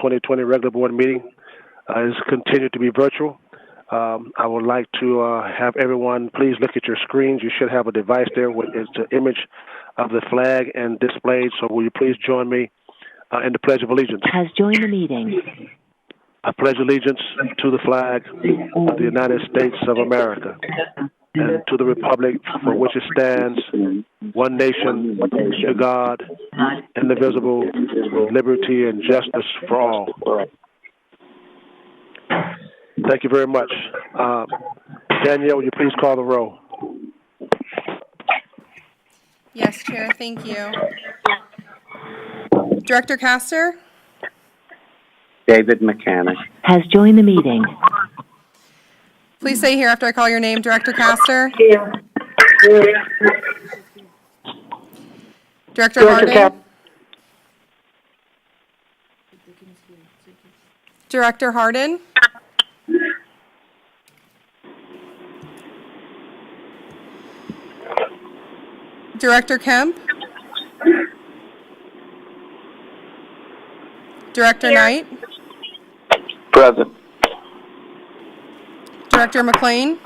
2020 regular board meeting is continued to be virtual. I would like to have everyone please look at your screens. You should have a device there with the image of the flag and displayed. So will you please join me in the Pledge of Allegiance? Has joined the meeting. I pledge allegiance to the flag of the United States of America and to the republic for which it stands, one nation, under God, indivisible, with liberty and justice for all. Thank you very much. Danielle, will you please call the roll? Yes, Chair, thank you. Director Castor? David Mechanic. Has joined the meeting. Please say here after I call your name, Director Castor. Here. Director Hardin. Director Hardin. Director Kemp. Director Knight. Present. Director McLean.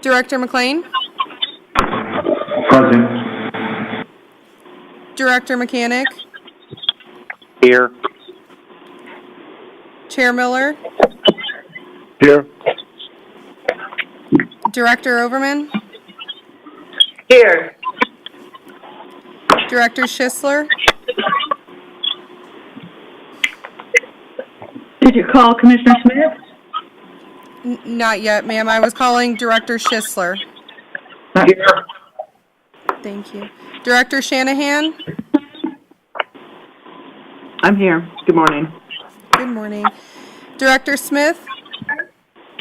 Director McLean. Present. Director Mechanic. Here. Chair Miller. Here. Director Overman. Here. Director Schisler. Did you call Commissioner Smith? Not yet, ma'am. I was calling Director Schisler. Here. Thank you. Director Shanahan. I'm here. Good morning. Good morning. Director Smith.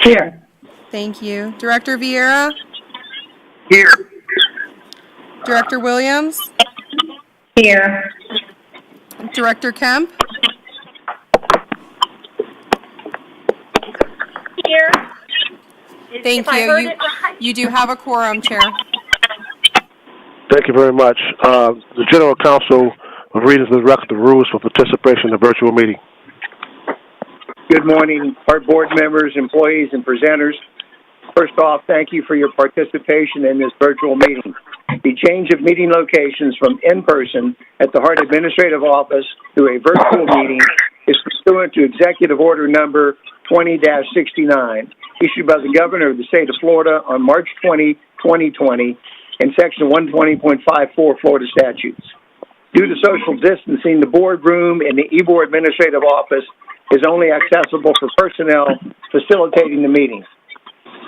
Here. Thank you. Director Vieira. Here. Director Williams. Here. Director Kemp. Here. Thank you. You do have a quorum, Chair. Thank you very much. The General Counsel will read into the record the rules for participation in the virtual meeting. Good morning, HART Board members, employees, and presenters. First off, thank you for your participation in this virtual meeting. The change of meeting locations from in-person at the HART Administrative Office to a virtual meeting is pursuant to Executive Order Number 20-69, issued by the Governor of the State of Florida on March 20, 2020, and Section 120.54 Florida statutes. Due to social distancing, the boardroom and the e-board administrative office is only accessible for personnel facilitating the meeting.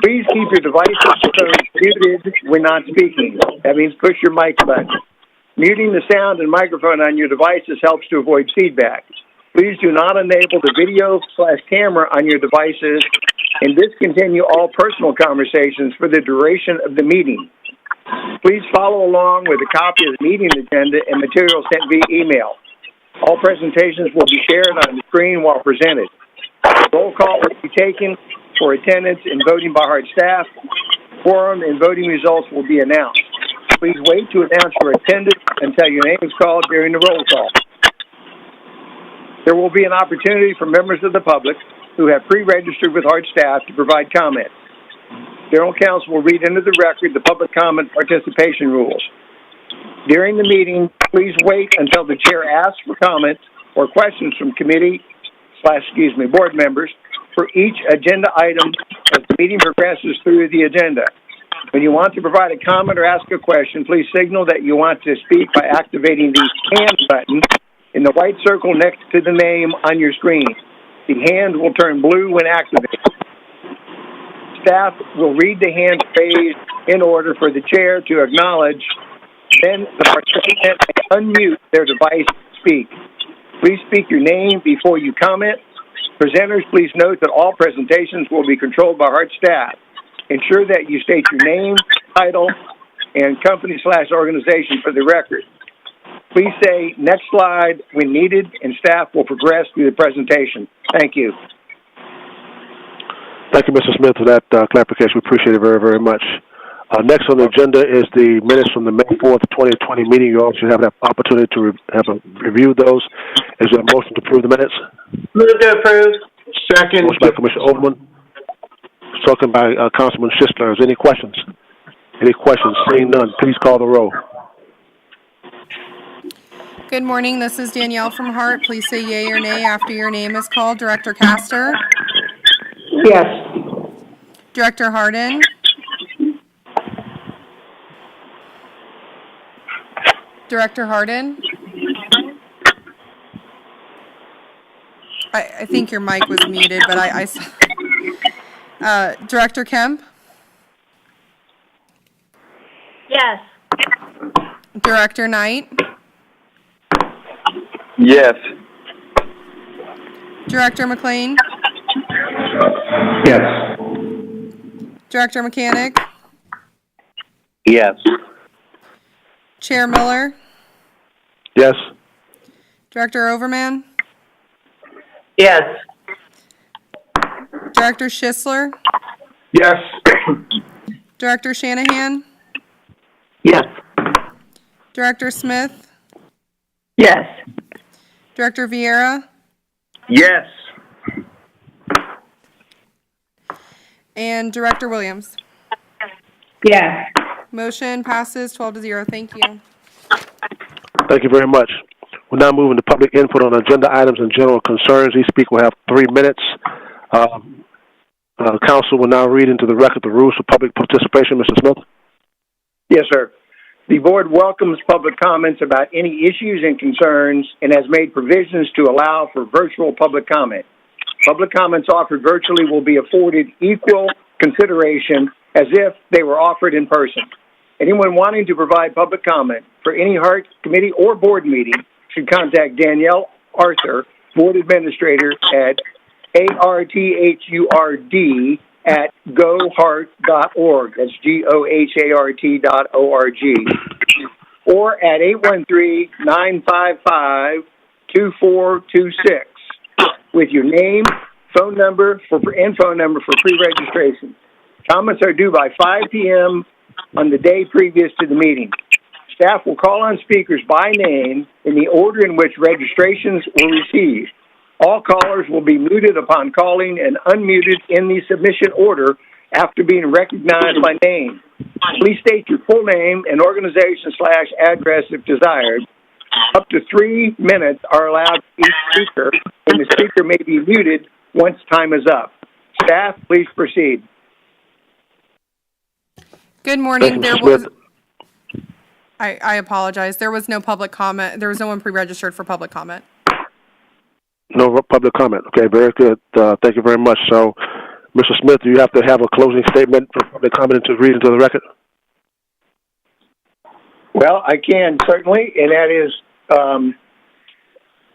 Please keep your devices muted when not speaking. That means push your mic button. Muting the sound and microphone on your devices helps to avoid feedback. Please do not enable the video/camera on your devices and discontinue all personal conversations for the duration of the meeting. Please follow along with a copy of the meeting agenda and materials sent via email. All presentations will be shared on the screen while presented. Roll call will be taken for attendance and voting by HART staff. Quorum and voting results will be announced. Please wait to announce your attendance until your name is called during the roll call. There will be an opportunity for members of the public who have pre-registered with HART staff to provide comments. General Counsel will read into the record the public comment participation rules. During the meeting, please wait until the chair asks for comments or questions from board members for each agenda item as the meeting progresses through the agenda. When you want to provide a comment or ask a question, please signal that you want to speak by activating the hand button in the white circle next to the name on your screen. The hand will turn blue when activated. Staff will read the hand raised in order for the chair to acknowledge. Then the participant may unmute their device to speak. Please speak your name before you comment. Presenters, please note that all presentations will be controlled by HART staff. Ensure that you state your name, title, and company/organization for the record. Please say next slide when needed, and staff will progress through the presentation. Thank you. Thank you, Mr. Smith, for that clarification. We appreciate it very, very much. Next on the agenda is the minutes from the May 4th, 2020 meeting. You all should have that opportunity to review those. Is there a motion to approve the minutes? Move to approve. Second. Motion by Commissioner Overman, second by Councilman Schistler. Is there any questions? Any questions? Seeing none, please call the roll. Good morning. This is Danielle from HART. Please say yay or nay after your name is called. Director Castor. Yes. Director Harden. Director Harden. I think your mic was muted, but Director Kemp. Yes. Director Knight. Yes. Director McLean. Yes. Director Mechanic. Yes. Chair Miller. Yes. Director Overman. Yes. Director Schistler. Yes. Director Shanahan. Yes. Director Smith. Yes. Director Vieira. Yes. And Director Williams. Yes. Motion passes 12-0. Thank you. Thank you very much. We're now moving to public input on agenda items and general concerns. Each speaker will have 3 minutes. Council will now read into the record the rules for public participation. Mr. Smith? Yes, sir. The board welcomes public comments about any issues and concerns and has made provisions to allow for virtual public comment. Public comments offered virtually will be afforded equal consideration as if they were offered in person. Anyone wanting to provide public comment for any HART committee or board meeting should contact Danielle Arthur, Board Administrator, at ARTHURD at gohart.org. That's GOHART.org. Or at 813-955-2426 with your name, phone number for pre-registration. Comments are due by 5 p.m. on the day previous to the meeting. Staff will call on speakers by name in the order in which registrations were received. All callers will be muted upon calling and unmuted in the submission order after being recognized by name. Please state your full name and organization/address if desired. Up to 3 minutes are allowed for each speaker, and the speaker may be muted once time is up. Staff, please proceed. Good morning. Thank you, Mr. Smith. I apologize. There was no public comment. There was no one pre-registered for public comment. No public comment. Okay, very good. Thank you very much. So, Mr. Smith, do you have to have a closing statement for public comment to read into the record? Well, I can, certainly, and that is,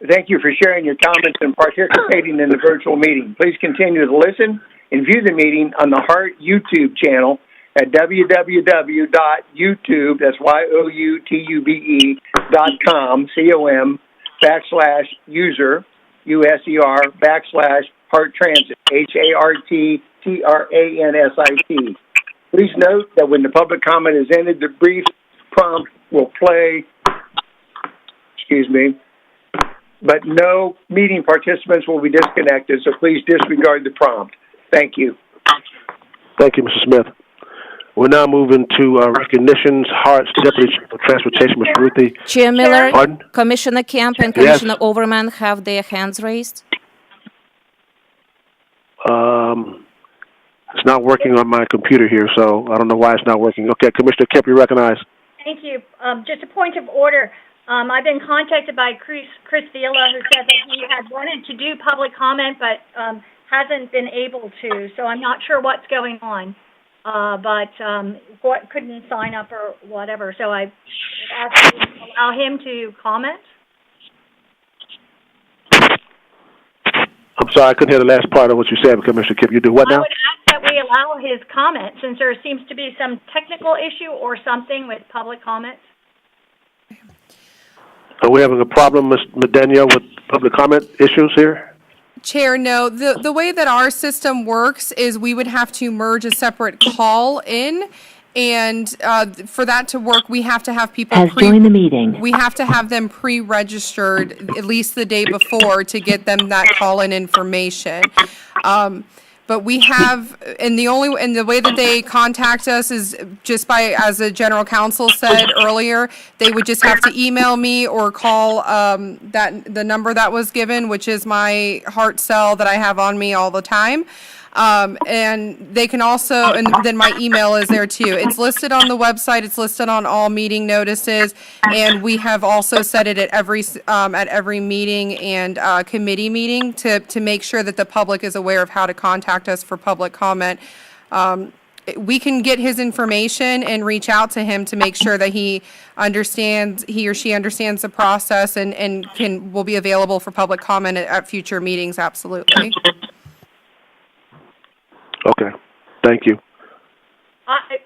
thank you for sharing your comments and participating in the virtual meeting. Please continue to listen and view the meeting on the HART YouTube channel at www.youtube, that's youtube.com/user, USER, /HART Transit, HART Please note that when the public comment is ended, the brief prompt will play, but no meeting participants will be disconnected, so please disregard the prompt. Thank you. Thank you, Mr. Smith. We're now moving to recognitions. HART's Deputy Chief of Transportation, Ms. Ruthie. Chair Miller, Pardon? Commissioner Kemp, and Yes. Commissioner Overman have their hands raised. It's not working on my computer here, so I don't know why it's not working. Okay, Commissioner Kemp, you're recognized. Thank you. Just a point of order. I've been contacted by Chris Vila, who said that he had wanted to do public comment, but hasn't been able to. So I'm not sure what's going on, but couldn't sign up or whatever. So I asked you to allow him to comment. I'm sorry, I couldn't hear the last part of what you said, Commissioner Kemp. You do what I now? would ask that we allow his comment, since there seems to be some technical issue or something with public comments. Are we having a problem, Ms. Danielle, with public comment issues here? Chair, no. The way that our system works is we would have to merge a separate call in, And for that to work, we have to have people Has joined the meeting. we have to have them pre-registered at least the day before to get them that call-in information. But we have, and the way that they contact us is just by, as the general counsel said earlier, they would just have to email me or call the number that was given, which is my HART cell that I have on me all the time. And they can also, and then my email is there too. It's listed on the website. It's listed on all meeting notices, and we have also said it at every meeting and committee meeting to make sure that the public is aware of how to contact us for public comment. We can get his information and reach out to him to make sure that he or she understands the process and will be available for public comment at future meetings. Absolutely. Okay. Thank you.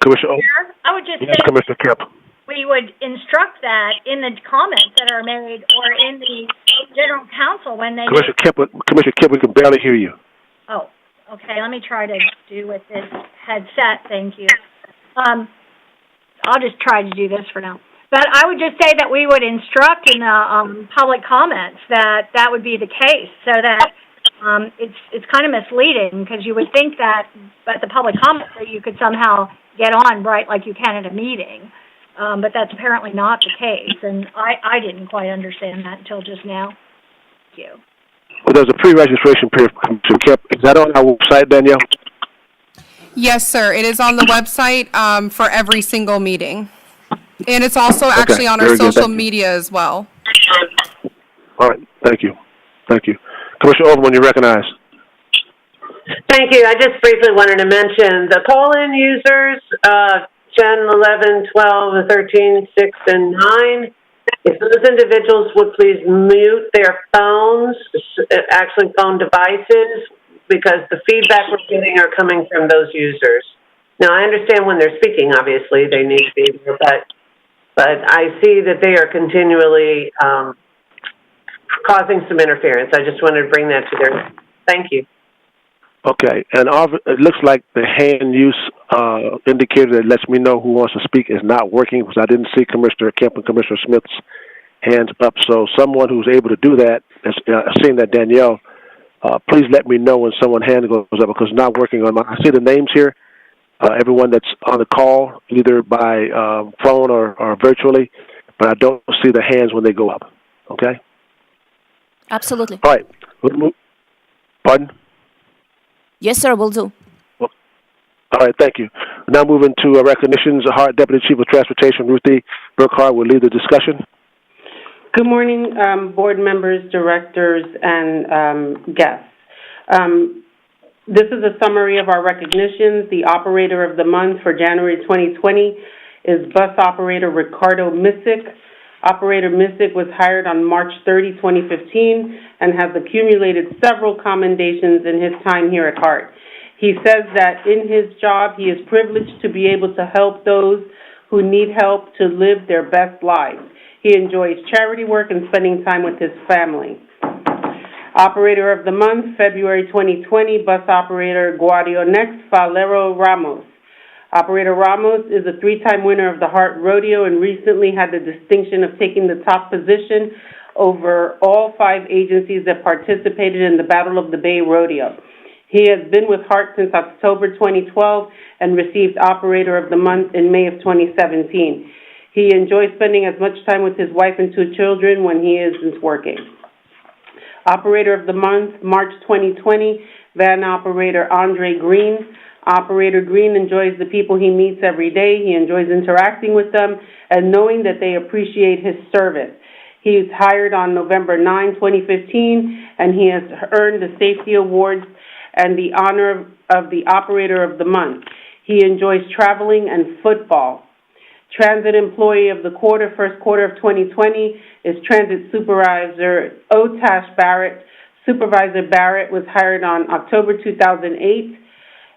Commissioner I would just Yes, say Commissioner Kemp. we would instruct that in the comments that are made or in the general counsel when they... Commissioner Kemp, we can barely hear you. Oh, okay. Let me try to do with this headset. Thank you. I'll just try to do this for now. But I would just say that we would instruct in the public comments that would be the case, so that it's kind of misleading, because you would think that at the public comments that you could somehow get on right like you can at a meeting, but that's apparently not the case, and I didn't quite understand that until just now. Thank you. Well, there's a pre-registration period, Commissioner Kemp. Is that on our website, Danielle? Yes, sir. It is on the website for every single meeting. And it's also actually on our social media as well. All right. Thank you. Thank you. Commissioner Overman, you're recognized. Thank you. I just briefly wanted to mention the call-in users, 10, 11, 12, 13, 6, and 9. If those individuals would please mute their phones, actually phone devices, because the feedback we're getting are coming from those users. Now, I understand when they're speaking, obviously, they need to be there, but I see that they are continually causing some interference. I just wanted to bring that to their... Thank you. Okay, and it looks like the hand use indicator that lets me know who wants to speak is not working, because I didn't see Commissioner Kemp and Commissioner Smith's hands up. So someone who's able to do that, seeing that Danielle, please let me know when someone's hand goes up, because it's not working on I see the names here, everyone that's on the call, either by phone or virtually, but I don't see the hands when they go up. Okay? Absolutely. All right. Pardon? Yes, sir, will do. All right, thank you. Now moving to recognitions. HART Deputy Chief of Transportation, Ruthie Burkhart, will lead the discussion. Good morning, board members, directors, and guests. This is a summary of our recognitions. The operator of the month for January 2020 is bus operator Ricardo Missick. Operator Missick was hired on March 30, 2015, and has accumulated several commendations in his time here at HART. He says that in his job, he is privileged to be able to help those who need help to live their best lives. He enjoys charity work and spending time with his family. Operator of the month, February 2020, bus operator Guadionex Valero Ramos. Operator Ramos is a 3-time winner of the HART Rodeo and recently had the distinction of taking the top position over all 5 agencies that participated in the Battle of the Bay Rodeo. He has been with HART since October 2012 and received Operator of the Month in May of 2017. He enjoys spending as much time with his wife and 2 children when he isn't working. Operator of the Month, March 2020, van operator Andre Green. Operator Green enjoys the people he meets every day. He enjoys interacting with them and knowing that they appreciate his service. He is hired on November 9, 2015, and he has earned the Safety Awards and the honor of the Operator of the Month. He enjoys traveling and football. Transit Employee of the Quarter, first quarter of 2020, is Transit Supervisor Otash Barrett. Supervisor Barrett was hired on October 2008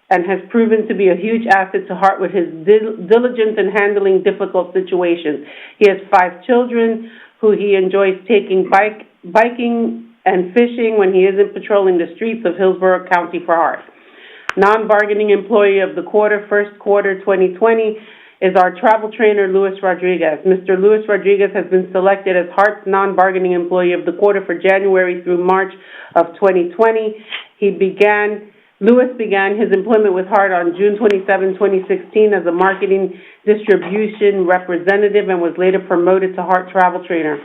and has proven to be a huge asset to HART with his diligence in handling difficult situations. He has 5 children who he enjoys taking biking and fishing when he isn't patrolling the streets of Hillsborough County for HART. Non-bargaining Employee of the Quarter, first quarter 2020, is our travel trainer, Luis Rodriguez. Mr. Luis Rodriguez has been selected as HART's non-bargaining employee of the quarter for January through March of 2020. Luis began his employment with HART on June 27, 2016 as a marketing distribution representative and was later promoted to HART travel trainer.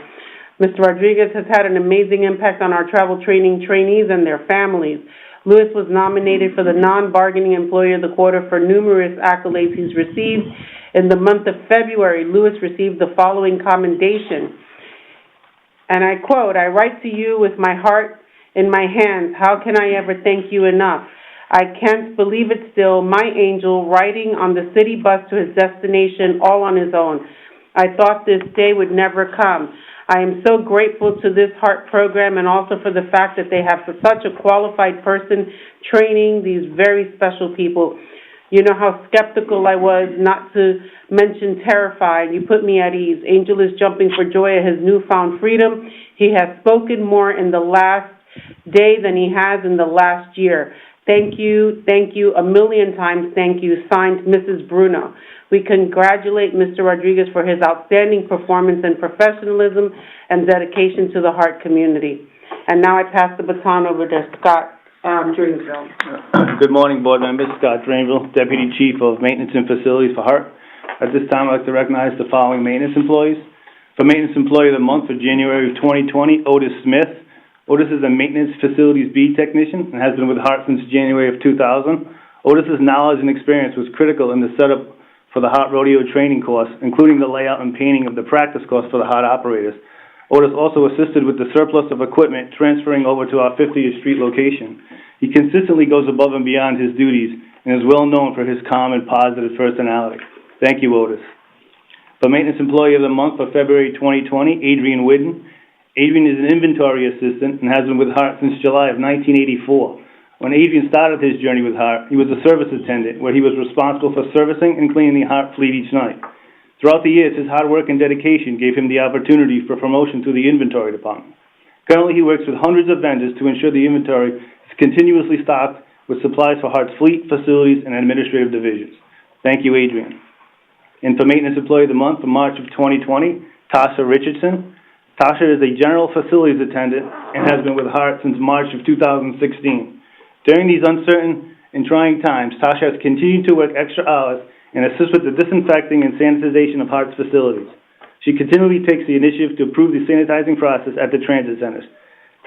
Mr. Rodriguez has had an amazing impact on our travel training trainees and their families. Luis was nominated for the non-bargaining employee of the quarter for numerous accolades he's received. In the month of February, Luis received the following commendation, and I quote, "I write to you with my heart in my hands. How can I ever thank you enough? I can't believe it still. My angel riding on the city bus to his destination all on his own. I thought this day would never come. I am so grateful to this HART program and also for the fact that they have such a qualified person training these very special people. You know how skeptical I was, not to mention terrified. You put me at ease. Angel is jumping for joy at his newfound freedom. He has spoken more in the last day than he has in the last year. Thank you, a million times thank you. Signed, Mrs. Bruno." We congratulate Mr. Rodriguez for his outstanding performance and professionalism and dedication to the HART community. And now I pass the baton over to Scott Drainville. Good morning, board members. Scott Drainville, Deputy Chief of Maintenance and Facilities for HART. At this time, I'd like to recognize the following maintenance employees. For Maintenance Employee of the Month for January of 2020, Otis Smith. Otis is a Maintenance Facilities B technician and has been with HART since January of 2000. Otis's knowledge and experience was critical in the setup for the HART Rodeo training course, including the layout and painting of the practice course for the HART operators. Otis also assisted with the surplus of equipment transferring over to our 50th Street location. He consistently goes above and beyond his duties and is well known for his calm and positive personality. Thank you, Otis. For Maintenance Employee of the Month for February 2020, Adrian Whidden. Adrian is an inventory assistant and has been with HART since July of 1984. When Adrian started his journey with HART, he was a service attendant where he was responsible for servicing and cleaning the HART fleet each night. Throughout the years, his hard work and dedication gave him the opportunity for promotion to the inventory department. Currently, he works with hundreds of vendors to ensure the inventory is continuously stocked with supplies for HART's fleet, facilities, and administrative divisions. Thank you, Adrian. And for Maintenance Employee of the Month for March of 2020, Tasha Richardson. Tasha is a general facilities attendant and has been with HART since March of 2016. During these uncertain and trying times, Tasha has continued to work extra hours and assist with the disinfecting and sanitization of HART's facilities. She continually takes the initiative to improve the sanitizing process at the transit centers.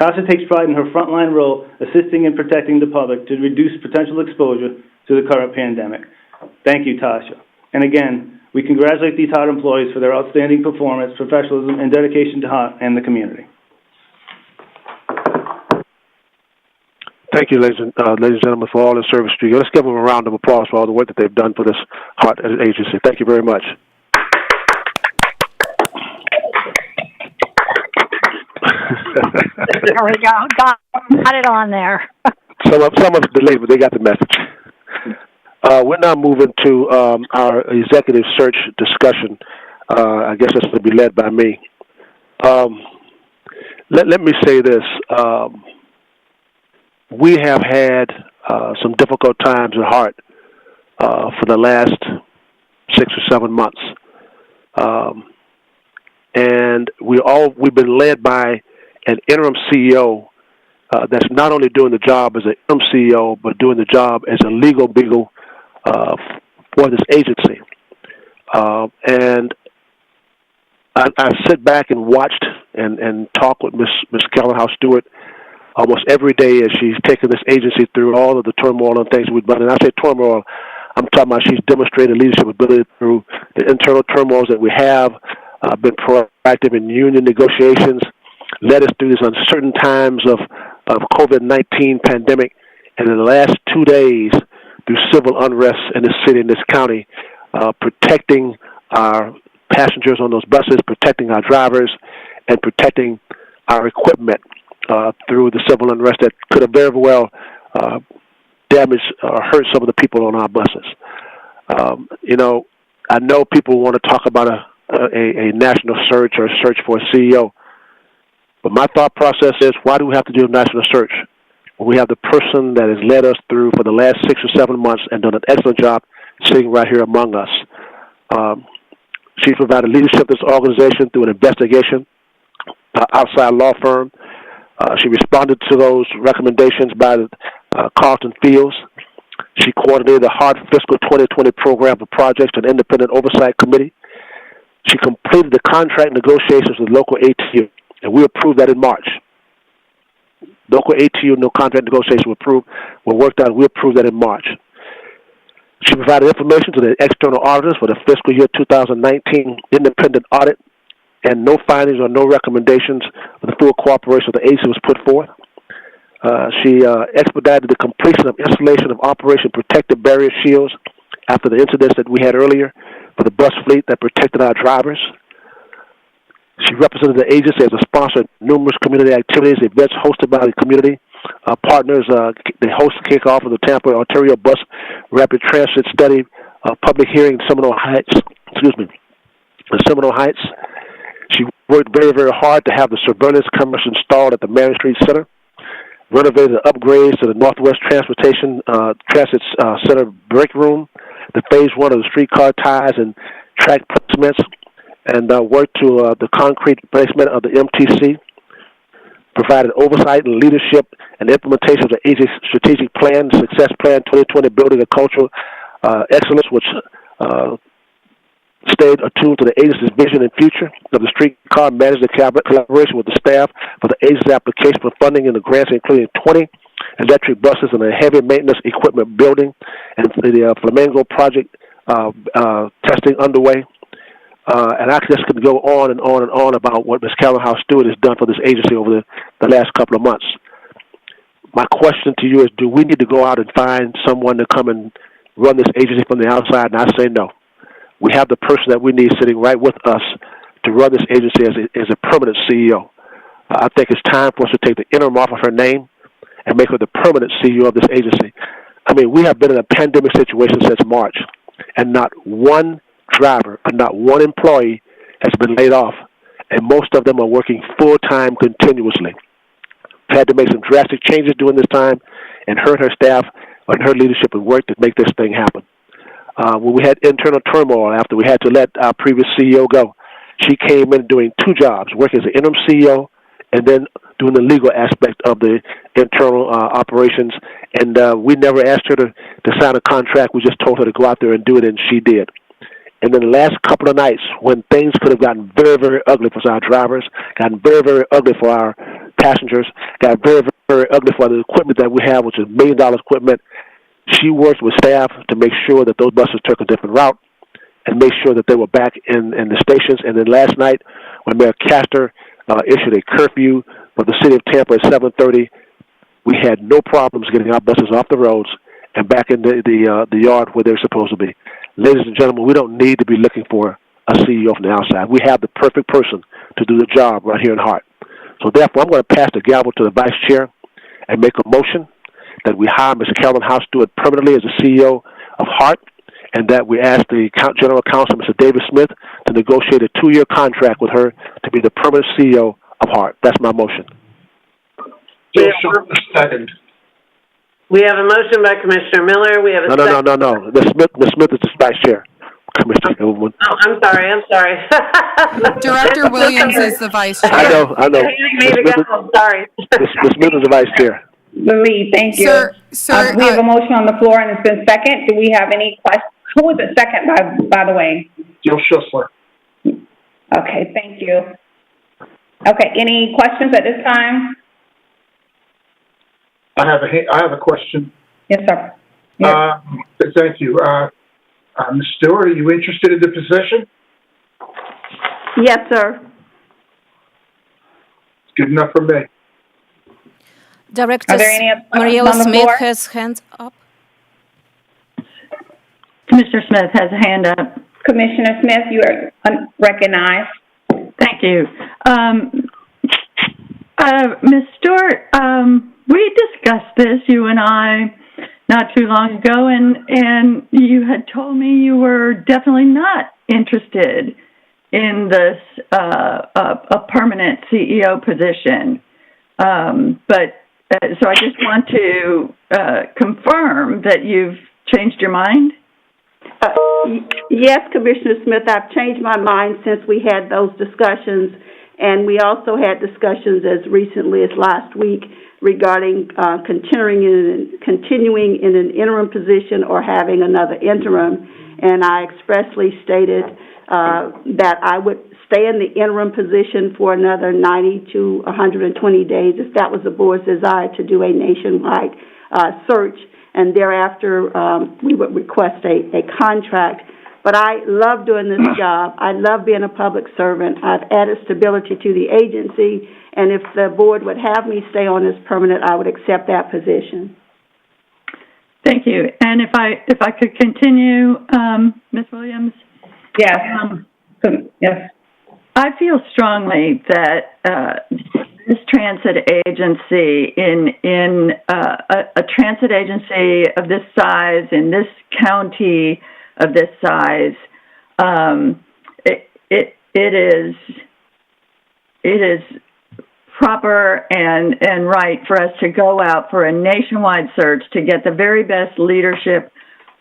Tasha takes pride in her frontline role, assisting and protecting the public to reduce potential exposure to the current pandemic. Thank you, Tasha. And again, we congratulate these HART employees for their outstanding performance, professionalism, and dedication to HART and the community. Thank you, ladies and gentlemen, for all their service to you. Let's give them a round of applause for all the work that they've done for this HART agency. Thank you very much. There we go. Got it on there. Some of it's delayed, but they got the message. We're now moving to our executive search discussion. I guess that's going to be led by me. Let me say this. We have had some difficult times at HART for the last 6 or 7 months. And we've been led by an interim CEO that's not only doing the job as an interim CEO, but doing the job as a legal beagle for this agency. And I sit back and watched and talk with Miss Kellenhouse Stewart almost every day as she's taken this agency through all of the turmoil and things we've done. And I say turmoil, I'm talking about she's demonstrated leadership ability through the internal turmoils that we have, been proactive in union negotiations, led us through these uncertain times of COVID-19 pandemic, and in the last 2 days, through civil unrest in this city and this county, protecting our passengers on those buses, protecting our drivers, and protecting our equipment through the civil unrest that could have very well damaged or hurt some of the people on our buses. I know people want to talk about a national search or a search for a CEO, but my thought process is, why do we have to do a national search when we have the person that has led us through for the last 6 or 7 months and done an excellent job sitting right here among us? She provided leadership to this organization through an investigation, outside law firm. She responded to those recommendations by Carlton Fields. She coordinated the HART Fiscal 2020 program for projects and independent oversight committee. She completed the contract negotiations with local ATU, and we approved that in March. Local ATU, no contract negotiations were worked out, and we approved that in March. She provided information to the external auditors for the fiscal year 2019 independent audit, and no findings or no recommendations for the full cooperation of the agency was put forth. She expedited the completion of installation of Operation Protective Barrier Shields after the incidents that we had earlier for the bus fleet that protected our drivers. She represented the agency as a sponsor of numerous community activities, events hosted by the community partners. They host the kickoff of the Tampa Ontario Bus Rapid Transit Study public hearing in Seminole Heights. In Seminole Heights. She worked very, very hard to have the surveillance cameras installed at the Marion Street Center, renovated the upgrades to the Northwest Transit Center break room, the phase 1 of the streetcar ties and track placements, and worked to the concrete placement of the MTC, provided oversight and leadership and implementation of the agency's strategic plan, success plan 2020, building a cultural excellence, which stayed attuned to the agency's vision and future of the streetcar, managed the collaboration with the staff for the agency's application for funding in the grants, including 20 electric buses and a heavy maintenance equipment building, and the Flamingo project testing underway. And I just could go on and on and on about what Ms. Carolyn House Stewart has done for this agency over the last couple of months. My question to you is, do we need to go out and find someone to come and run this agency from the outside? And I say no. We have the person that we need sitting right with us to run this agency as a permanent CEO. I think it's time for us to take the interim off of her name and make her the permanent CEO of this agency. I mean, we have been in a pandemic situation since March, and not one driver and not one employee has been laid off, and most of them are working full-time continuously. We've had to make some drastic changes during this time, and her and her staff and her leadership have worked to make this thing happen. When we had internal turmoil after we had to let our previous CEO go, she came in doing two jobs, working as an interim CEO and then doing the legal aspect of the internal operations. And we never asked her to sign a contract. We just told her to go out there and do it, and she did. And then the last couple of nights, when things could have gotten very, very ugly for our drivers, gotten very, very ugly for our passengers, got very, very ugly for the equipment that we have, which is $1 million equipment, she worked with staff to make sure that those buses took a different route and make sure that they were back in the stations. And then last night, when Mayor Castor issued a curfew for the city of Tampa at 7:30, we had no problems getting our buses off the roads and back in the yard where they're supposed to be. Ladies and gentlemen, we don't need to be looking for a CEO from the outside. We have the perfect person to do the job right here in HART. So therefore, I'm going to pass the gavel to the vice chair and make a motion that we hire Ms. Carolyn House Stewart permanently as the CEO of HART, and that we ask the General Counsel, Mr. David Smith, to negotiate a 2-year contract with her to be the permanent CEO of HART. That's my motion. Second. We have a motion by Commissioner Miller. We have a second. No. Ms. Smith is the vice chair. Commissioner. Oh, I'm sorry. Director Williams is the vice chair. I know. I'm sorry. Ms. Smith is the vice chair. Lee, thank you. Sir, we have a motion on the floor, and it's been second. Do we have any questions? Who was it second, by the way? Joe Schussler. Okay, thank you. Okay, any questions at this time? I have a question. Yes, sir. Yes. Thank you. Ms. Stewart, are you interested in the position? Yes, sir. Good enough for me. Director Are there any other Mariella on the Smith floor? has hands up. Commissioner Smith has a hand up. Commissioner Smith, you are recognized. Thank you. Ms. Stewart, we discussed this, you and I, not too long ago, and you had told me you were definitely not interested in this a permanent CEO position. So I just want to confirm that you've changed your mind. Yes, Commissioner Smith, I've changed my mind since we had those discussions, and we also had discussions as recently as last week regarding continuing in an interim position or having another interim, and I expressly stated that I would stay in the interim position for another 90 to 120 days if that was the board's desire to do a nationwide search, and thereafter we would request a contract. But I love doing this job. I love being a public servant. I've added stability to the agency, and if the board would have me stay on as permanent, I would accept that position. Thank you. And if I could continue, Ms. Williams? Yes. Yes. I feel strongly that this transit agency, in a transit agency of this size, in this county of this size, it is proper and right for us to go out for a nationwide search to get the very best leadership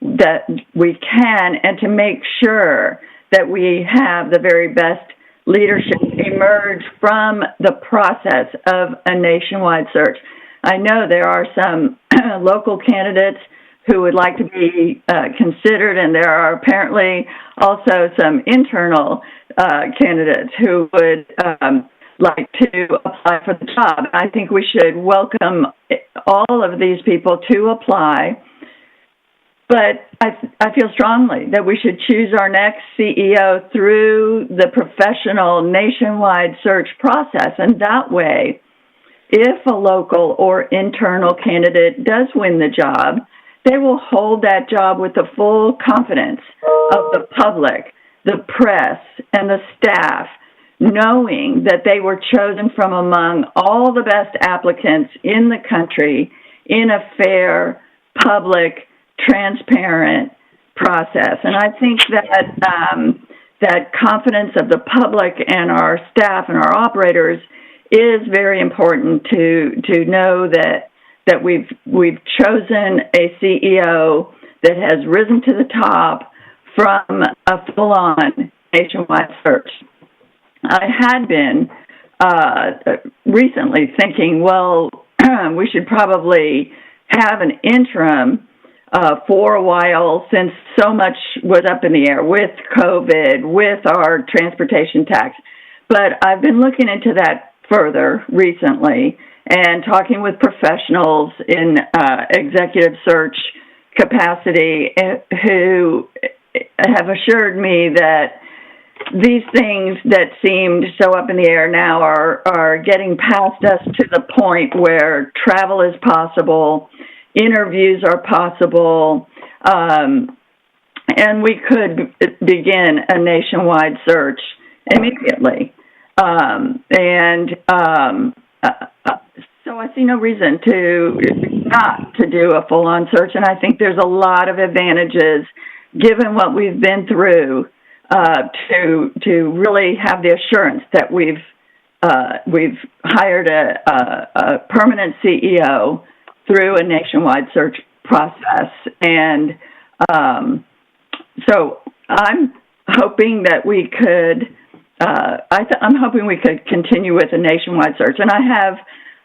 that we can, and to make sure that we have the very best leadership emerge from the process of a nationwide search. I know there are some local candidates who would like to be considered, and there are apparently also some internal candidates who would like to apply for the job. I think we should welcome all of these people to apply, but I feel strongly that we should choose our next CEO through the professional nationwide search process, and that way, if a local or internal candidate does win the job, they will hold that job with the full confidence of the public, the press, and the staff, knowing that they were chosen from among all the best applicants in the country in a fair, public, transparent process. And I think that that confidence of the public and our staff and our operators is very important to know that we've chosen a CEO that has risen to the top from a full-on nationwide search. I had been recently thinking, well, we should probably have an interim for a while, since so much was up in the air with COVID, with our transportation tax. But I've been looking into that further recently and talking with professionals in executive search capacity who have assured me that these things that seemed so up in the air now are getting past us to the point where travel is possible, interviews are possible, and we could begin a nationwide search immediately. So I see no reason not to do a full-on search, and I think there's a lot of advantages, given what we've been through, to really have the assurance that we've hired a permanent CEO through a nationwide search process. And so I'm hoping that we could I'm hoping we could continue with a nationwide search. And I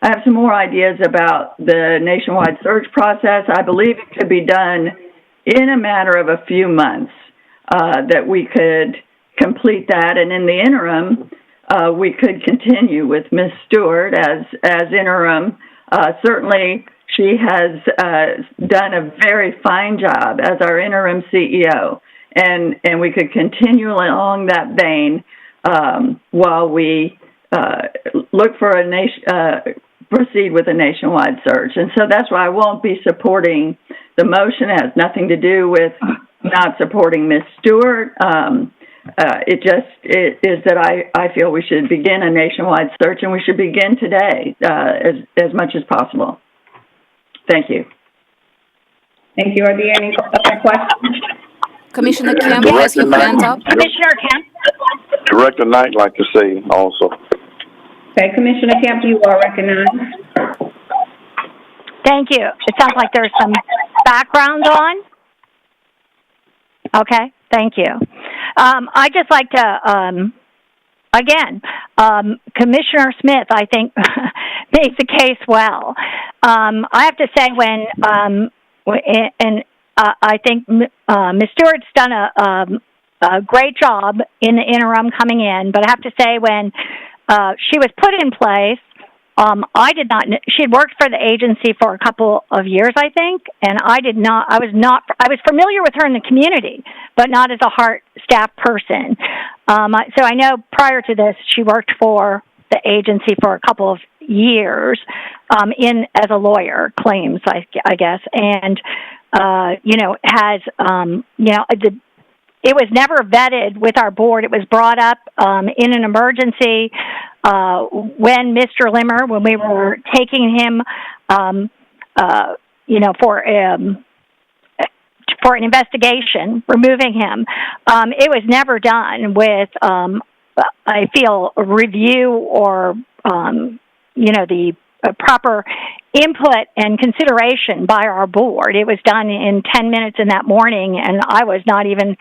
have some more ideas about the nationwide search process. I believe it could be done in a matter of a few months, that we could complete that. And in the interim, we could continue with Ms. Stewart as interim. Certainly, she has done a very fine job as our interim CEO. And we could continue along that vein while we look for proceed with a nationwide search. And so that's why I won't be supporting the motion. It has nothing to do with not supporting Ms. Stewart. It is that I feel we should begin a nationwide search, and we should begin today as much as possible. Thank you. Thank you. Are there any other questions? Commissioner Kemp has your hand up. Commissioner Kemp. Director Knight like to say also. Okay, Commissioner Kemp, you are recognized. Thank you. It sounds like there's some background on. Okay. Thank you. I'd just like to, again, Commissioner Smith, I think, makes the case well. I have to say I think Ms. Stewart's done a great job in the interim coming in, but I have to say when she was put in place, I did not. She had worked for the agency for a couple of years, I think, and I was familiar with her in the community, but not as a HART staff person. So I know prior to this, she worked for the agency for a couple of years, as a lawyer, claims, I guess, and has it was never vetted with our board. It was brought up in an emergency when Mr. Limmer, when we were taking him, for an investigation, removing him. It was never done with, I feel, a review or, the proper input and consideration by our board. It was done in 10 minutes in that morning, and I was not even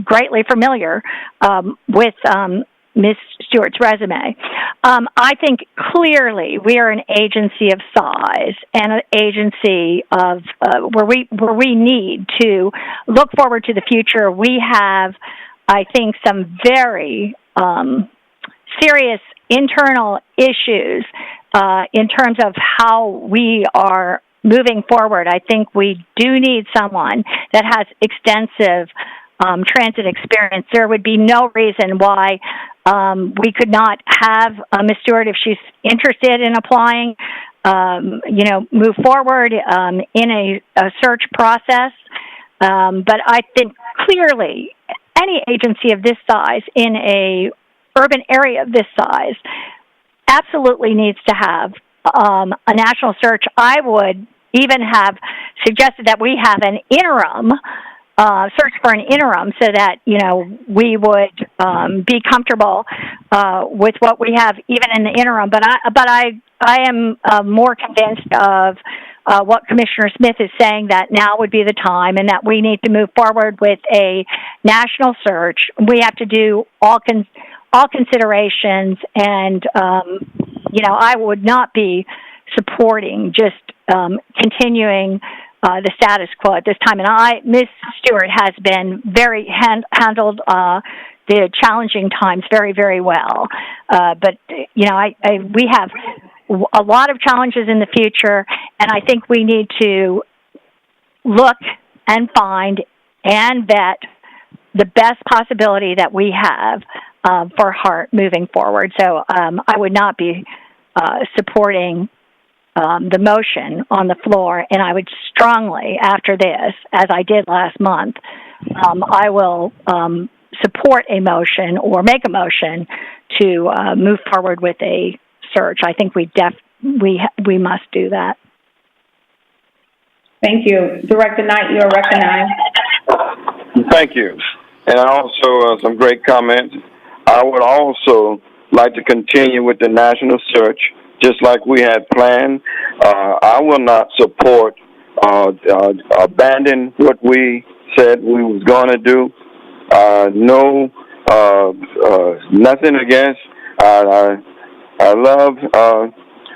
greatly familiar with Ms. Stewart's resume. I think clearly we are an agency of size and an agency of where we need to look forward to the future. We have, I think, some very serious internal issues in terms of how we are moving forward. I think we do need someone that has extensive transit experience. There would be no reason why we could not have Ms. Stewart, if she's interested in applying, move forward in a search process. But I think clearly any agency of this size in a urban area of this size absolutely needs to have a national search. I would even have suggested that we have an interim search for an interim so that, we would be comfortable with what we have even in the interim. But I am more convinced of what Commissioner Smith is saying, that now would be the time and that we need to move forward with a national search. We have to do all considerations, and, I would not be supporting just continuing the status quo at this time. And Ms. Stewart has been handled the challenging times very, very well. But we have a lot of challenges in the future, and I think we need to look and find and vet the best possibility that we have for HART moving forward. So I would not be supporting the motion on the floor, and I would strongly, after this, as I did last month, I will support a motion or make a motion to move forward with a search. I think we must do that. Thank you. Director Knight, you are recognized. Thank you. And also some great comments. I would also like to continue with the national search, just like we had planned. I will not support abandon what we said we was going to do. No, nothing against. I love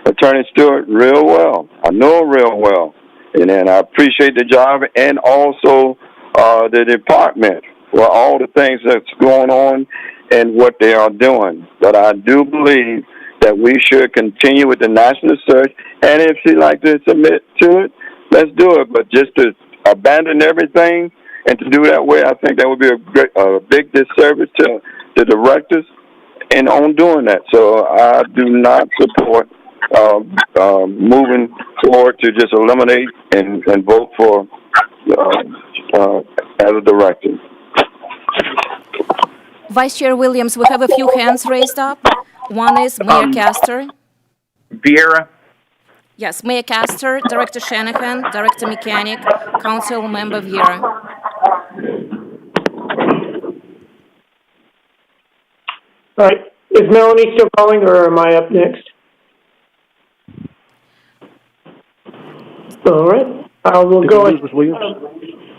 Attorney Stewart real well. I know her real well, and I appreciate the job, and also the department for all the things that's going on and what they are doing. But I do believe that we should continue with the national search, and if she'd like to submit to it, let's do it. But just to abandon everything and to do that way, I think that would be a big disservice to the directors and on doing that. So I do not support moving forward to just eliminate and vote for as a director. Vice Chair Williams, we have a few hands raised up. One is Mayor Castor. Vieira. Yes, Mayor Castor, Director Shanahan, Director Mechanic, Council Member Vieira. All right. Is Melanie still calling, or am I up next? All right. I will go ahead.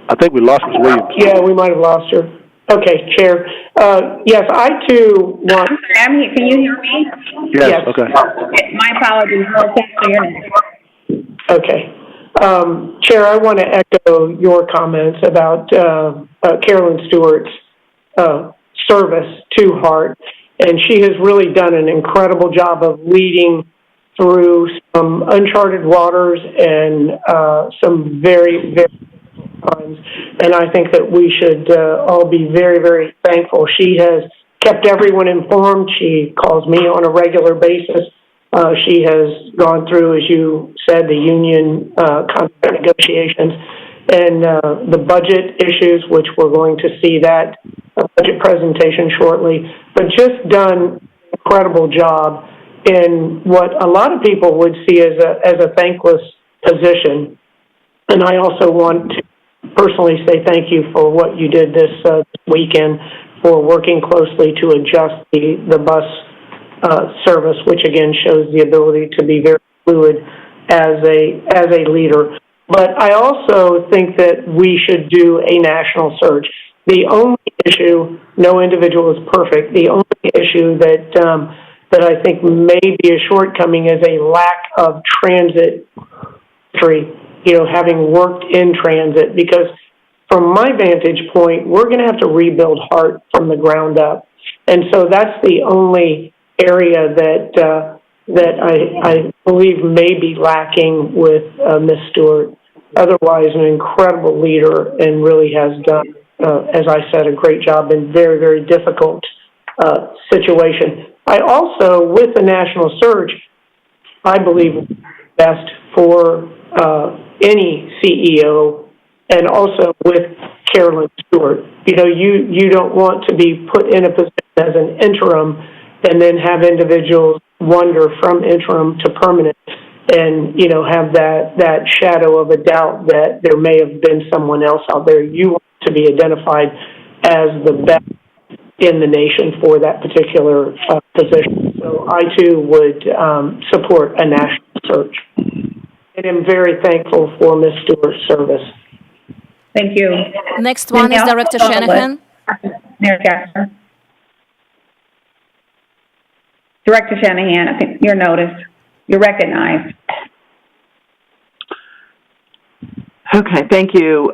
I think we lost Ms. Williams. Yeah, we might have lost her. Okay, Chair. Yes, I too want... I'm sorry, I'm here. Can you hear me? Yes. Okay. My apologies. Real quick, so you're next. Okay. Chair, I want to echo your comments about Carolyn Stewart's service to HART, and she has really done an incredible job of leading through some uncharted waters and some very, very times, and I think that we should all be very, very thankful. She has kept everyone informed. She calls me on a regular basis. She has gone through, as you said, the union contract negotiations and the budget issues, which we're going to see that budget presentation shortly, but just done an incredible job in what a lot of people would see as a thankless position. And I also want to personally say thank you for what you did this weekend for working closely to adjust the bus service, which again shows the ability to be very fluid as a leader. But I also think that we should do a national search. The only issue, no individual is perfect. The only issue that I think may be a shortcoming is a lack of transit history, having worked in transit, because from my vantage point, we're going to have to rebuild HART from the ground up. And so that's the only area that I believe may be lacking with Ms. Stewart. Otherwise, an incredible leader and really has done, as I said, a great job in very, very difficult situation. I also, with the national search, I believe best for any CEO, and also with Carolyn Stewart. You don't want to be put in a position as an interim and then have individuals wander from interim to permanent and, have that shadow of a doubt that there may have been someone else out there. You want to be identified as the best in the nation for that particular position. So I, too, would support a national search. And I'm very thankful for Ms. Stewart's service. Thank you. Next one is Director Shanahan. Mayor Jackson. Director Shanahan, I think you're noticed. You're recognized. Okay, thank you,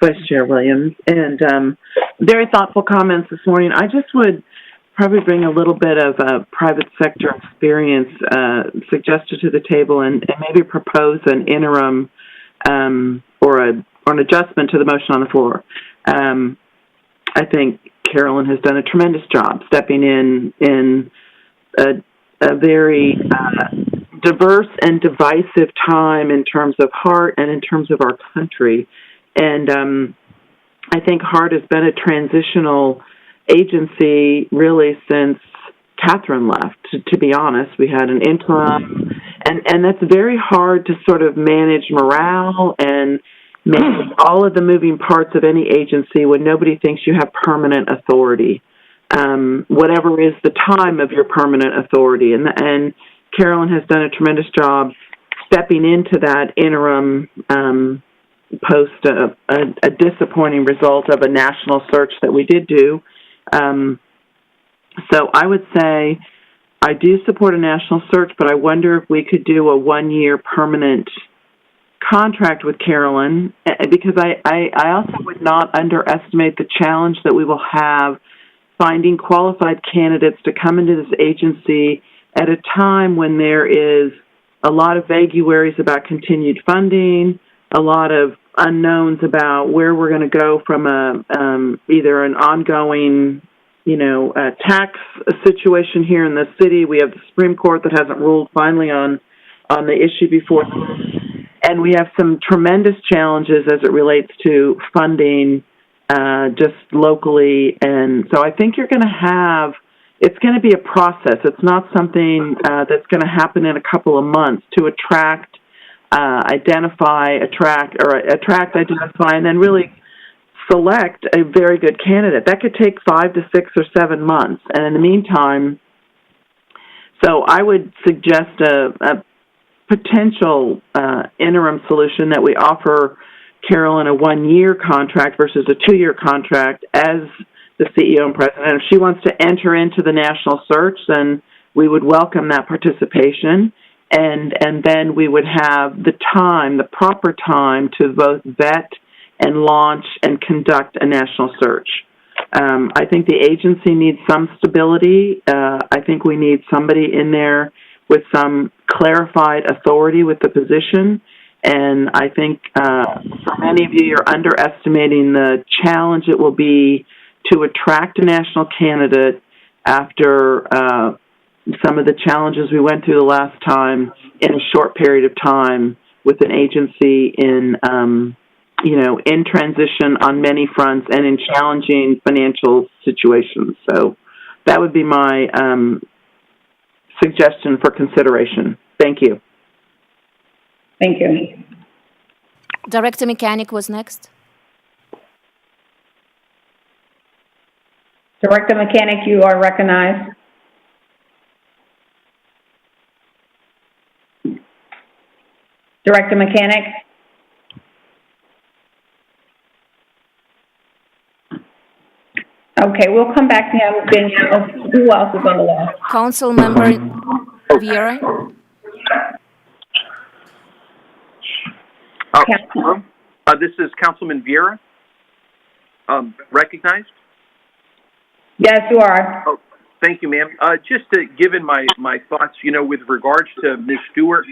Vice Chair Williams. And very thoughtful comments this morning. I just would probably bring a little bit of private sector experience suggested to the table and maybe propose an interim or an adjustment to the motion on the floor. I think Carolyn has done a tremendous job stepping in a very diverse and divisive time in terms of HART and in terms of our country. And I think HART has been a transitional agency really since Catherine left, to be honest. We had an interim, and that's very hard to sort of manage morale and manage all of the moving parts of any agency when nobody thinks you have permanent authority, whatever is the time of your permanent authority. And Carolyn has done a tremendous job stepping into that interim post a disappointing result of a national search that we did do. So I would say I do support a national search, but I wonder if we could do a 1-year permanent contract with Carolyn, because I also would not underestimate the challenge that we will have finding qualified candidates to come into this agency at a time when there is a lot of vagaries about continued funding, a lot of unknowns about where we're going to go from either an ongoing tax situation here in the city. We have the Supreme Court that hasn't ruled finally on the issue before. And we have some tremendous challenges as it relates to funding just locally. And so I think it's going to be a process. It's not something that's going to happen in a couple of months to attract, identify, and then really select a very good candidate. That could take 5 to 6 or 7 months. And in the meantime, so I would suggest a potential interim solution that we offer Carolyn a 1-year contract versus a 2-year contract as the CEO and president. If she wants to enter into the national search, then we would welcome that participation. And then we would have the proper time to both vet and launch and conduct a national search. I think the agency needs some stability. I think we need somebody in there with some clarified authority with the position. And I think for many of you, you're underestimating the challenge it will be to attract a national candidate after some of the challenges we went through the last time in a short period of time with an agency in transition on many fronts and in challenging financial situations. So that would be my suggestion for consideration. Thank you. Thank you. Director Mechanic was next. Director Mechanic, you are recognized. Director Mechanic. Okay, we'll come back to him. Then who else is on the list? Council Member Vieira. This is Councilman Vieira. Recognized? Yes, you are. Oh, thank you, ma'am. Just to give in my thoughts, with regards to Ms. Stewart,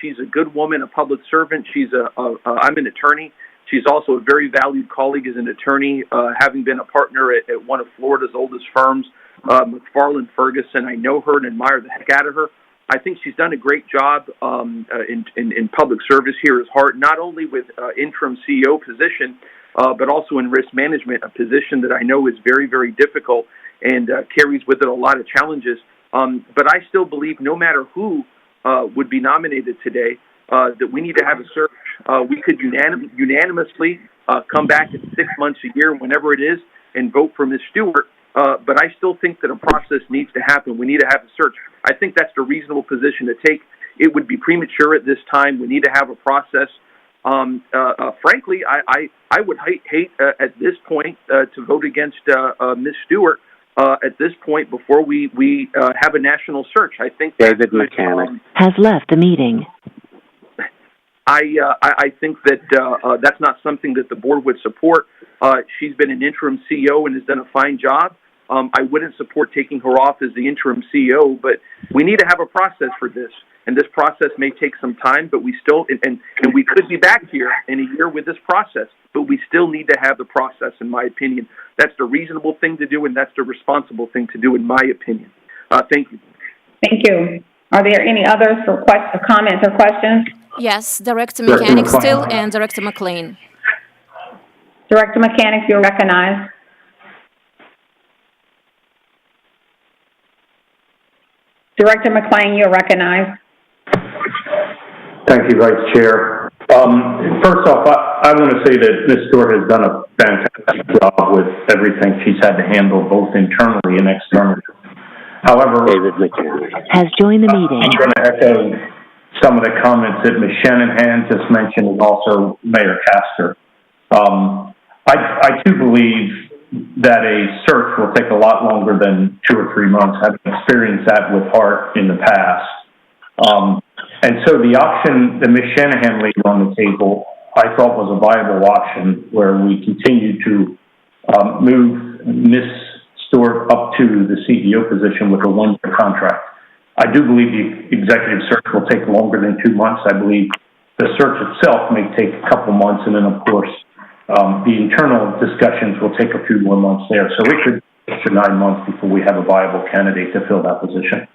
she's a good woman, a public servant. I'm an attorney. She's also a very valued colleague as an attorney, having been a partner at one of Florida's oldest firms, McFarland Ferguson. I know her and admire the heck out of her. I think she's done a great job in public service here at HART, not only with interim CEO position, but also in risk management, a position that I know is very, very difficult and carries with it a lot of challenges. But I still believe no matter who would be nominated today, that we need to have a search. We could unanimously come back in 6 months, a year, whenever it is, and vote for Ms. Stewart. But I still think that a process needs to happen. We need to have a search. I think that's the reasonable position to take. It would be premature at this time. We need to have a process. Frankly, I would hate at this point to vote against Ms. Stewart at this point before we have a national search. I think David Mechanic has left the meeting. I think that that's not something that the board would support. She's been an interim CEO and has done a fine job. I wouldn't support taking her off as the interim CEO, but we need to have a process for this. And this process may take some time, but we still, and we could be back here in a year with this process, but we still need to have the process, in my opinion. That's the reasonable thing to do, and that's the responsible thing to do, in my opinion. Thank you. Thank you. Are there any others for comments or questions? Yes, Director Mechanic still and Director McLean. Director Mechanic, you're recognized. Director McLean, you're recognized. Thank you, Vice Chair. First off, I want to say that Ms. Stewart has done a fantastic job with everything she's had to handle, both internally and externally. However, David McCann has joined the meeting. I'm going to echo some of the comments that Ms. Shanahan just mentioned, and also Mayor Castor. I too believe that a search will take a lot longer than 2 or 3 months. I've experienced that with HART in the past. And so the option that Ms. Shanahan laid on the table, I thought was a viable option, where we continue to move Ms. Stewart up to the CEO position with a 1-year contract. I do believe the executive search will take longer than 2 months. I believe the search itself may take a couple months, and then, of course, the internal discussions will take a few more months there. So it could take 9 months before we have a viable candidate to fill that position.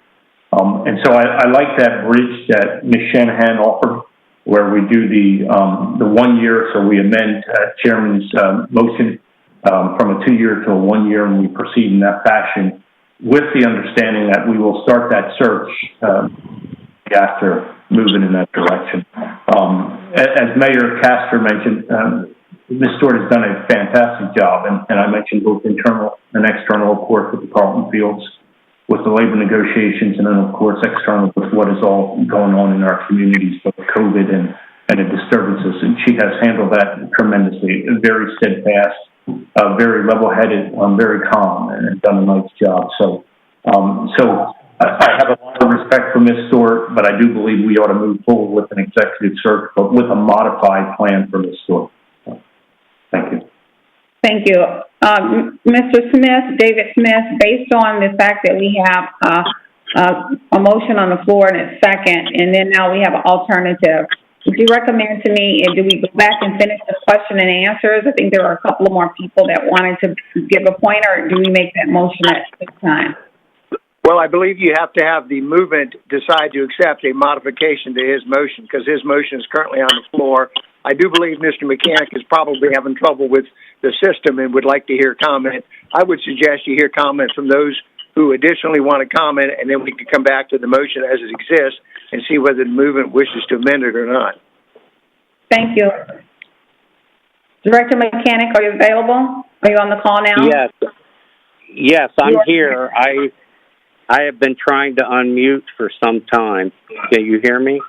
And so I like that bridge that Ms. Shanahan offered, where we do the 1 year, so we amend Chairman's motion from a 2 year to a 1 year, and we proceed in that fashion, with the understanding that we will start that search after moving in that direction. As Mayor Castor mentioned, Ms. Stewart has done a fantastic job, and I mentioned both internal and external, of course, with the Carlton Fields, with the labor negotiations, and then, of course, external with what is all going on in our communities, both COVID and the disturbances, and she has handled that tremendously. Very steadfast, very level-headed, very calm, and done a nice job. So I have a lot of respect for Ms. Stewart, but I do believe we ought to move forward with an executive search, but with a modified plan for Ms. Stewart. So, thank you. Thank you. Mr. Smith, David Smith, based on the fact that we have a motion on the floor and it's second, and then now we have an alternative, would you recommend to me, do we go back and finish the question and answers? I think there are a couple of more people that wanted to give a point, or do we make that motion at this time? Well, I believe you have to have the movement decide to accept a modification to his motion, because his motion is currently on the floor. I do believe Mr. Mechanic is probably having trouble with the system and would like to hear comment. I would suggest you hear comments from those who additionally want to comment, and then we can come back to the motion as it exists and see whether the movement wishes to amend it or not. Thank you. Director Mechanic, are you available? Are you on the call now? Yes, I'm here. I have been trying to unmute for some time. Can you hear me?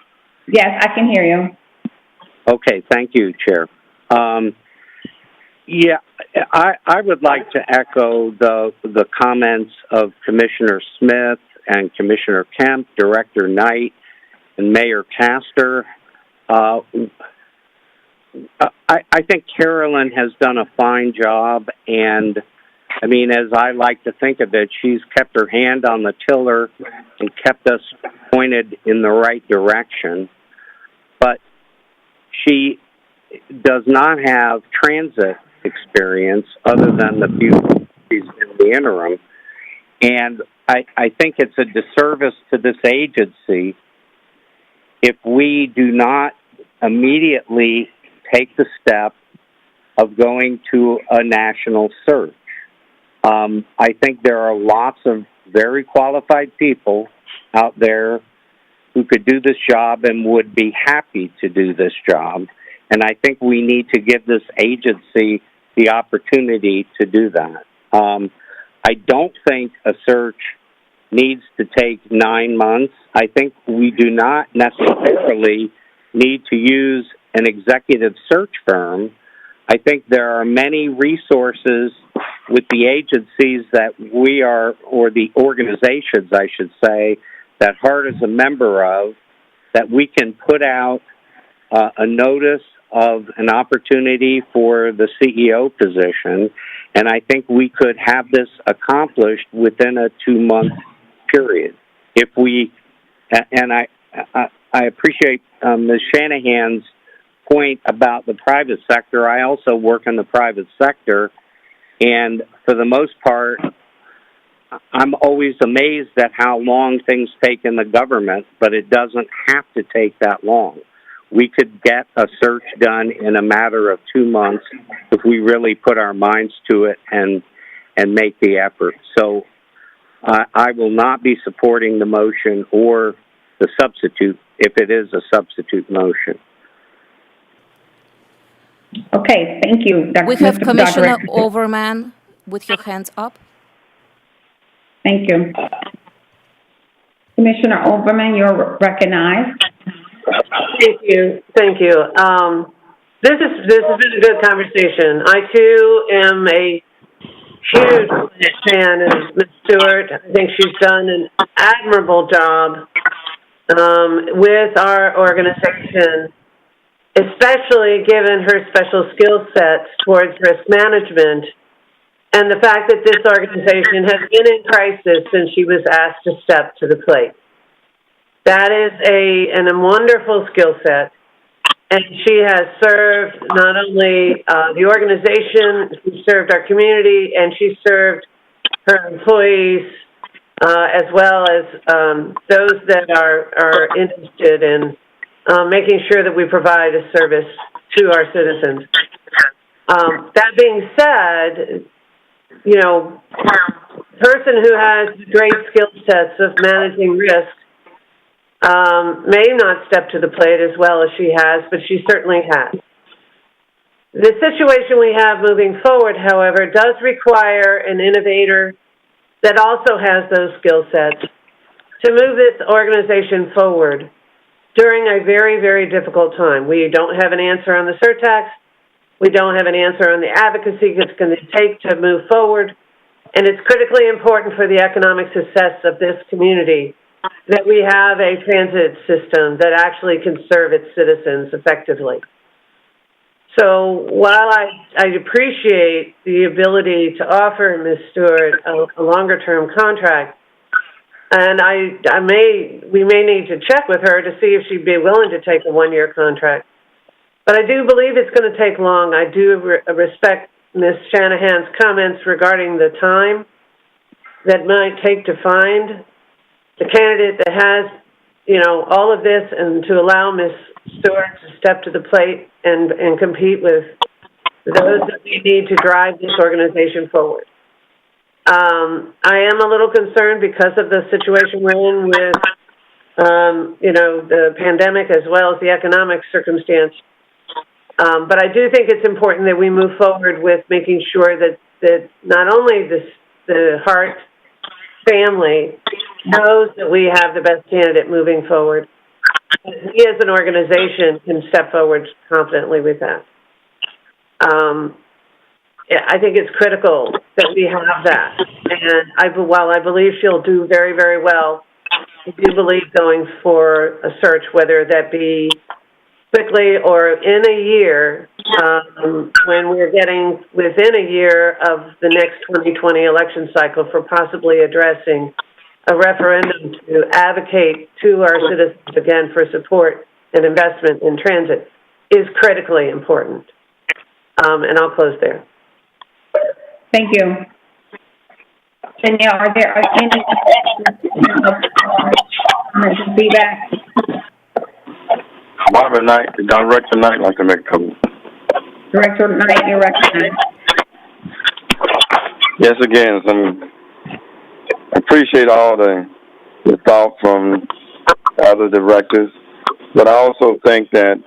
Yes, I can hear you. Okay, thank you, Chair. I would like to echo the comments of Commissioner Smith and Commissioner Kemp, Director Knight, and Mayor Castor. I think Carolyn has done a fine job, and I mean, as I like to think of it, she's kept her hand on the tiller and kept us pointed in the right direction. But she does not have transit experience other than the few she's in the interim. And I think it's a disservice to this agency if we do not immediately take the step of going to a national search. I think there are lots of very qualified people out there who could do this job and would be happy to do this job. And I think we need to give this agency the opportunity to do that. I don't think a search needs to take 9 months. I think we do not necessarily need to use an executive search firm. I think there are many resources with the agencies that we are, or the organizations, I should say, that HART is a member of, that we can put out a notice of an opportunity for the CEO position, and I think we could have this accomplished within a 2-month period. If we, and I appreciate Ms. Shanahan's point about the private sector. I also work in the private sector, and for the most part, I'm always amazed at how long things take in the government, but it doesn't have to take that long. We could get a search done in a matter of 2 months if we really put our minds to it and make the effort. So I will not be supporting the motion or the substitute if it is a substitute motion. Okay, thank you. We have Commissioner Overman with your hands up. Thank you. Commissioner Overman, you're recognized. Thank you. Thank you. This has been a good conversation. I too am a huge fan of Ms. Stewart. I think she's done an admirable job with our organization, especially given her special skill sets towards risk management and the fact that this organization has been in crisis since she was asked to step to the plate. That is a wonderful skill set, and she has served not only the organization, she served our community, and she served her employees as well as those that are interested in making sure that we provide a service to our citizens. That being said, you know, a person who has great skill sets of managing risk may not step to the plate as well as she has, but she certainly has. The situation we have moving forward, however, does require an innovator that also has those skill sets to move this organization forward. during a very, very difficult time. We don't have an answer on the surtax. We don't have an answer on the advocacy it's going to take to move forward. And it's critically important for the economic success of this community that we have a transit system that actually can serve its citizens effectively. So while I appreciate the ability to offer Ms. Stewart a longer-term contract, and we may need to check with her to see if she'd be willing to take a one-year contract. But I do believe it's going to take long. I do respect Ms. Shanahan's comments regarding the time that might take to find the candidate that has, all of this, and to allow Ms. Stewart to step to the plate and compete with those that we need to drive this organization forward. I am a little concerned because of the situation we're in with, the pandemic as well as the economic circumstance. But I do think it's important that we move forward with making sure that not only the HART family knows that we have the best candidate moving forward, but we as an organization can step forward confidently with that. I think it's critical that we have that. And while I believe she'll do very, very well, I do believe going for a search, whether that be quickly or in a year, when we're getting within a year of the next 2020 election cycle for possibly addressing a referendum to advocate to our citizens again for support and investment in transit is critically important. And I'll close there. Thank you. Danielle, are there any feedback? Barbara Knight, Director Knight, like to make a couple. Director Knight, you're recognized. Yes, again, I appreciate all the thought from other directors, but I also think that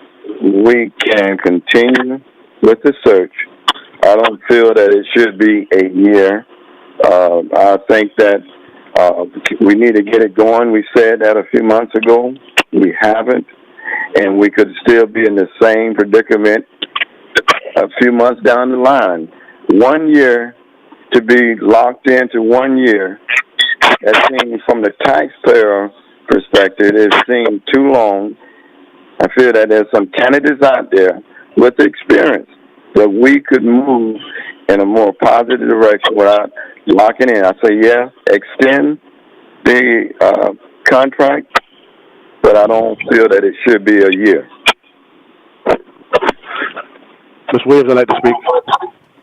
we can continue with the search. I don't feel that it should be a year. I think that we need to get it going. We said that a few months ago. We haven't, and we could still be in the same predicament a few months down the line. 1 year, to be locked into 1 year, that seems, from the taxpayer perspective, it seems too long. I feel that there's some candidates out there with experience that we could move in a more positive direction without locking in. I say, yeah, extend the contract, but I don't feel that it should be a year. Ms. Williams, I'd like to speak.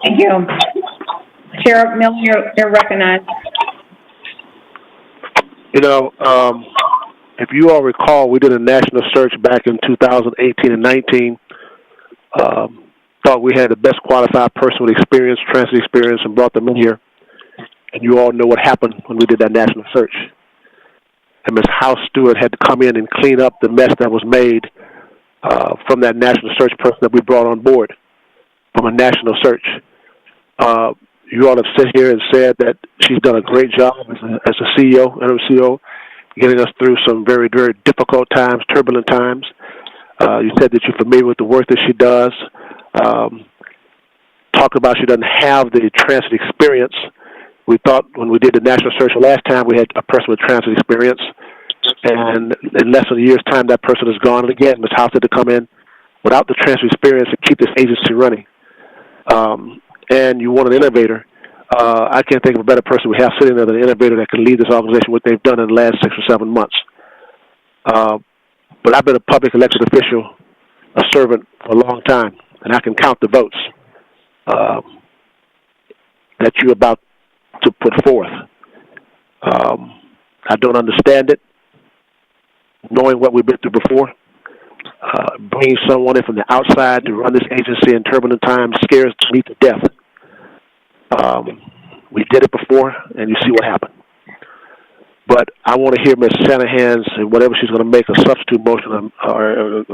Thank you. Chair Miller, you're recognized. If you all recall, we did a national search back in 2018 and 19. Thought we had the best qualified person with experience, transit experience, and brought them in here. And you all know what happened when we did that national search. And Ms. House Stewart had to come in and clean up the mess that was made from that national search person that we brought on board from a national search. You all have sit here and said that she's done a great job as a CEO, interim CEO, getting us through some very, very difficult times, turbulent times. You said that you're familiar with the work that she does. Talked about she doesn't have the transit experience. We thought when we did the national search last time, we had a person with transit experience. And in less than a year's time, that person is gone. And again, Ms. House had to come in without the transit experience to keep this agency running. And you want an innovator. I can't think of a better person we have sitting there than an innovator that can lead this organization, what they've done in the last 6 or 7 months. But I've been a public elected official, a servant for a long time, and I can count the votes that you're about to put forth. I don't understand it, knowing what we've been through before. Bringing someone in from the outside to run this agency in turbulent times scares me to death. We did it before, and you see what happened. But I want to hear Ms. Shanahan's, and whatever she's going to make, a substitute motion or an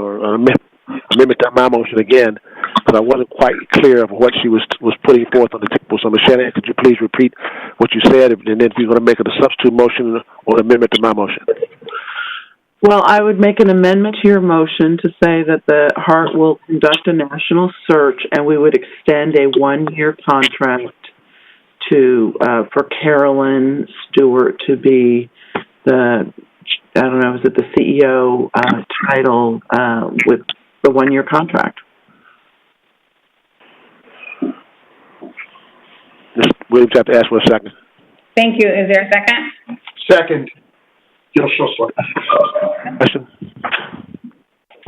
amendment to my motion again, because I wasn't quite clear of what she was putting forth on the table. So, Ms. Shanahan, could you please repeat what you said, and then if you're going to make it a substitute motion or an amendment to my motion? Well, I would make an amendment to your motion to say that the HART will conduct a national search, and we would extend a 1-year contract to for Carolyn Stewart to be the, I don't know, is it the CEO title with the 1-year contract? Williams have to ask for a second. Thank you. Is there a second? Second. Gil Schussler. Question?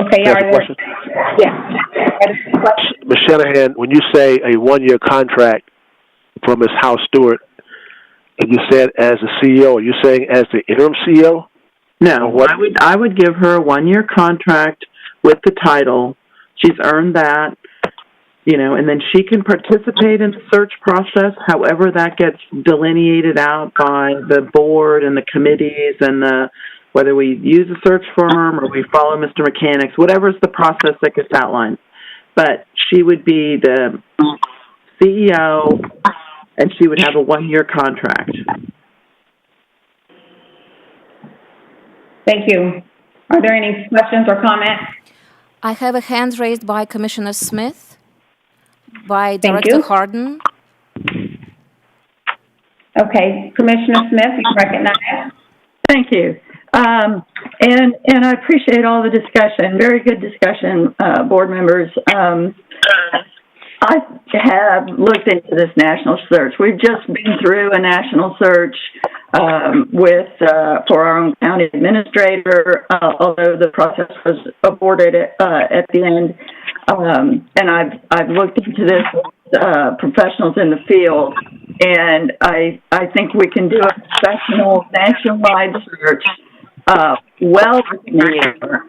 Okay, Ask a question? Yeah. Ms. Shanahan, when you say a 1-year contract for Ms. House Stewart, and you said as the CEO, are you saying as the interim CEO? No, I would give her a 1-year contract with the title. She's earned that, you know, and then she can participate in the search process, however that gets delineated out by the board and the committees and whether we use a search firm or we follow Mr. Mechanic's, whatever's the process that gets outlined. But she would be the CEO, and she would have a 1-year contract. Thank you. Are there any questions or comments? I have a hand raised by Commissioner Smith, by Director Harden. Okay, Commissioner Smith, you recognize. Thank you. And I appreciate all the discussion. Very good discussion, board members. I have looked into this national search. We've just been through a national search for our own county administrator, although the process was aborted at the end. And I've looked into this with professionals in the field, and I think we can do a professional nationwide search well within a year,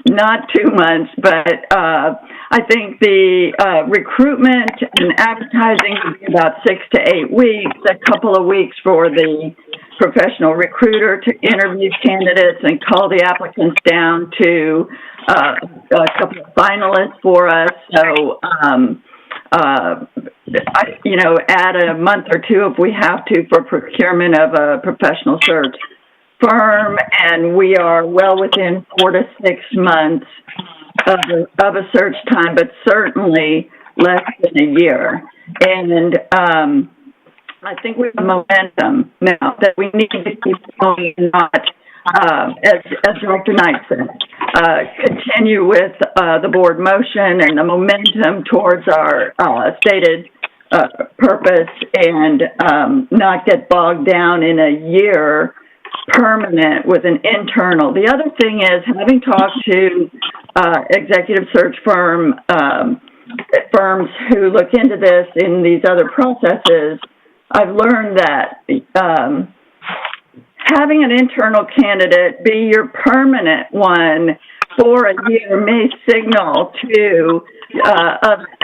not 2 months, but I think the recruitment and advertising would be about 6 to 8 weeks, a couple of weeks for the professional recruiter to interview candidates and call the applicants down to a couple of finalists for us. So, add a month or two if we have to for procurement of a professional search firm, and we are well within 4 to 6 months of a search time, but certainly less than a year. And I think we have momentum now that we need to keep going, not, as Director Knight said, continue with the board motion and the momentum towards our stated purpose, and not get bogged down in a year permanent with an internal. The other thing is, having talked to executive search firms who look into this in these other processes, I've learned that having an internal candidate be your permanent one for a year may signal to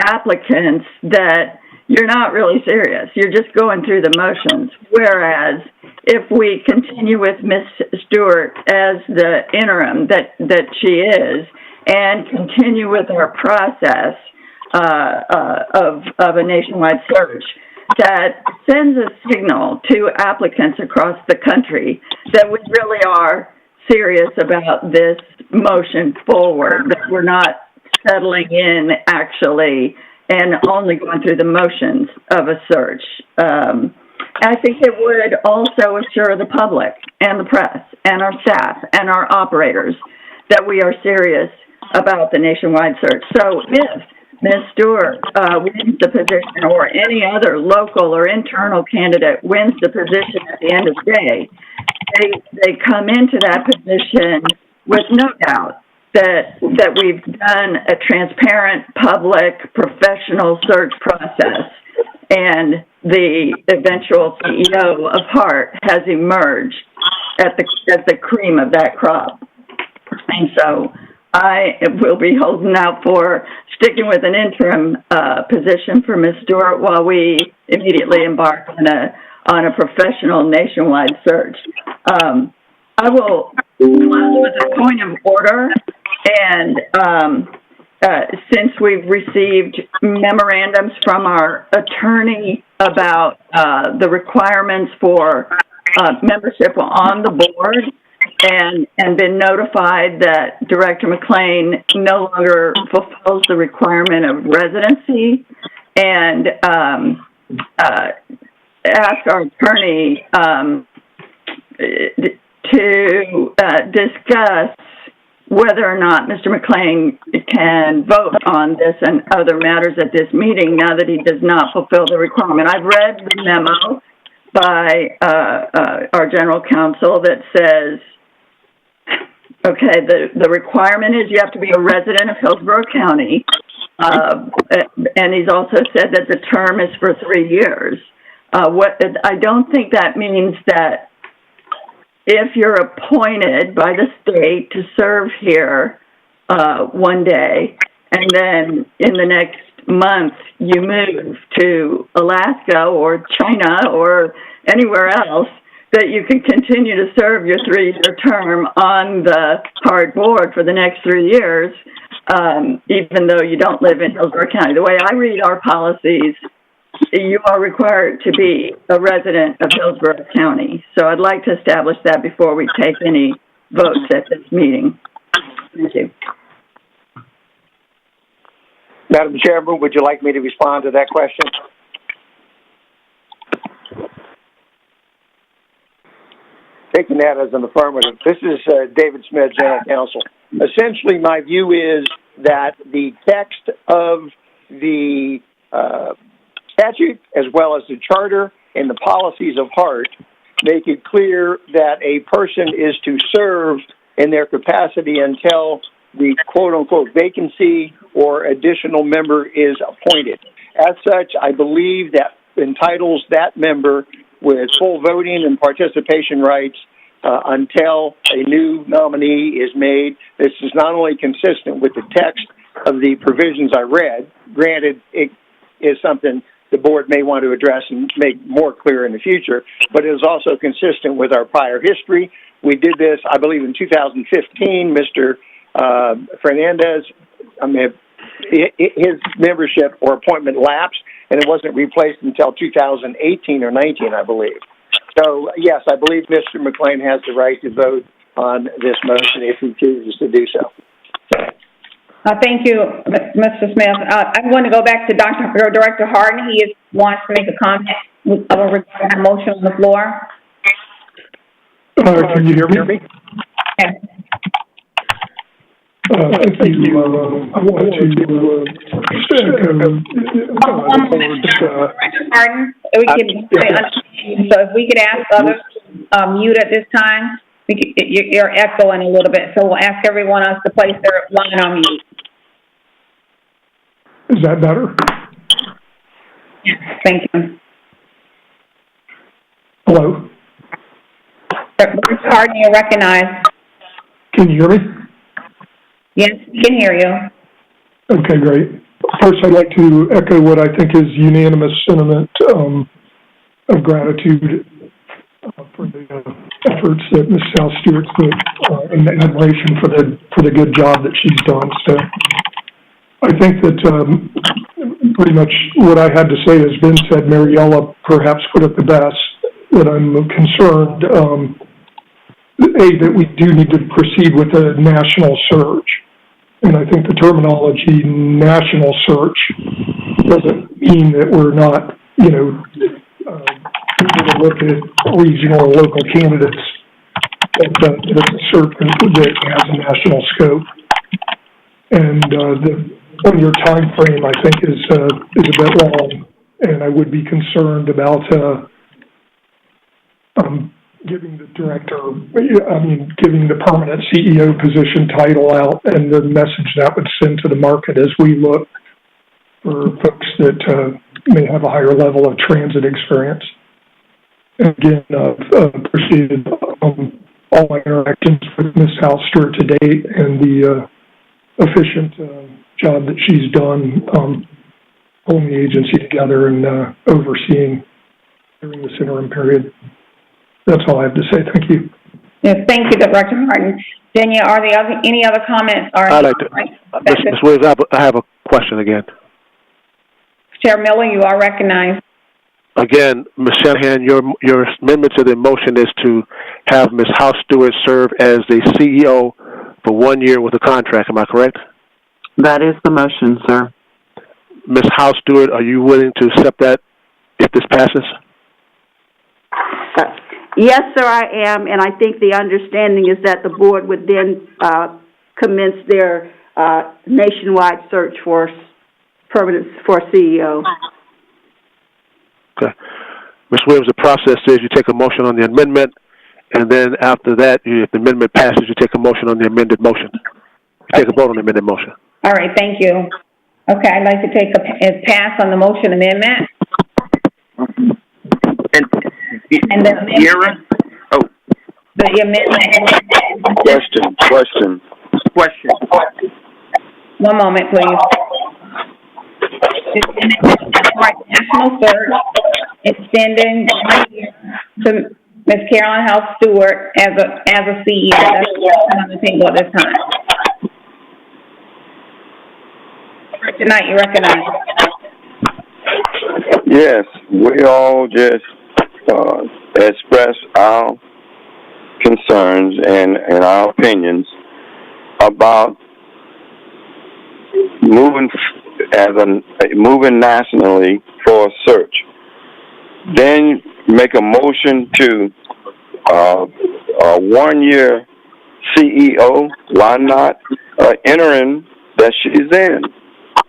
applicants that you're not really serious. You're just going through the motions. Whereas if we continue with Ms. Stewart as the interim that she is, and continue with our process of a nationwide search, that sends a signal to applicants across the country that we really are serious about this motion forward, that we're not settling in actually and only going through the motions of a search. I think it would also assure the public and the press and our staff and our operators that we are serious about the nationwide search. So if Ms. Stewart wins the position, or any other local or internal candidate wins the position at the end of the day, they come into that position with no doubt that we've done a transparent, public, professional search process, and the eventual CEO of HART has emerged at the cream of that crop. And so I will be holding out for sticking with an interim position for Ms. Stewart while we immediately embark on a professional nationwide search. I will close with a point of order, and since we've received memorandums from our attorney about the requirements for membership on the board, and been notified that Director McLean no longer fulfills the requirement of residency, and ask our attorney to discuss whether or not Mr. McLean can vote on this and other matters at this meeting now that he does not fulfill the requirement. I've read the memo by our general counsel that says, okay, the requirement is you have to be a resident of Hillsborough County, and he's also said that the term is for 3 years. I don't think that means that if you're appointed by the state to serve here one day, and then in the next month you move to Alaska or China or anywhere else, that you can continue to serve your 3-year term on the HART Board for the next 3 years, even though you don't live in Hillsborough County. The way I read our policies, you are required to be a resident of Hillsborough County. So I'd like to establish that before we take any votes at this meeting. Thank you. Madam Chairman, would you like me to respond to that question? Taking that as an affirmative. This is David Smith, General Counsel. Essentially, my view is that the text of the statute, as well as the charter and the policies of HART, make it clear that a person is to serve in their capacity until the quote-unquote vacancy or additional member is appointed. As such, I believe that entitles that member with full voting and participation rights until a new nominee is made. This is not only consistent with the text of the provisions I read, granted it is something the board may want to address and make more clear in the future, but it is also consistent with our prior history. We did this, I believe, in 2015. Mr. Fernandez, his membership or appointment lapsed, and it wasn't replaced until 2018 or 19, I believe. So, yes, I believe Mr. McLean has the right to vote on this motion if he chooses to do so. Thank you, Mr. Smith. I'm going to go back to Director Harden. He wants to make a comment regarding the motion on the floor. Can you hear me? Yes. Thank you. I want to Harden, so if we could ask others to mute at this time. You're echoing a little bit, so we'll ask everyone else to place their line on mute. Is that better? Thank you. Hello? Mr. Harden, you're recognized. Can you hear me? Yes, we can hear you. Okay, great. First, I'd like to echo what I think is unanimous sentiment of gratitude for the efforts that Ms. South Stewart put and admiration for the good job that she's done. So I think that pretty much what I had to say has been said. Mariella perhaps put it the best, that I'm concerned, that we do need to proceed with a national search. And I think the terminology national search doesn't mean that we're not, going to look at regional or local candidates. It's a search that has a national scope. And the 1-year time frame, I think, is a bit long. And I would be concerned about giving the giving the permanent CEO position title out and the message that would send to the market as we look for folks that may have a higher level of transit experience. And again, I've appreciated all my interactions with Ms. Halster to date and the efficient job that she's done pulling the agency together and overseeing during this interim period. That's all I have to say. Thank you. Yes, thank you, Director Martin. Danielle, are there any other comments? I'd like to, Ms. Williams, I have a question again. Chair Miller, you are recognized. Again, Ms. Shanahan, your amendment to the motion is to have Ms. House Stewart serve as the CEO for 1 year with a contract. Am I correct? That is the motion, sir. Ms. House Stewart, are you willing to accept that if this passes? Yes, sir, I am, and I think the understanding is that the board would then commence their nationwide search for CEO. Okay. Ms. Williams, the process is you take a motion on the amendment, and then after that, if the amendment passes, you take a motion on the amended motion. You take a vote on the amended motion. All right, thank you. Okay, I'd like to take a pass on the motion amendment. And the amendment. Oh. The amendment. Question. One moment, please. National search extending 1 year to Ms. Carolyn House Stewart as a CEO. That's on the table at this time. Tonight, you recognize. Yes, we all just express our concerns and our opinions about moving nationally for a search. Then make a motion to a 1 year CEO. Why not interim that she's in?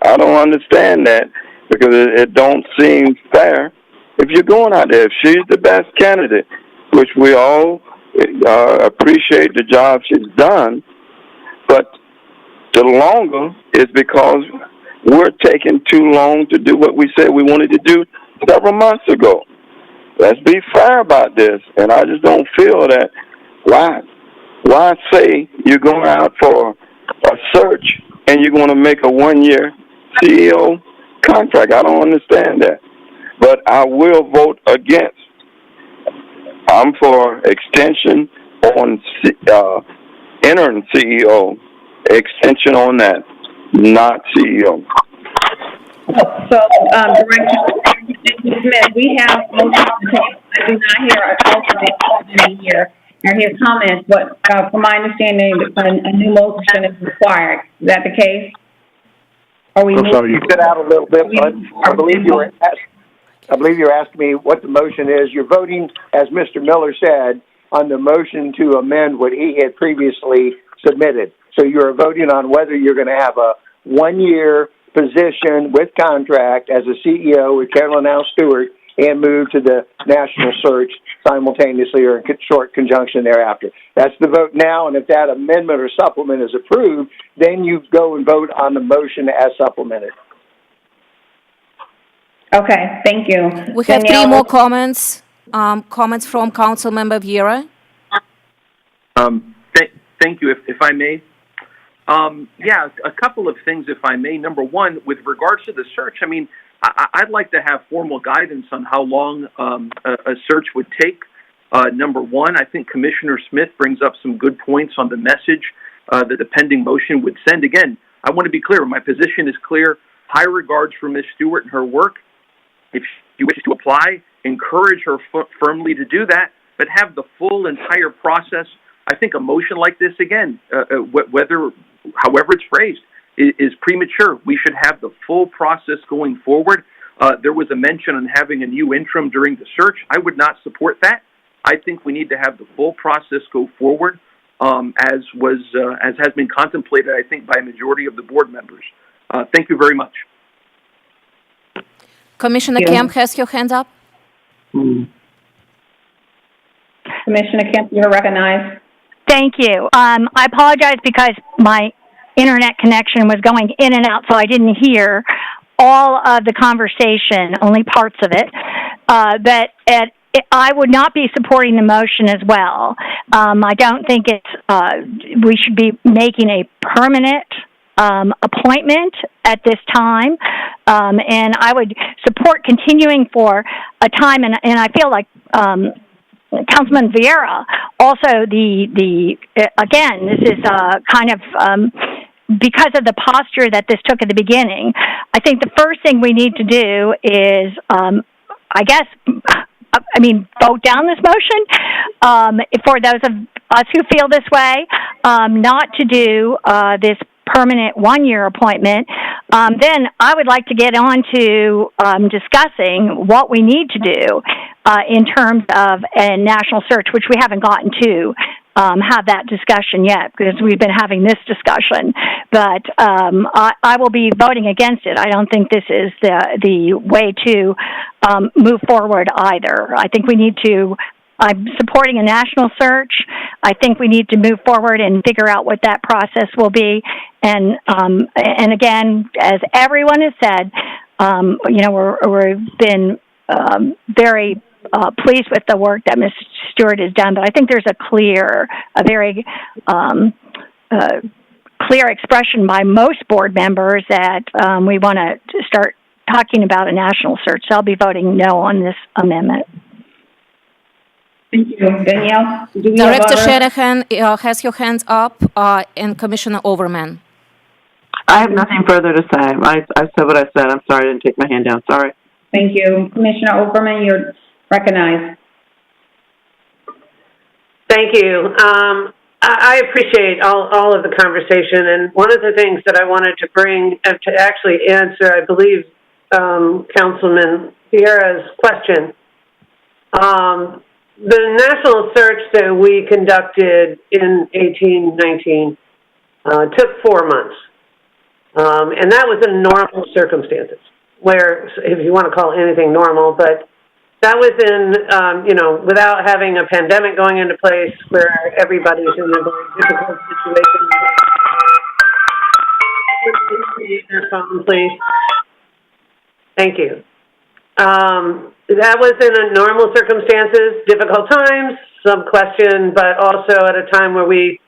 I don't understand that because it don't seem fair. If you're going out there, if she's the best candidate, which we all appreciate the job she's done, but the longer is because we're taking too long to do what we said we wanted to do several months ago. Let's be fair about this, and I just don't feel that. Why say you're going out for a search and you're going to make a 1 year CEO contract? I don't understand that. But I will vote against. I'm for extension on interim CEO, extension on that, not CEO. So, Director Smith, we have motion on the table. I do not hear an alternate here. I hear comments, but from my understanding, a new motion is required. Is that the case? I'm sorry, you cut out a little bit, but I believe you were asking me what the motion is. You're voting, as Mr. Miller said, on the motion to amend what he had previously submitted. So you're voting on whether you're going to have a 1 year position with contract as a CEO with Carolyn House Stewart and move to the national search simultaneously or in short conjunction thereafter. That's the vote now, and if that amendment or supplement is approved, then you go and vote on the motion as supplemented. Okay, thank you. We have three more comments. Comments from Council Member Vieira. Thank you, if I may. A couple of things, if I may. Number one, with regards to the search, I mean, I'd like to have formal guidance on how long a search would take. Number one, I think Commissioner Smith brings up some good points on the message that the pending motion would send. Again, I want to be clear. My position is clear. High regards for Ms. Stewart and her work. If she wishes to apply, encourage her firmly to do that, but have the full entire process. I think a motion like this, again, however it's phrased, is premature. We should have the full process going forward. There was a mention on having a new interim during the search. I would not support that. I think we need to have the full process go forward, as has been contemplated, I think, by a majority of the board members. Thank you very much. Commissioner Kemp has your hand up. Commissioner Kemp, you're recognized. Thank you. I apologize because my internet connection was going in and out, so I didn't hear all of the conversation, only parts of it. But I would not be supporting the motion as well. I don't think we should be making a permanent appointment at this time, and I would support continuing for a time. And I feel like Councilman Vieira also again, this is kind of because of the posture that this took at the beginning. I think the first thing we need to do is I guess, vote down this motion for those of us who feel this way, not to do this permanent one-year appointment. Then I would like to get on to discussing what we need to do in terms of a national search, which we haven't gotten to have that discussion yet because we've been having this discussion. But I will be voting against it. I don't think this is the way to move forward either. I think we need to. I'm supporting a national search. I think we need to move forward and figure out what that process will be. And again, as everyone has said, we've been very pleased with the work that Ms. Stewart has done. But I think there's a very clear expression by most board members that we want to start talking about a national search. So I'll be voting no on this amendment. Thank you. Danielle, do we Director have Shanahan has your hands up, and Commissioner Overman. I have nothing further to say. I said what I said. I'm sorry I didn't take my hand down. Sorry. Thank you. Commissioner Overman, you're recognized. Thank you. I appreciate all of the conversation, and one of the things that I wanted to bring to actually answer, I believe, Councilman Vieira's question. The national search that we conducted in 1819 took 4 months, and that was in normal circumstances, where, if you want to call anything normal, but that was in, without having a pandemic going into place where everybody's in a very difficult situation. Your phone, please. Thank you. That was in a normal circumstances, difficult times, some question, but also at a time where we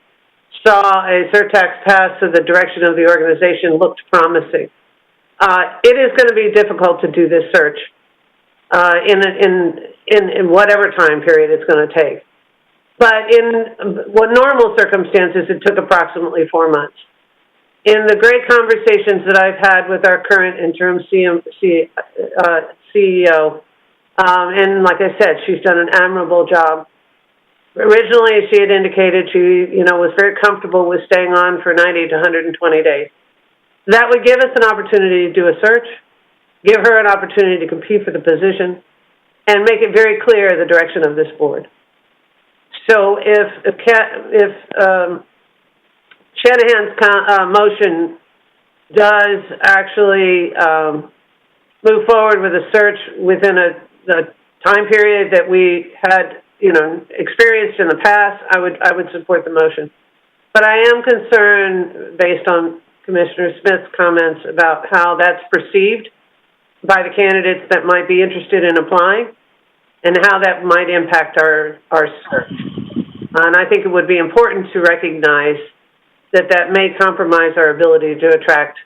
saw a surtax pass so the direction of the organization looked promising. It is going to be difficult to do this search in whatever time period it's going to take. But in normal circumstances, it took approximately 4 months. In the great conversations that I've had with our current interim CEO, and like I said, she's done an admirable job. Originally, she had indicated she, was very comfortable with staying on for 90 to 120 days. That would give us an opportunity to do a search, give her an opportunity to compete for the position, and make it very clear the direction of this board. So if Shanahan's motion does actually move forward with a search within the time period that we had, experienced in the past, I would support the motion. But I am concerned, based on Commissioner Smith's comments, about how that's perceived by the candidates that might be interested in applying, and how that might impact our search. And I think it would be important to recognize that may compromise our ability to attract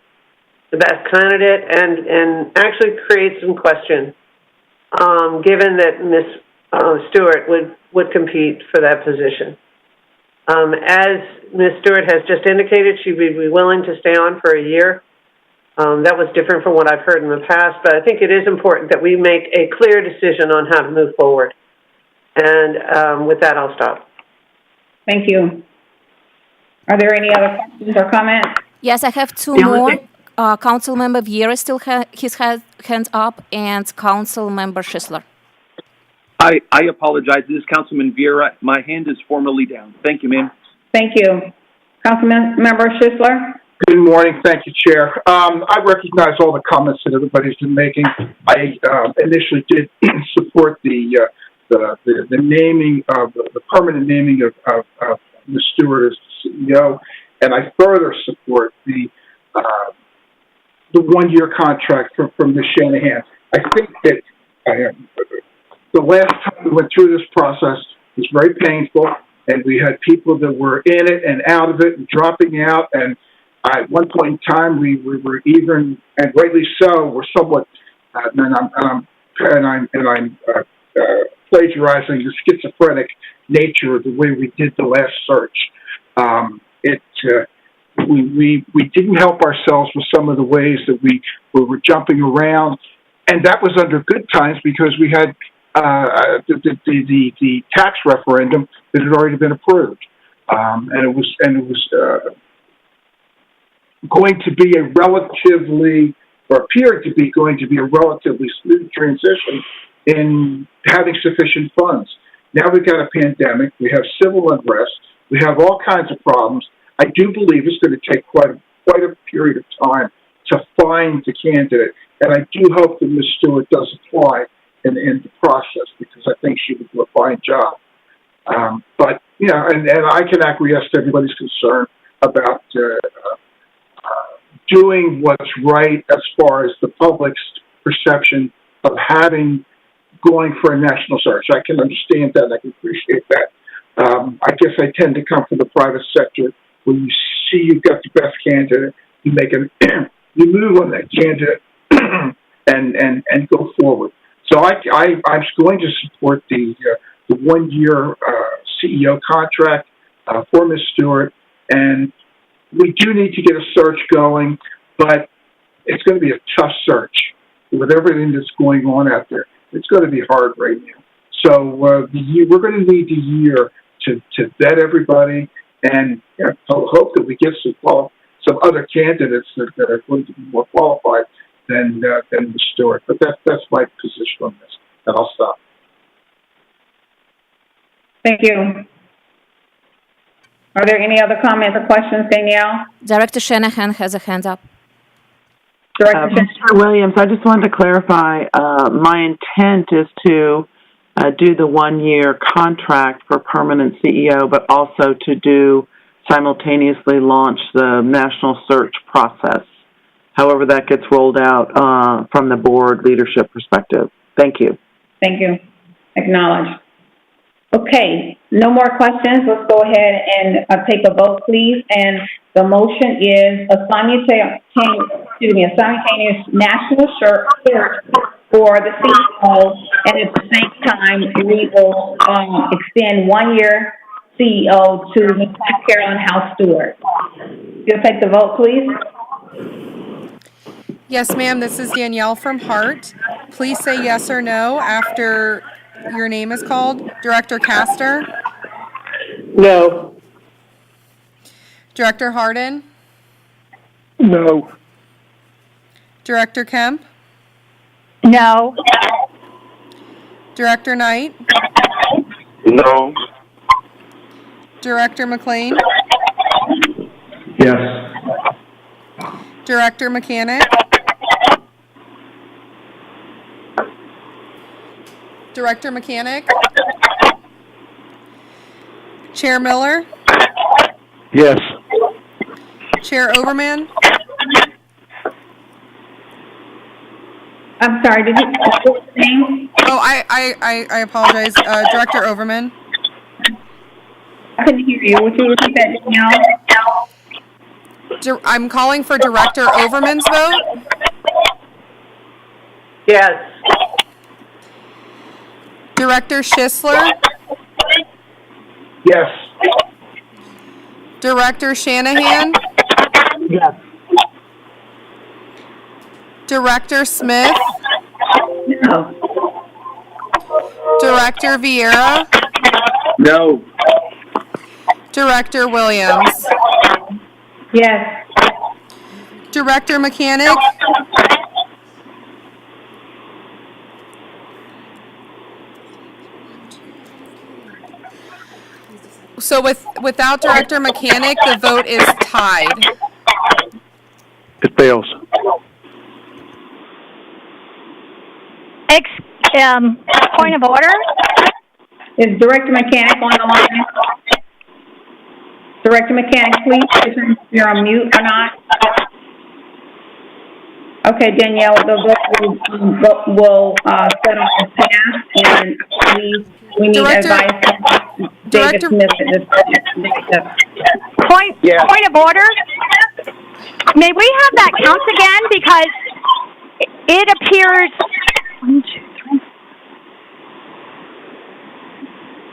the best candidate and actually create some question, given that Ms. Stewart would compete for that position. As Ms. Stewart has just indicated, she would be willing to stay on for a year. That was different from what I've heard in the past, but I think it is important that we make a clear decision on how to move forward. And with that, I'll stop. Thank you. Are there any other questions or comments? Yes, I have two more. Councilmember Vieira still his hands up, and Councilmember Schisler. I apologize. This is Councilman Vieira. My hand is formally down. Thank you, ma'am. Thank you. Councilmember Schisler? Good morning. Thank you, Chair. I recognize all the comments that everybody's been making. I initially did support the naming of the permanent naming of Ms. Stewart as CEO, and I further support the 1-year contract from Ms. Shanahan. I think that the last time we went through this process was very painful, and we had people that were in it and out of it and dropping out, and at one point in time we were even, and rightly so, we're somewhat, and I'm plagiarizing the schizophrenic nature of the way we did the last search. We didn't help ourselves with some of the ways that we were jumping around. and that was under good times because we had the tax referendum that had already been approved, and it was going to be a relatively, or appeared to be going to be a relatively smooth transition in having sufficient funds. Now we've got a pandemic, we have civil unrest, we have all kinds of problems. I do believe it's going to take quite a period of time to find the candidate, and I do hope that Ms. Stewart does apply in the process, because I think she would do a fine job. But, you know, and I can acquiesce to everybody's concern about doing what's right as far as the public's perception of going for a national search. I can understand that, and I can appreciate that. I guess I tend to come from the private sector. When you see you've got the best candidate, you you move on that candidate and go forward. So I'm going to support the 1 year CEO contract for Ms. Stewart, and we do need to get a search going, but it's going to be a tough search with everything that's going on out there. It's going to be hard right now. So we're going to need the year to vet everybody and hope that we get some other candidates that are going to be more qualified than Ms. Stewart. But that's my position on this, and I'll stop. Thank you. Are there any other comments or questions, Danielle? Director Shanahan has a hand up. Mr. Williams, I just wanted to clarify, my intent is to do the 1 year contract for permanent CEO, but also to simultaneously launch the national search process, however that gets rolled out from the board leadership perspective. Thank you. Thank you. Acknowledged. Okay, no more questions. Let's go ahead and take a vote, please. And the motion is a simultaneous national search for the CEO, and at the same time, we will extend 1 year CEO to Ms. Carolyn House Stewart. You'll take the vote, please. Yes, ma'am. This is Danielle from HART. Please say yes or no after your name is called. Director Castor? No. Director Harden? No. Director Kemp? No. Director Knight? No. Director McLean? Yes. Director Mechanic? Director Mechanic? Chair Miller? Yes. Chair Overman? I'm sorry, did you what's the name? Oh, I apologize. Director Overman? I couldn't hear you. Would you repeat that, Danielle? I'm calling for Director Overman's vote. Yes. Director Schisler? Yes. Director Shanahan? Yes. Director Smith? No. Director Vieira? No. Director Williams? Yes. Director Mechanic? So without Director Mechanic, the vote is tied. It fails. Point of order? Is Director Mechanic on the line? Director Mechanic, please, if you're on mute or not. Okay, Danielle, the vote will settle as passed, and we need advice from David Smith at this point. Point of order? May we have that count again, because it appears 1, 2, 3.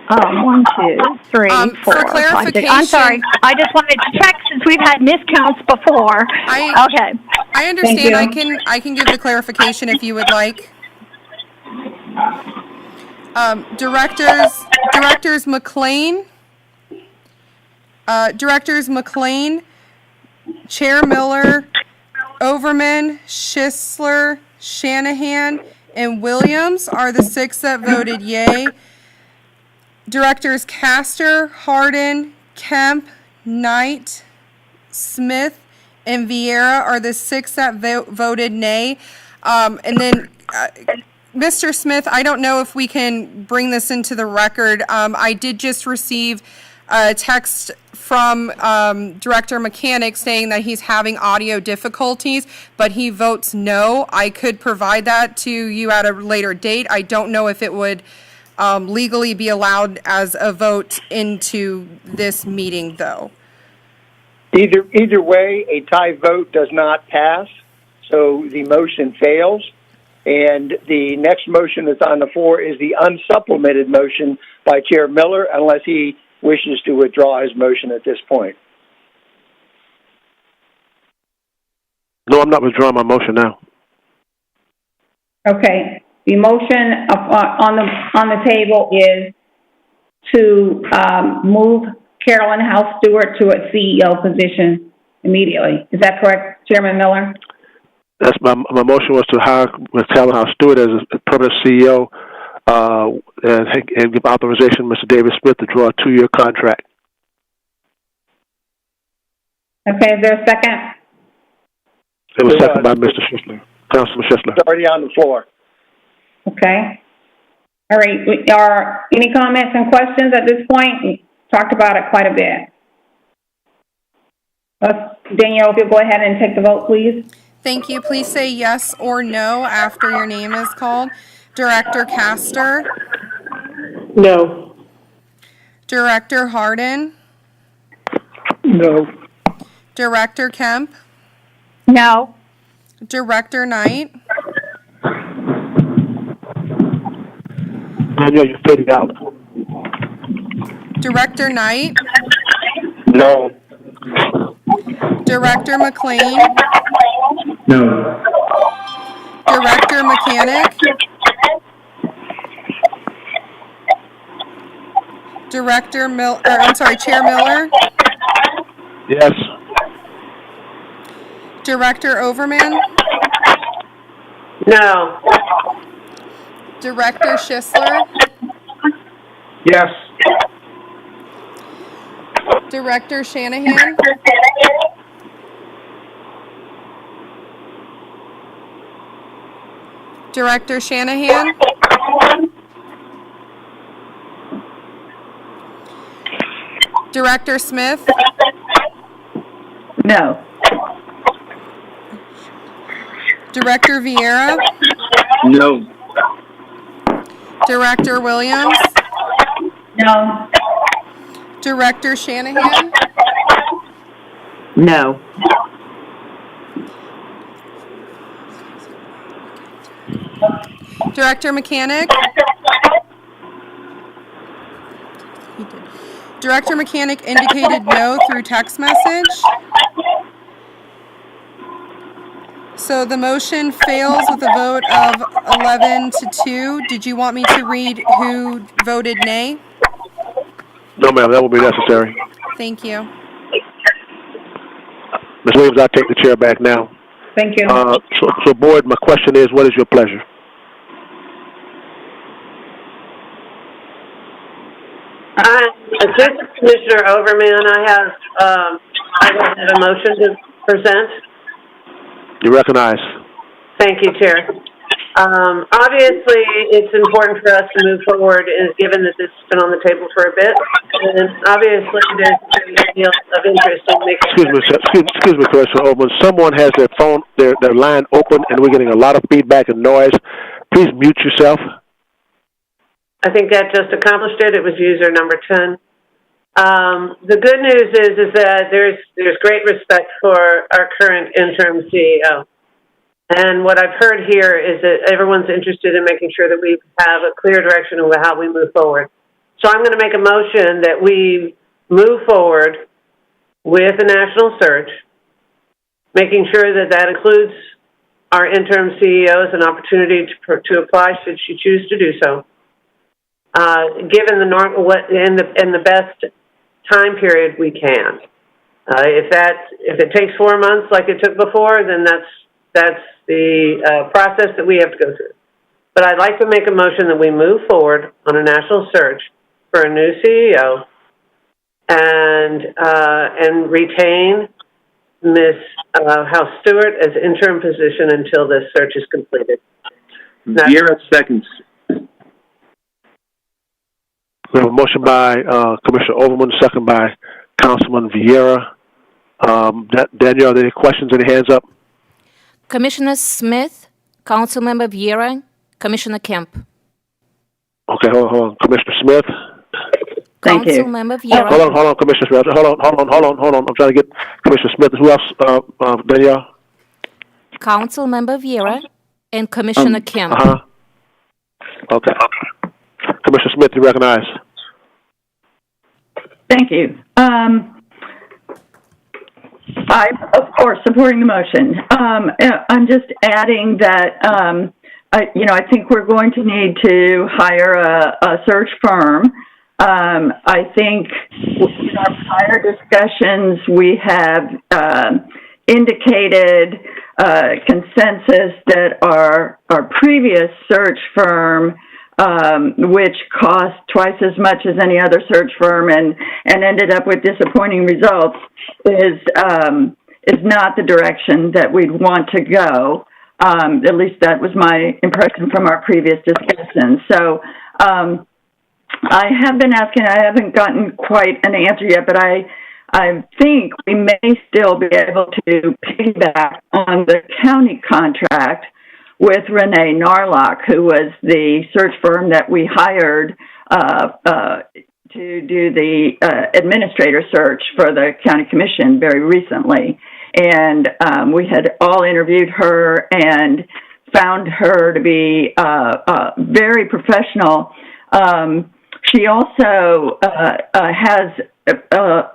1, 2, 3, 4, 5, 6. I'm sorry. I just wanted to check since we've had miscounts before. Okay. I understand. I can give the clarification if you would like. Directors McLean, Chair Miller, Overman, Schisler, Shanahan, and Williams are the 6 that voted yay. Directors Castor, Hardin, Kemp, Knight, Smith, and Vieira are the 6 that voted nay. And then Mr. Smith, I don't know if we can bring this into the record. I did just receive a text from Director Mechanic saying that he's having audio difficulties, but he votes no. I could provide that to you at a later date. I don't know if it would legally be allowed as a vote into this meeting, though. Either way, a tie vote does not pass, so the motion fails. And the next motion that's on the floor is the unsupplemented motion by Chair Miller, unless he wishes to withdraw his motion at this point. No, I'm not withdrawing my motion now. Okay. The motion on the table is to move Carolyn House Stewart to a CEO position immediately. Is that correct, Chairman Miller? That's my motion was to hire Ms. Carolyn House Stewart as a permanent CEO and give authorization to Mr. David Smith to draw a 2-year contract. Okay, is there a second? It was seconded by Mr. Schisler, Councilman Schisler. It's already on the floor. Okay. All right. Are any comments and questions at this point? We talked about it quite a bit. Danielle, if you'll go ahead and take the vote, please. Thank you. Please say yes or no after your name is called. Director Castor? No. Director Hardin? No. Director Kemp? No. Director Knight? Danielle, you faded out. Director Knight? No. Director McLean? No. Director Mechanic? Chair Miller? Yes. Director Overman? No. Director Schisler? Yes. Director Shanahan? Director Shanahan? Director Smith? No. Director Vieira? No. Director Williams? No. Director Shanahan? No. Director Mechanic? Director Mechanic indicated no through text message. So the motion fails with a vote of 11-2. Did you want me to read who voted nay? No, ma'am, that will be necessary. Thank you. Ms. Williams, I'll take the chair back now. Thank you. So, Board, my question is, what is your pleasure? This is Commissioner Overman. I don't have a motion to present. You recognize. Thank you, Chair. Obviously, it's important for us to move forward, given that this has been on the table for a bit. And obviously, there's a great deal of interest in making. Excuse me, Commissioner Overman. Someone has their phone, their line open, and we're getting a lot of feedback and noise. Please mute yourself. I think that just accomplished it. It was user number 10. The good news is that there's great respect for our current interim CEO. And what I've heard here is that everyone's interested in making sure that we have a clear direction of how we move forward. So I'm going to make a motion that we move forward with a national search making sure that that includes our interim CEO as an opportunity to apply should she choose to do so. Given in the best time period we can. If it takes 4 months like it took before, then that's the process that we have to go through. But I'd like to make a motion that we move forward on a national search for a new CEO and retain Ms. House Stewart as interim position until this search is completed. Vieira seconds. We have a motion by Commissioner Overman, second by Councilman Vieira. Danielle, are there any questions? Any hands up? Commissioner Smith, Councilmember Vieira, Commissioner Kemp. Okay, hold on. Commissioner Smith. Thank you. Councilmember Vieira. Hold on, Commissioner Smith. Hold on. I'm trying to get Commissioner Smith. Who else, Danielle? Councilmember Vieira and Commissioner Kemp. Okay. Commissioner Smith, you recognize. Thank you. I'm, of course, supporting the motion. I'm just adding that, I think we're going to need to hire a search firm. I think in our prior discussions, we have indicated consensus that our previous search firm, which cost twice as much as any other search firm and ended up with disappointing results, is not the direction that we'd want to go. At least that was my impression from our previous discussion. So I have been asking, I haven't gotten quite an answer yet, but I think we may still be able to piggyback on the county contract with Renee Narlock, who was the search firm that we hired to do the administrator search for the county commission very recently. And we had all interviewed her and found her to be very professional. She also has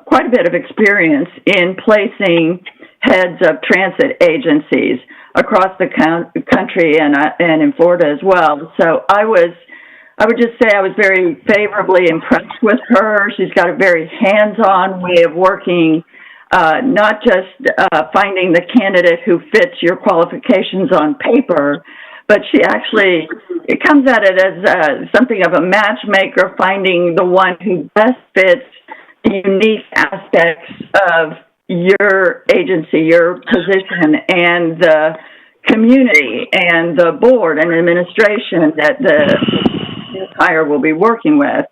quite a bit of experience in placing heads of transit agencies across the country and in Florida as well. So I would just say I was very favorably impressed with her. She's got a very hands-on way of working, not just finding the candidate who fits your qualifications on paper, but she actually, it comes at it as something of a matchmaker, finding the one who best fits the unique aspects of your agency, your position, and the community and the board and administration that the hire will be working with.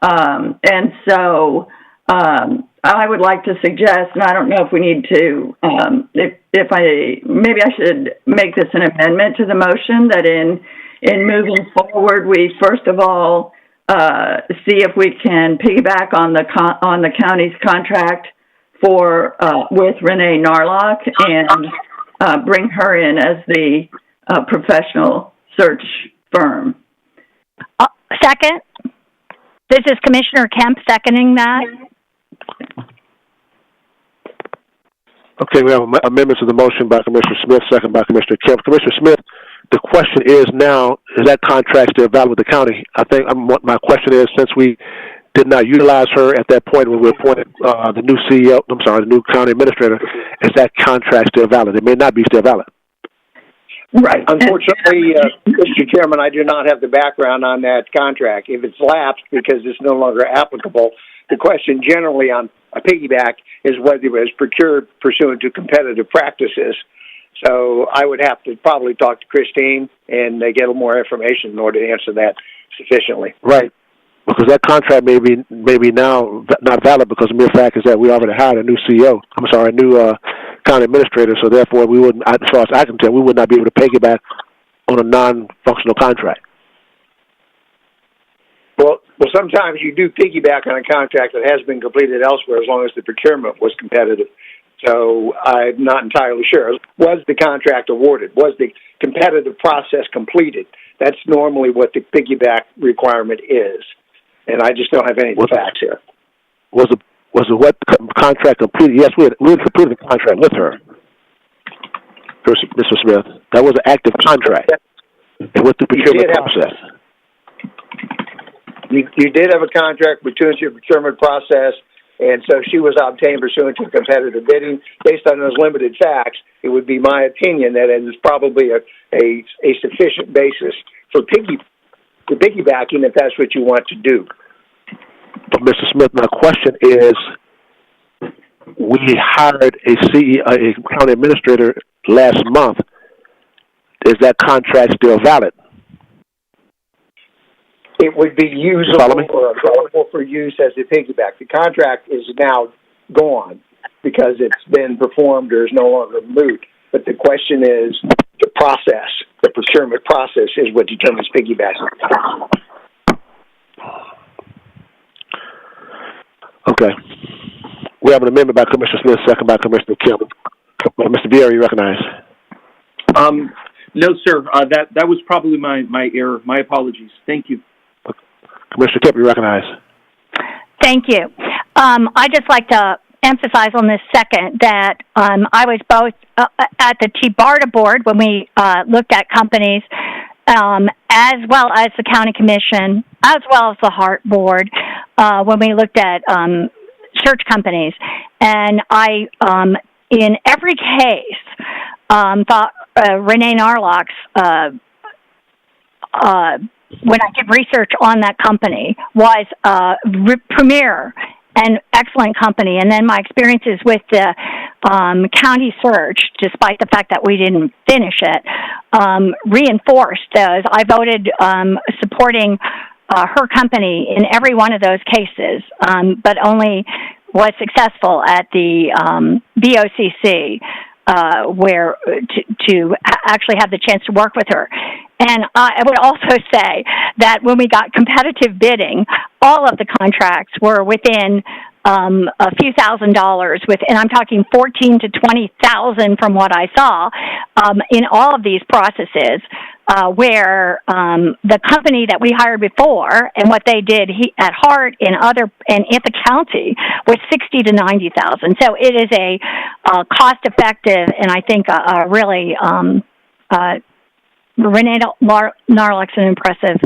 And so I would like to suggest, and I don't know if we need to, maybe I should make this an amendment to the motion that in moving forward, we first of all see if we can piggyback on the county's contract with Renee Narlock and bring her in as the professional search firm. Second. This is Commissioner Kemp seconding that. Okay, we have amendments to the motion by Commissioner Smith, second by Commissioner Kemp. Commissioner Smith, the question is now, is that contract still valid with the county? I think my question is, since we did not utilize her at that point when we appointed the new county administrator, is that contract still valid? It may not be still valid. Right. Unfortunately, Mr. Chairman, I do not have the background on that contract. If it's lapsed because it's no longer applicable, the question generally on a piggyback is whether it was procured pursuant to competitive practices. So I would have to probably talk to Christine and get a little more information in order to answer that sufficiently. Right. Because that contract may be now not valid because the mere fact is that we already hired a new CEO. A new county administrator. So therefore, we wouldn't, as far as I can tell, we would not be able to piggyback on a non-functional contract. Well, sometimes you do piggyback on a contract that has been completed elsewhere as long as the procurement was competitive. So I'm not entirely sure. Was the contract awarded? Was the competitive process completed? That's normally what the piggyback requirement is. And I just don't have any facts here. Was the what contract completed? Yes, we had completed the contract with her. Mr. Smith. That was an active contract. It went through procurement process. You did have a contract pursuant to a procurement process, and so she was obtained pursuant to competitive bidding. Based on those limited facts, it would be my opinion that it is probably a sufficient basis for piggybacking if that's what you want to do. But Mr. Smith, my question is, we hired a county administrator last month. Is that contract still valid? It would be usable or available for use as a piggyback. The contract is now gone because it's been performed or is no longer moot. But the question is the process, the procurement process is what determines piggybacking. Okay. We have an amendment by Commissioner Smith, second by Commissioner Kim. Mr. Vieira, you recognize? No, sir. That was probably my error. My apologies. Thank you. Commissioner Kemp, you recognize. Thank you. I'd just like to emphasize on this second that I was both at the TBARTA board when we looked at companies, as well as the county commission, as well as the HART board, when we looked at search companies. And I, in every case, thought Renee Narlock's when I did research on that company, was premier and excellent company. And then my experiences with the county search, despite the fact that we didn't finish it, reinforced those. I voted supporting her company in every one of those cases, but only was successful at the BOCC, where to actually have the chance to work with her. And I would also say that when we got competitive bidding, all of the contracts were within a few $1,000s, and I'm talking 14 to 20,000 from what I saw in all of these processes, where the company that we hired before and what they did at HART and at the county was 60 to 90,000. So it is a cost effective, and I think a really Renee Narlock's an impressive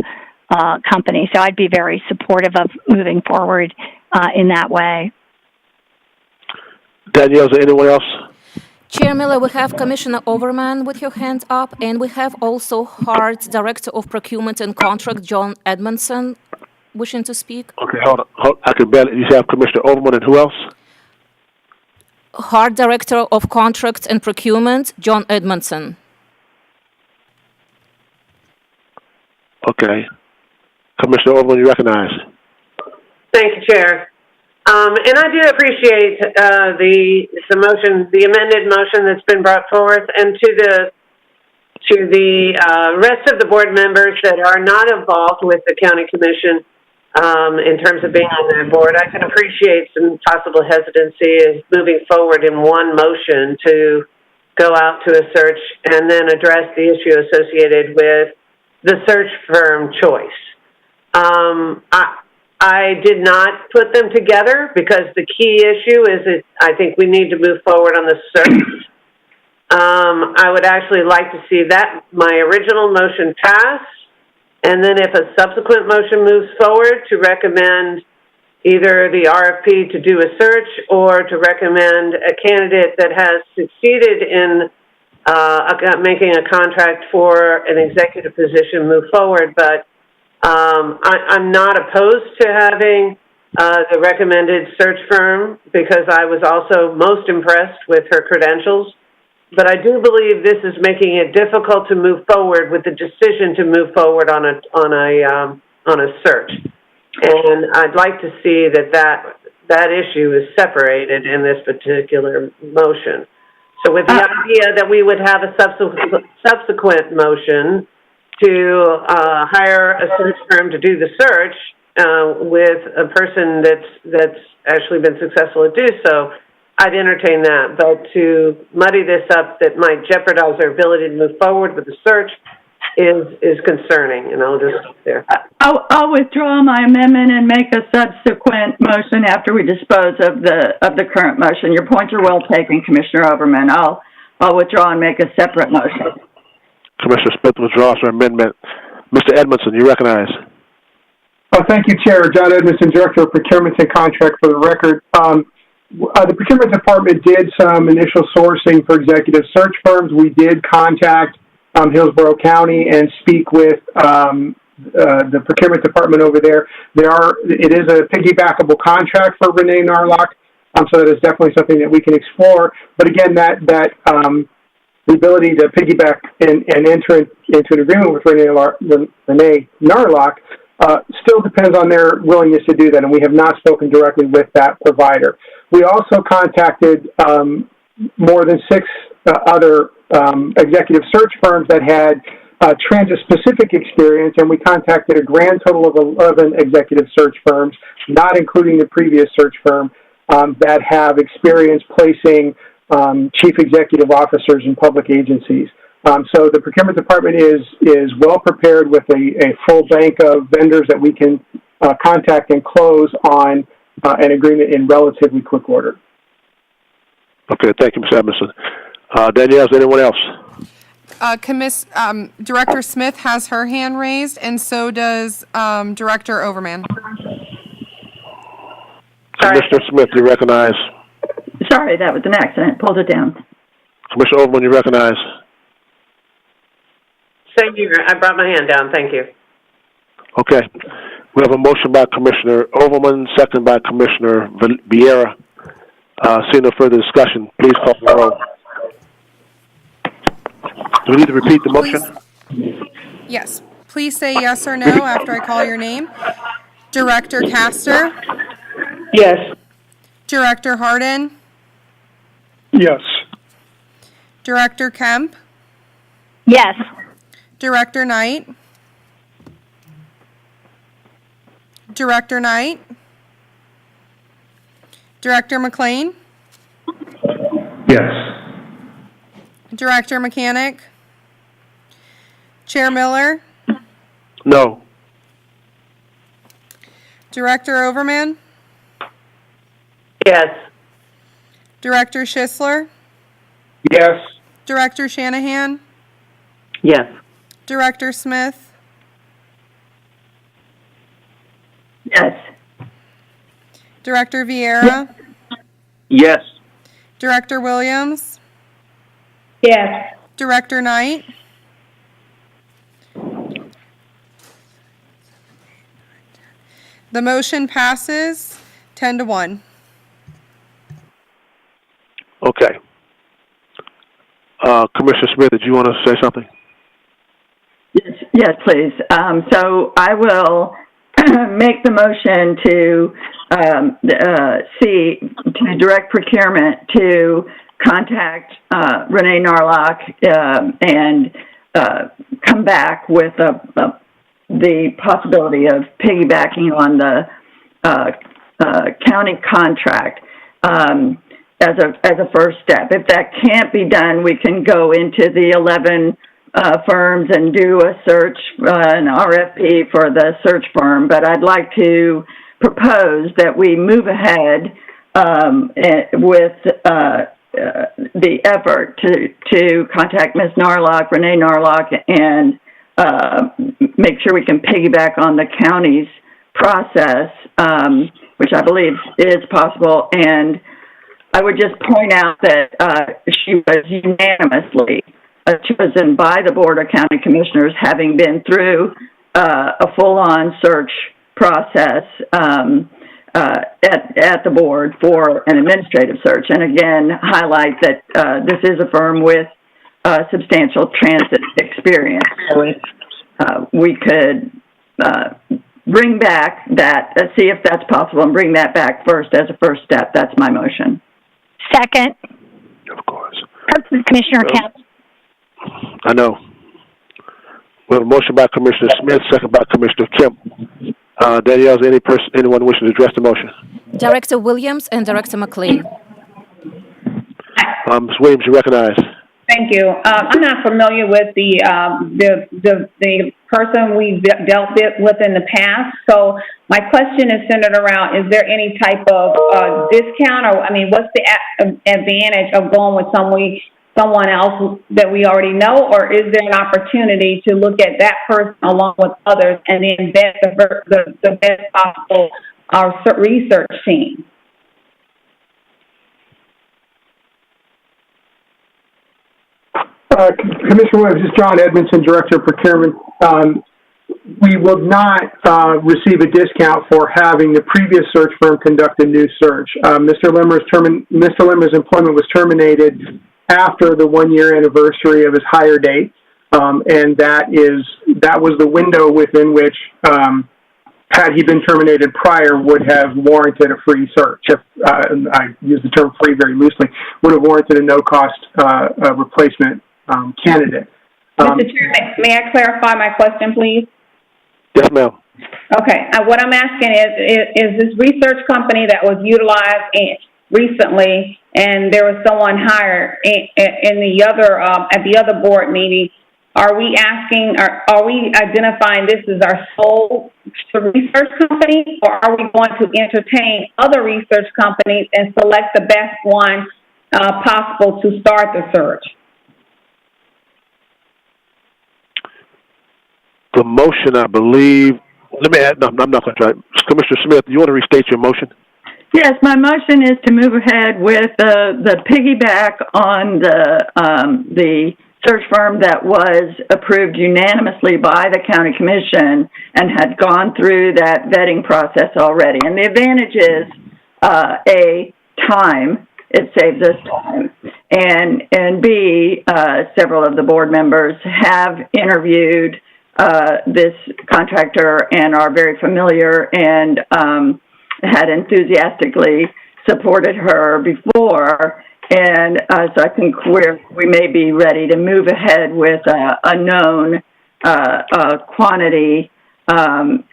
company, so I'd be very supportive of moving forward in that way. Danielle, is there anyone else? Chair Miller, we have Commissioner Overman with your hand up, and we have also HART's Director of Procurement and Contract, John Edmondson, wishing to speak. Okay, hold on. I can barely. You have Commissioner Overman and who else? HART Director of Contracts and Procurement, John Edmondson. Okay. Commissioner Overman, you recognize. Thank you, Chair. And I do appreciate the motion, the amended motion that's been brought forth, and to the rest of the board members that are not involved with the county commission in terms of being on that board. I can appreciate some possible hesitancy in moving forward in one motion to go out to a search and then address the issue associated with the search firm choice. I did not put them together because the key issue is that I think we need to move forward on the search. I would actually like to see that my original motion pass, and then if a subsequent motion moves forward, to recommend either the RFP to do a search or to recommend a candidate that has succeeded in making a contract for an executive position move forward. But I'm not opposed to having the recommended search firm because I was also most impressed with her credentials. But I do believe this is making it difficult to move forward with the decision to move forward on a search. And I'd like to see that issue is separated in this particular motion. So with the idea that we would have a subsequent motion to hire a search firm to do the search with a person that's actually been successful at do so, I'd entertain that. But to muddy this up that might jeopardize our ability to move forward with the search is concerning, and I'll just stop there. I'll withdraw my amendment and make a subsequent motion after we dispose of the current motion. Your points are well taken, Commissioner Overman. I'll I'll withdraw and make a separate motion. Commissioner Smith withdraws her amendment. Mr. Edmondson, you recognize. Thank you, Chair. John Edmondson, Director of Procurement and Contract, for the record. The Procurement Department did some initial sourcing for executive search firms. We did contact Hillsborough County and speak with the Procurement Department over there. It is a piggybackable contract for Renee Narlock, so that is definitely something that we can explore. But again, the ability to piggyback and enter into an agreement with Renee Narlock still depends on their willingness to do that, and we have not spoken directly with that provider. We also contacted more than 6 other executive search firms that had transit-specific experience, and we contacted a grand total of 11 executive search firms, not including the previous search firm, that have experience placing chief executive officers in public agencies. So the Procurement Department is well prepared with a full bank of vendors that we can contact and close on an agreement in relatively quick order. Okay, thank you, Mr. Edmondson. Danielle, is anyone else? Director Smith has her hand raised, and so does Director Overman. Commissioner Smith, you recognize. Sorry, that was an accident. Pulled it down. Commissioner Overman, you recognize. Thank you. I brought my hand down. Thank you. Okay. We have a motion by Commissioner Overman, second by Commissioner Vieira. Seeing no further discussion, please call the roll. Do we need to repeat the motion? Yes. Please say yes or no after I call your name. Director Castor? Yes. Director Harden? Yes. Director Kemp? Yes. Director Knight? Director Knight? Director McLean? Yes. Director Mechanic? Chair Miller? No. Director Overman? Yes. Director Schisler? Yes. Director Shanahan? Yes. Director Smith? Yes. Director Vieira? Yes. Director Williams? Yes. Director Knight? The motion passes 10-1. Okay. Commissioner Smith, did you want to say something? Yes, please. So I will make the motion to direct procurement to contact Renee Narlock and come back with the possibility of piggybacking on the county contract as a first step. If that can't be done, we can go into the 11 firms and do a search, an RFP for the search firm. But I'd like to propose that we move ahead with the effort to contact Ms. Narlock, Renee Narlock, and make sure we can piggyback on the county's process, which I believe is possible. And I would just point out that she was unanimously chosen by the Board of County Commissioners, having been through a full-on search process at the board for an administrative search. And again, highlight that this is a firm with substantial transit experience. So if we could bring back that, see if that's possible, and bring that back first as a first step. That's my motion. Second. Of course. Commissioner Kemp. I know. We have a motion by Commissioner Smith, second by Commissioner Kemp. Danielle, is anyone wishing to address the motion? Director Williams and Director McLean. Ms. Williams, you recognize. Thank you. I'm not familiar with the person we dealt with in the past. So my question is centered around: is there any type of discount, or what's the advantage of going with someone else that we already know, or is there an opportunity to look at that person along with others and then vet the best possible research team? Commissioner Williams, this is John Edmondson, Director of Procurement. We will not receive a discount for having the previous search firm conduct a new search. Mr. Limmer's employment was terminated after the 1-year anniversary of his hire date, and that was the window within which, had he been terminated prior, would have warranted a free search. I use the term free very loosely, would have warranted a no-cost replacement candidate. Mr. Chairman, may I clarify my question, please? Yes, ma'am. Okay. What I'm asking is this research company that was utilized recently, and there was someone hired in the other at the other board meeting? Are we identifying this as our sole research company, or are we going to entertain other research companies and select the best one possible to start the search? The motion, I believe. Let me add. No, I'm not going to try. Commissioner Smith, you want to restate your motion? Yes, my motion is to move ahead with the piggyback on the search firm that was approved unanimously by the county commission and had gone through that vetting process already. And the advantage is A, time. It saves us time. And B, several of the board members have interviewed this contractor and are very familiar and had enthusiastically supported her before. And so I think we may be ready to move ahead with a known quantity and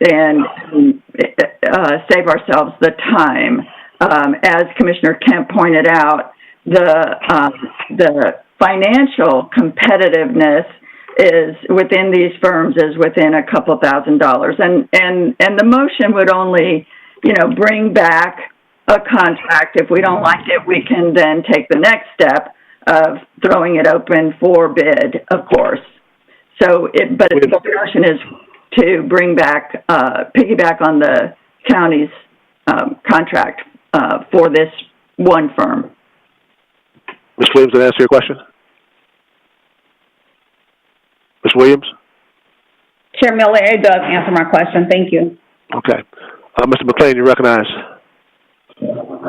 save ourselves the time. As Commissioner Kemp pointed out, the financial competitiveness is within these firms is within a couple $1,000s, and the motion would only, bring back a contract. If we don't like it, we can then take the next step of throwing it open for bid, of course. So, but the motion is to bring back, piggyback on the county's contract for this one firm. Ms. Williams, did I answer your question? Ms. Williams? Chair Miller, it does answer my question. Thank you. Okay. Mr. McLean, you recognize.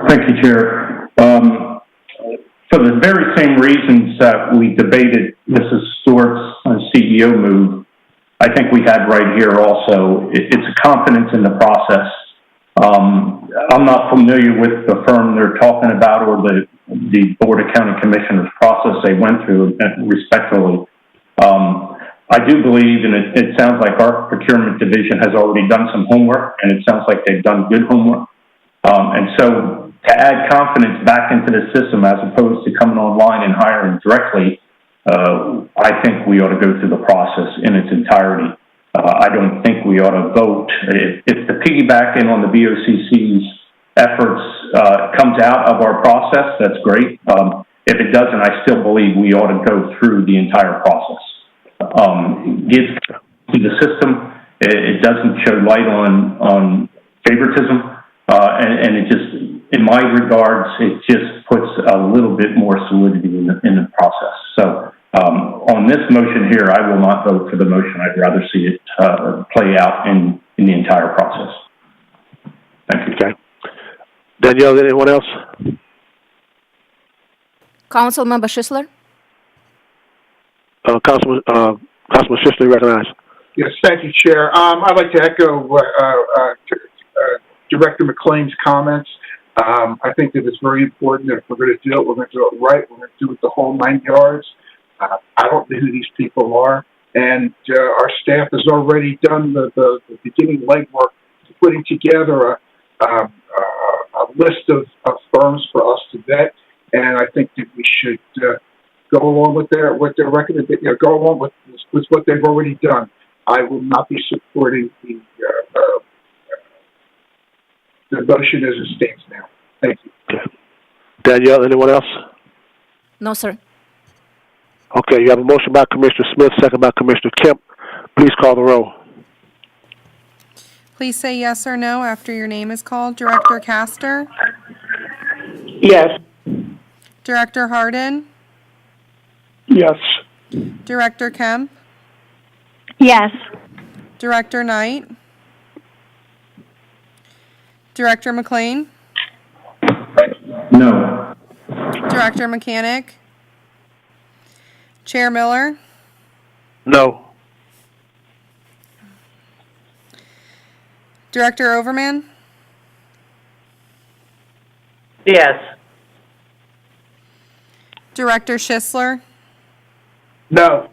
Thank you, Chair. For the very same reasons that we debated Mrs. Stewart's CEO move, I think we had right here also. It's a confidence in the process. I'm not familiar with the firm they're talking about or the Board of County Commissioners process they went through, respectfully. I do believe, and it sounds like our procurement division has already done some homework, and it sounds like they've done good homework. And so to add confidence back into the system as opposed to coming online and hiring directly, I think we ought to go through the process in its entirety. I don't think we ought to vote. If the piggyback in on the BOCC's efforts comes out of our process, that's great. If it doesn't, I still believe we ought to go through the entire process. Gives to the system. It doesn't show light on favoritism, and it just, in my regards, it just puts a little bit more solidity in the process. So on this motion here, I will not vote for the motion. I'd rather see it play out in the entire process. Thank you. Okay. Danielle, anyone else? Councilmember Schisler? Councilman Schisler, recognized. Yes, thank you, Chair. I'd like to echo Director McLean's comments. I think that it's very important that if we're going to do it, we're going to do it right. We're going to do it the whole 9 yards. I don't know who these people are, and our staff has already done the beginning legwork to putting together a list of firms for us to vet, and I think that we should go along with their recommendation. Go along with what they've already done. I will not be supporting the motion as it stands now. Thank you. Danielle, anyone else? No, sir. Okay, you have a motion by Commissioner Smith, second by Commissioner Kemp. Please call the roll. Please say yes or no after your name is called. Director Castor? Yes. Director Harden? Yes. Director Kemp? Yes. Director Knight? Director McLean? No. Director Mechanic? Chair Miller? No. Director Overman? Yes. Director Schisler? No.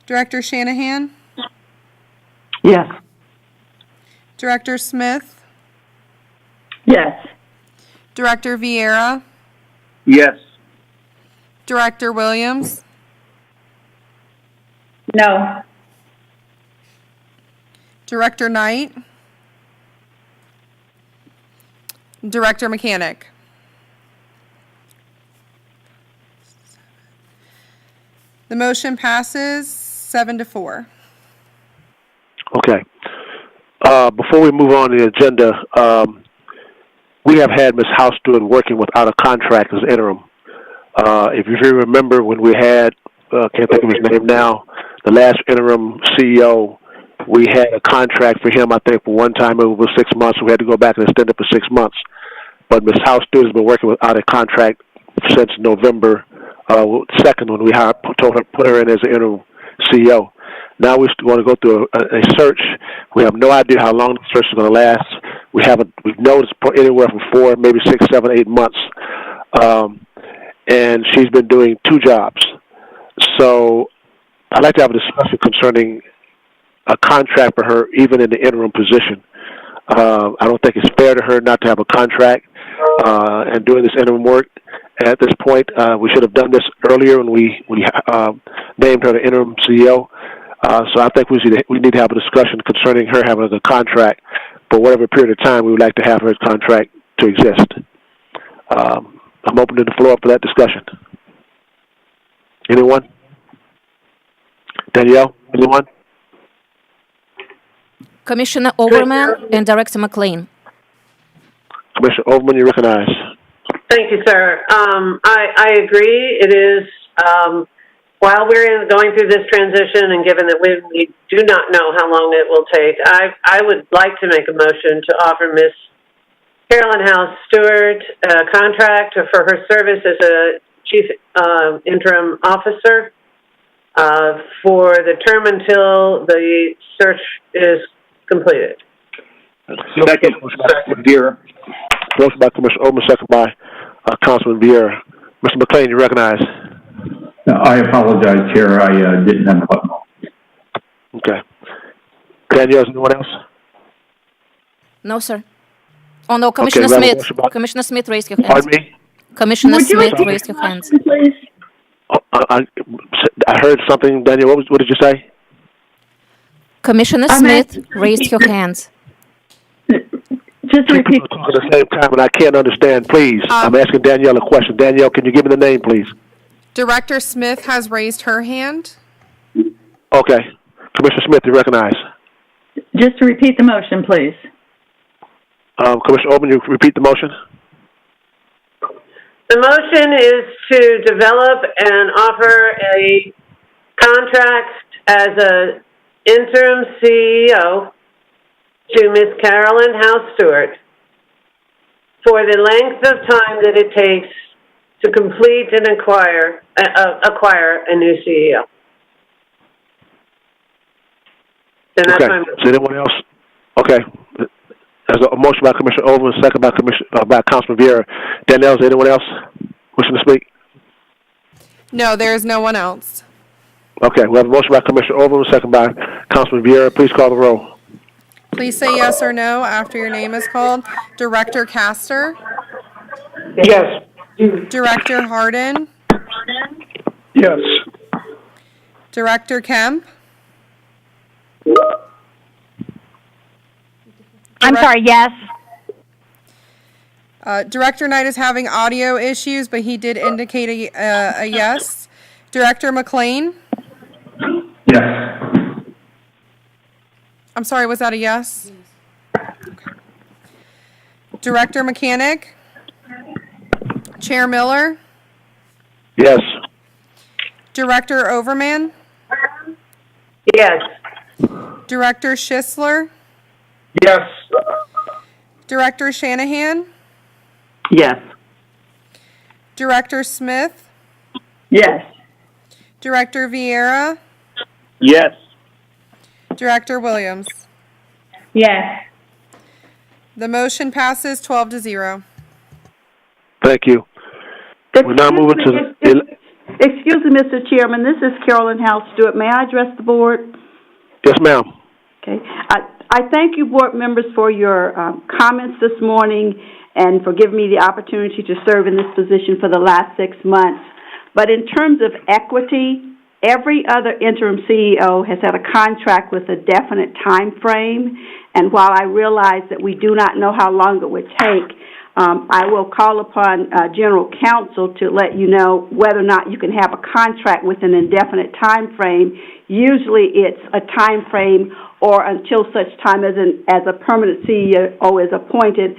Director Shanahan? Yes. Director Smith? Yes. Director Vieira? Yes. Director Williams? No. Director Knight? Director Mechanic? The motion passes 7-4. Okay. Before we move on to the agenda, we have had Ms. House Stewart working without a contract as interim. If you remember when we had, can't think of his name now, the last interim CEO, we had a contract for him, I think, for one time it was 6 months. We had to go back and extend it for 6 months. But Ms. House Stewart has been working without a contract since November 2nd when we put her in as the interim CEO. Now we want to go through a search. We have no idea how long the search is going to last. We've noticed anywhere from 4, maybe 6, 7, 8 months. And she's been doing 2 jobs. So I'd like to have a discussion concerning a contract for her, even in the interim position. I don't think it's fair to her not to have a contract and doing this interim work. At this point, we should have done this earlier when we named her the interim CEO. So I think we need to have a discussion concerning her having a contract for whatever period of time we would like to have her contract to exist. I'm opening the floor for that discussion. Anyone? Danielle, anyone? Commissioner Overman and Director McLean. Commissioner Overman, you recognize. Thank you, sir. I agree. It is, while we're going through this transition and given that we do not know how long it will take, I would like to make a motion to offer Ms. Carolyn House Stewart a contract for her service as a chief interim officer for the term until the search is completed. Second, Vieira. Motion by Commissioner Overman, second by Councilman Vieira. Mr. McLean, you recognize. I apologize, Chair. I didn't have a button on. Okay. Danielle, is anyone else? No, sir. Oh, no, Commissioner Smith. Commissioner Smith, raise your hand. Pardon me? Commissioner Smith, raise your hands. Please. I heard something, Danielle. What did you say? Commissioner Smith, raise your hands. Just repeat. At the same time, and I can't understand. Please, I'm asking Danielle a question. Danielle, can you give me the name, please? Director Smith has raised her hand. Okay. Commissioner Smith, you recognize. Just to repeat the motion, please. Commissioner Overman, you repeat the motion? The motion is to develop and offer a contract as an interim CEO to Ms. Carolyn House Stewart for the length of time that it takes to complete and acquire a new CEO. And that's my motion. Is anyone else? Okay. There's a motion by Commissioner Overman, second by Councilman Vieira. Danielle, is anyone else wishing to speak? No, there is no one else. Okay, we have a motion by Commissioner Overman, second by Councilman Vieira. Please call the roll. Please say yes or no after your name is called. Director Castor? Yes. Director Harden? Yes. Director Kemp? I'm sorry, yes. Director Knight is having audio issues, but he did indicate a yes. Director McLean? Yes. I'm sorry, was that a yes? Okay. Director Mechanic? Chair Miller? Yes. Director Overman? Yes. Director Schisler? Yes. Director Shanahan? Yes. Director Smith? Yes. Director Vieira? Yes. Director Williams? Yes. The motion passes 12-0. Thank you. We're now moving to the... Excuse me, Mr. Chairman, this is Carolyn House Stewart. May I address the board? Yes, ma'am. Okay. I thank you, board members, for your comments this morning and for giving me the opportunity to serve in this position for the last 6 months. But in terms of equity, every other interim CEO has had a contract with a definite time frame. And while I realize that we do not know how long it would take, I will call upon General Counsel to let you know whether or not you can have a contract with an indefinite time frame. Usually it's a time frame or until such time as a permanent CEO is appointed,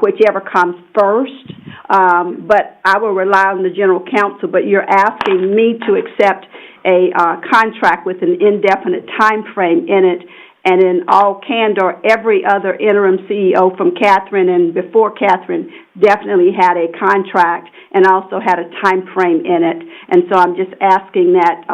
whichever comes first. But I will rely on the General Counsel, but you're asking me to accept a contract with an indefinite time frame in it. And in all candor, every other interim CEO from Catherine and before Catherine definitely had a contract and also had a time frame in it. And so I'm just asking that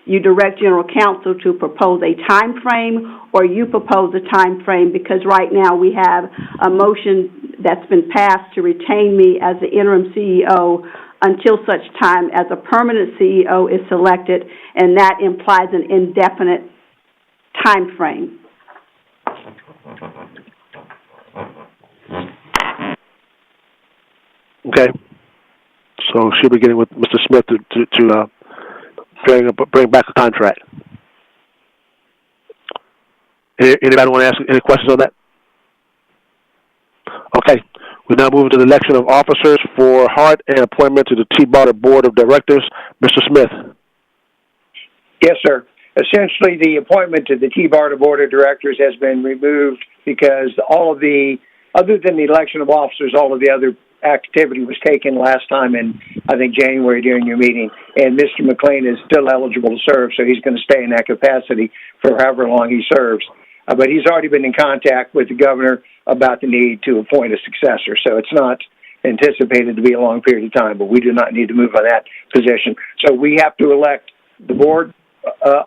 you direct General Counsel to propose a time frame or you propose a time frame, because right now we have a motion that's been passed to retain me as the interim CEO until such time as a permanent CEO is selected, and that implies an indefinite time frame. Okay. So she'll be getting with Mr. Smith to bring back a contract. Anybody want to ask any questions on that? Okay. We now move to the election of officers for HART and appointment to the T-Barter Board of Directors. Mr. Smith. Yes, sir. Essentially, the appointment to the T-Barter Board of Directors has been removed because other than the election of officers, all of the other activity was taken last time in, I think, January during your meeting. And Mr. McLean is still eligible to serve, so he's going to stay in that capacity for however long he serves. But he's already been in contact with the governor about the need to appoint a successor. So it's not anticipated to be a long period of time, but we do not need to move on that position. So we have to elect the board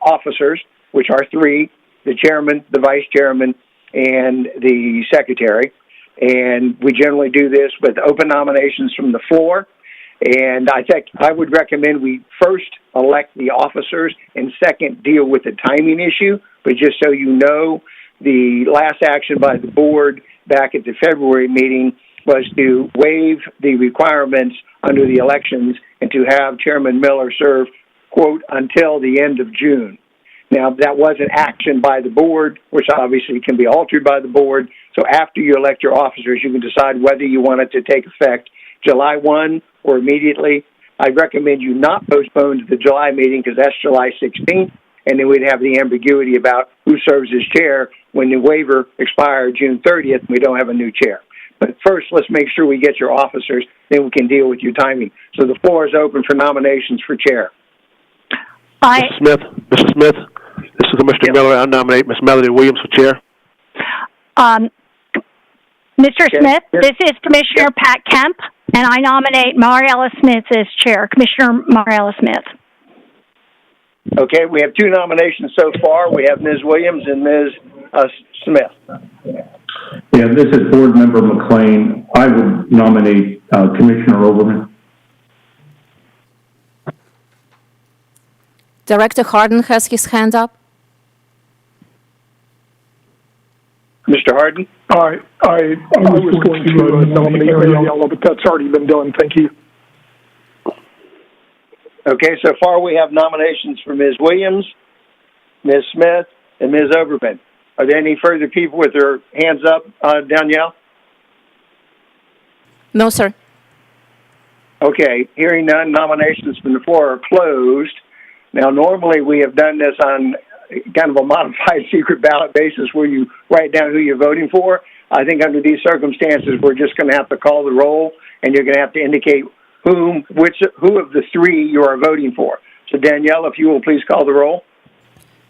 officers, which are 3, the chairman, the vice chairman, and the secretary. And we generally do this with open nominations from the floor. And I think I would recommend we first elect the officers and second deal with the timing issue. But just so you know, the last action by the board back at the February meeting was to waive the requirements under the elections and to have Chairman Miller serve, quote, until the end of June. Now, that wasn't action by the board, which obviously can be altered by the board. So after you elect your officers, you can decide whether you want it to take effect July 1 or immediately. I recommend you not postpone to the July meeting because that's July 16th, and then we'd have the ambiguity about who serves as chair when the waiver expired June 30th and we don't have a new chair. But first, let's make sure we get your officers, then we can deal with your timing. So the floor is open for nominations for chair. Mr. Smith, this is Commissioner Miller. I nominate Ms. Melody Williams for chair. Mr. Smith, this is Commissioner Pat Kemp, and I nominate Mariella Smith as chair. Commissioner Mariella Smith. Okay, we have 2 nominations so far. We have Ms. Williams and Ms. Smith. Yeah, this is Board Member McLean. I would nominate Commissioner Overman. Director Harden has his hand up. Mr. Harden? I was going to nominate Mariella, but that's already been done. Thank you. Okay, so far we have nominations for Ms. Williams, Ms. Smith, and Ms. Overman. Are there any further people with their hands up, Danielle? No, sir. Okay, hearing none, nominations from the floor are closed. Now, normally we have done this on kind of a modified secret ballot basis where you write down who you're voting for. I think under these circumstances, we're just going to have to call the roll, and you're going to have to indicate who of the three you are voting for. So, Danielle, if you will please call the roll.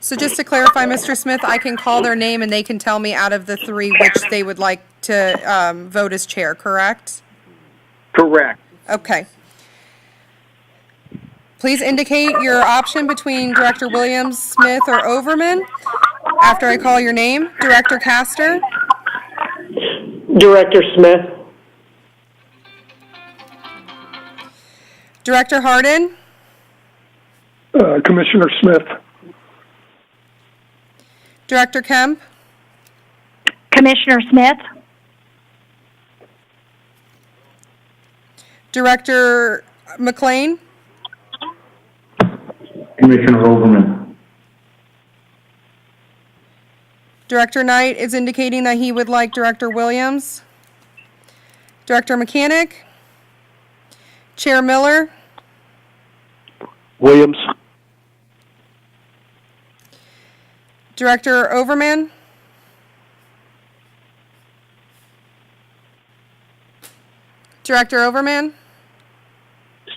So just to clarify, Mr. Smith, I can call their name and they can tell me out of the three which they would like to vote as chair, correct? Correct. Okay. Please indicate your option between Director Williams, Smith, or Overman. After I call your name, Director Castor. Director Smith. Director Hardin. Commissioner Smith. Director Kemp. Commissioner Smith. Director McLean. Commissioner Overman. Director Knight is indicating that he would like Director Williams. Director Mechanic. Chair Miller. Williams. Director Overman. Director Overman.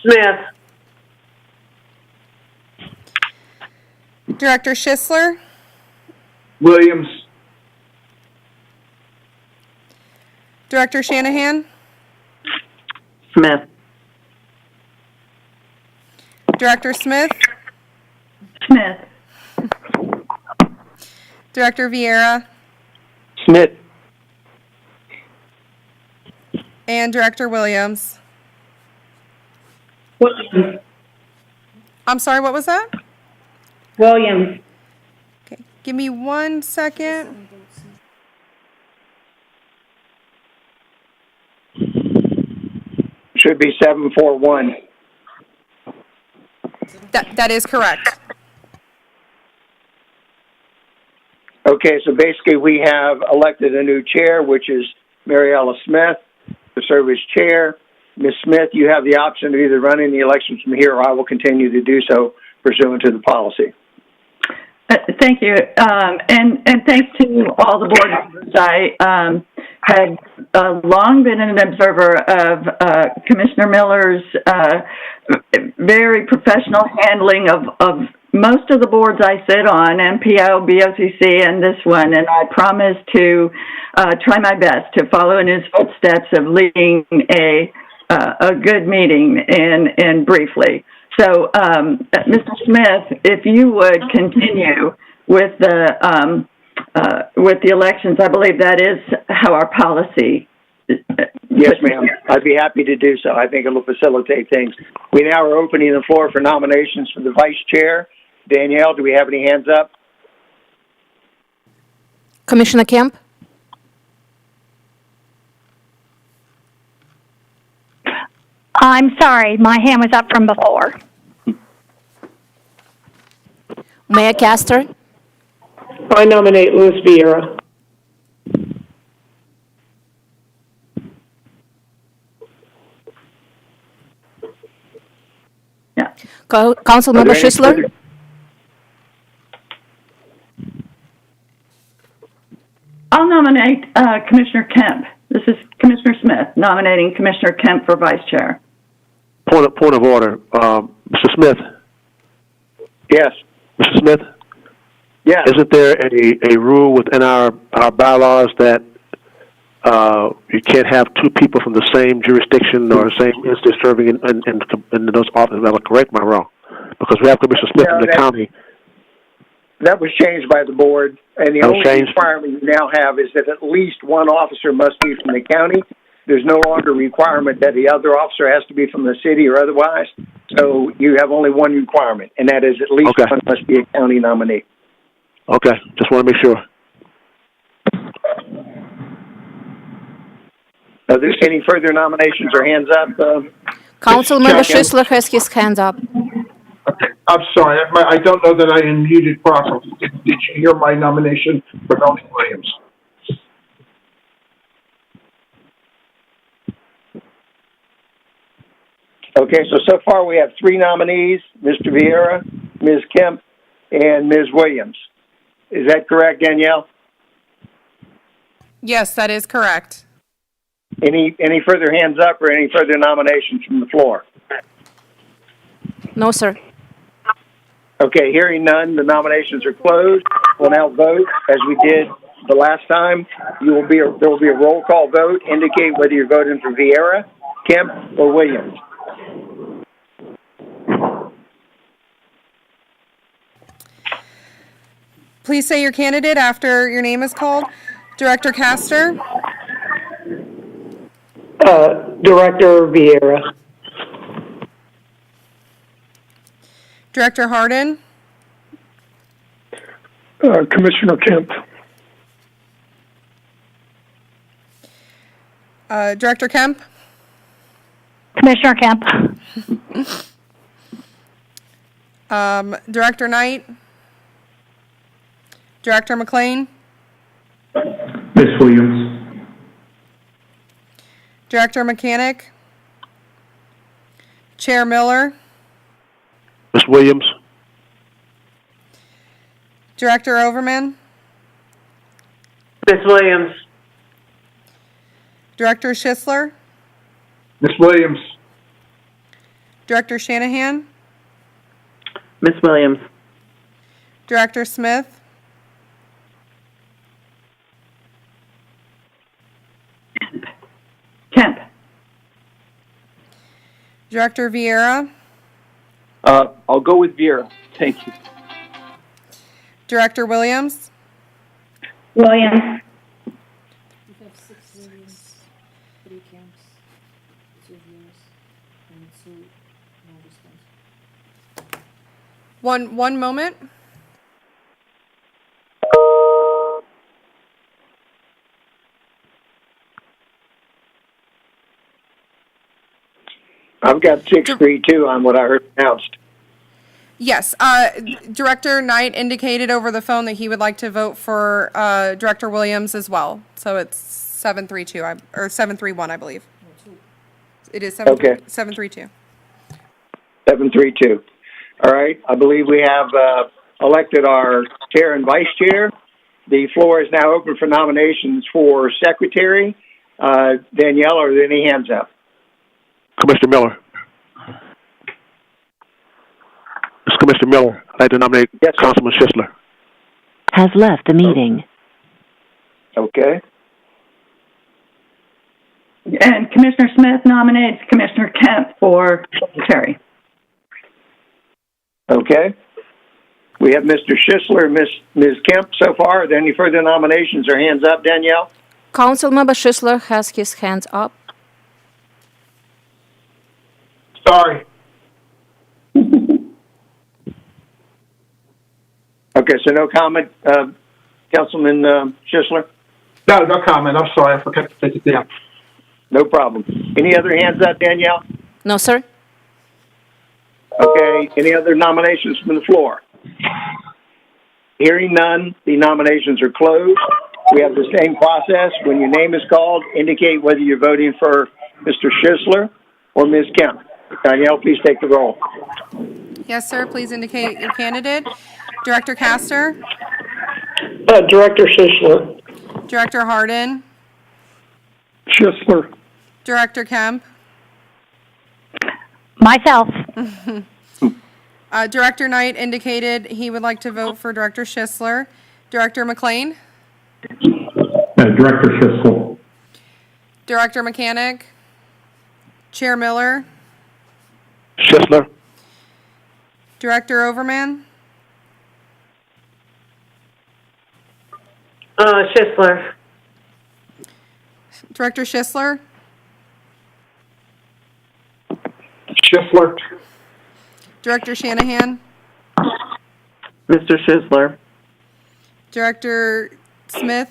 Smith. Director Schisler. Williams. Director Shanahan. Smith. Director Smith. Smith. Director Vieira. Smith. And Director Williams. Williams. I'm sorry, what was that? Williams. Okay, give me 1 second. Should be 741. That is correct. Okay, so basically we have elected a new chair, which is Mariella Smith, to serve as chair. Ms. Smith, you have the option of either running the elections from here, or I will continue to do so pursuant to the policy. Thank you, and thanks to all the board members. I had long been an observer of Commissioner Miller's very professional handling of most of the boards I sit on, MPO, BOCC, and this one, and I promise to try my best to follow in his footsteps of leading a good meeting and briefly. So, Mr. Smith, if you would continue with the elections, I believe that is how our policy. Yes, ma'am. I'd be happy to do so. I think it will facilitate things. We now are opening the floor for nominations for the vice chair. Danielle, do we have any hands up? Commissioner Kemp? I'm sorry, my hand was up from before. Mayor Castor? I nominate Louis Vieira. Yeah. Councilmember Schisler? I'll nominate Commissioner Kemp. This is Commissioner Smith nominating Commissioner Kemp for vice chair. Point of order. Mr. Smith. Yes. Mr. Smith? Yes. Isn't there a rule within our bylaws that you can't have two people from the same jurisdiction or same instance serving in those offices? Am I correct? Am I wrong? Because we have Commissioner Smith from the county. That was changed by the board, and the only requirement you now have is that at least one officer must be from the county. There's no longer a requirement that the other officer has to be from the city or otherwise. So you have only one requirement, and that is at least one must be a county nominee. Okay, just want to make sure. Are there any further nominations or hands up? Councilmember Schisler has his hand up. I'm sorry, I don't know that I unmuted properly. Did you hear my nomination for Tony Williams? Okay, so far we have 3 nominees, Mr. Vieira, Ms. Kemp, and Ms. Williams. Is that correct, Danielle? Yes, that is correct. Any further hands up or any further nominations from the floor? No, sir. Okay, hearing none, the nominations are closed. We'll now vote as we did the last time. There will be a roll call vote. Indicate whether you're voting for Vieira, Kemp, or Williams. Please say your candidate after your name is called. Director Castor? Director Vieira. Director Hardin? Commissioner Kemp. Director Kemp? Commissioner Kemp. Director Knight? Director McLean? Ms. Williams. Director Mechanic? Chair Miller? Ms. Williams. Director Overman? Ms. Williams. Director Schisler? Ms. Williams. Director Shanahan? Ms. Williams. Director Smith? Kemp. Director Vieira? I'll go with Vieira. Thank you. Director Williams? Williams. We have 6 Williams, 3 Kemps, 2 Vieiras, and 2 no response. One moment. I've got 632 on what I heard announced. Yes, Director Knight indicated over the phone that he would like to vote for Director Williams as well. So it's 732 or 731, I believe. It is 732. 732. All right. I believe we have elected our chair and vice chair. The floor is now open for nominations for secretary. Danielle, are there any hands up? Commissioner Miller. It's Commissioner Miller. I'd like to nominate Councilman Schisler. Has left the meeting. Okay. And Commissioner Smith nominates Commissioner Kemp for secretary. Okay. We have Mr. Schisler and Ms. Kemp so far. Are there any further nominations or hands up, Danielle? Councilmember Schisler has his hands up. Sorry. Okay, so no comment, Councilman Schisler? No comment. I'm sorry. I forgot to take it down. No problem. Any other hands up, Danielle? No, sir. Okay. Any other nominations from the floor? Hearing none, the nominations are closed. We have the same process. When your name is called, indicate whether you're voting for Mr. Schisler or Ms. Kemp. Danielle, please take the roll. Yes, sir. Please indicate your candidate. Director Castor? Director Schisler. Director Hardin? Schisler. Director Kemp? Myself. Director Knight indicated he would like to vote for Director Schisler. Director McLean? Director Schisler. Director Mechanic? Chair Miller? Schisler. Director Overman? Schisler. Director Schisler? Schisler. Director Shanahan? Mr. Schisler. Director Smith?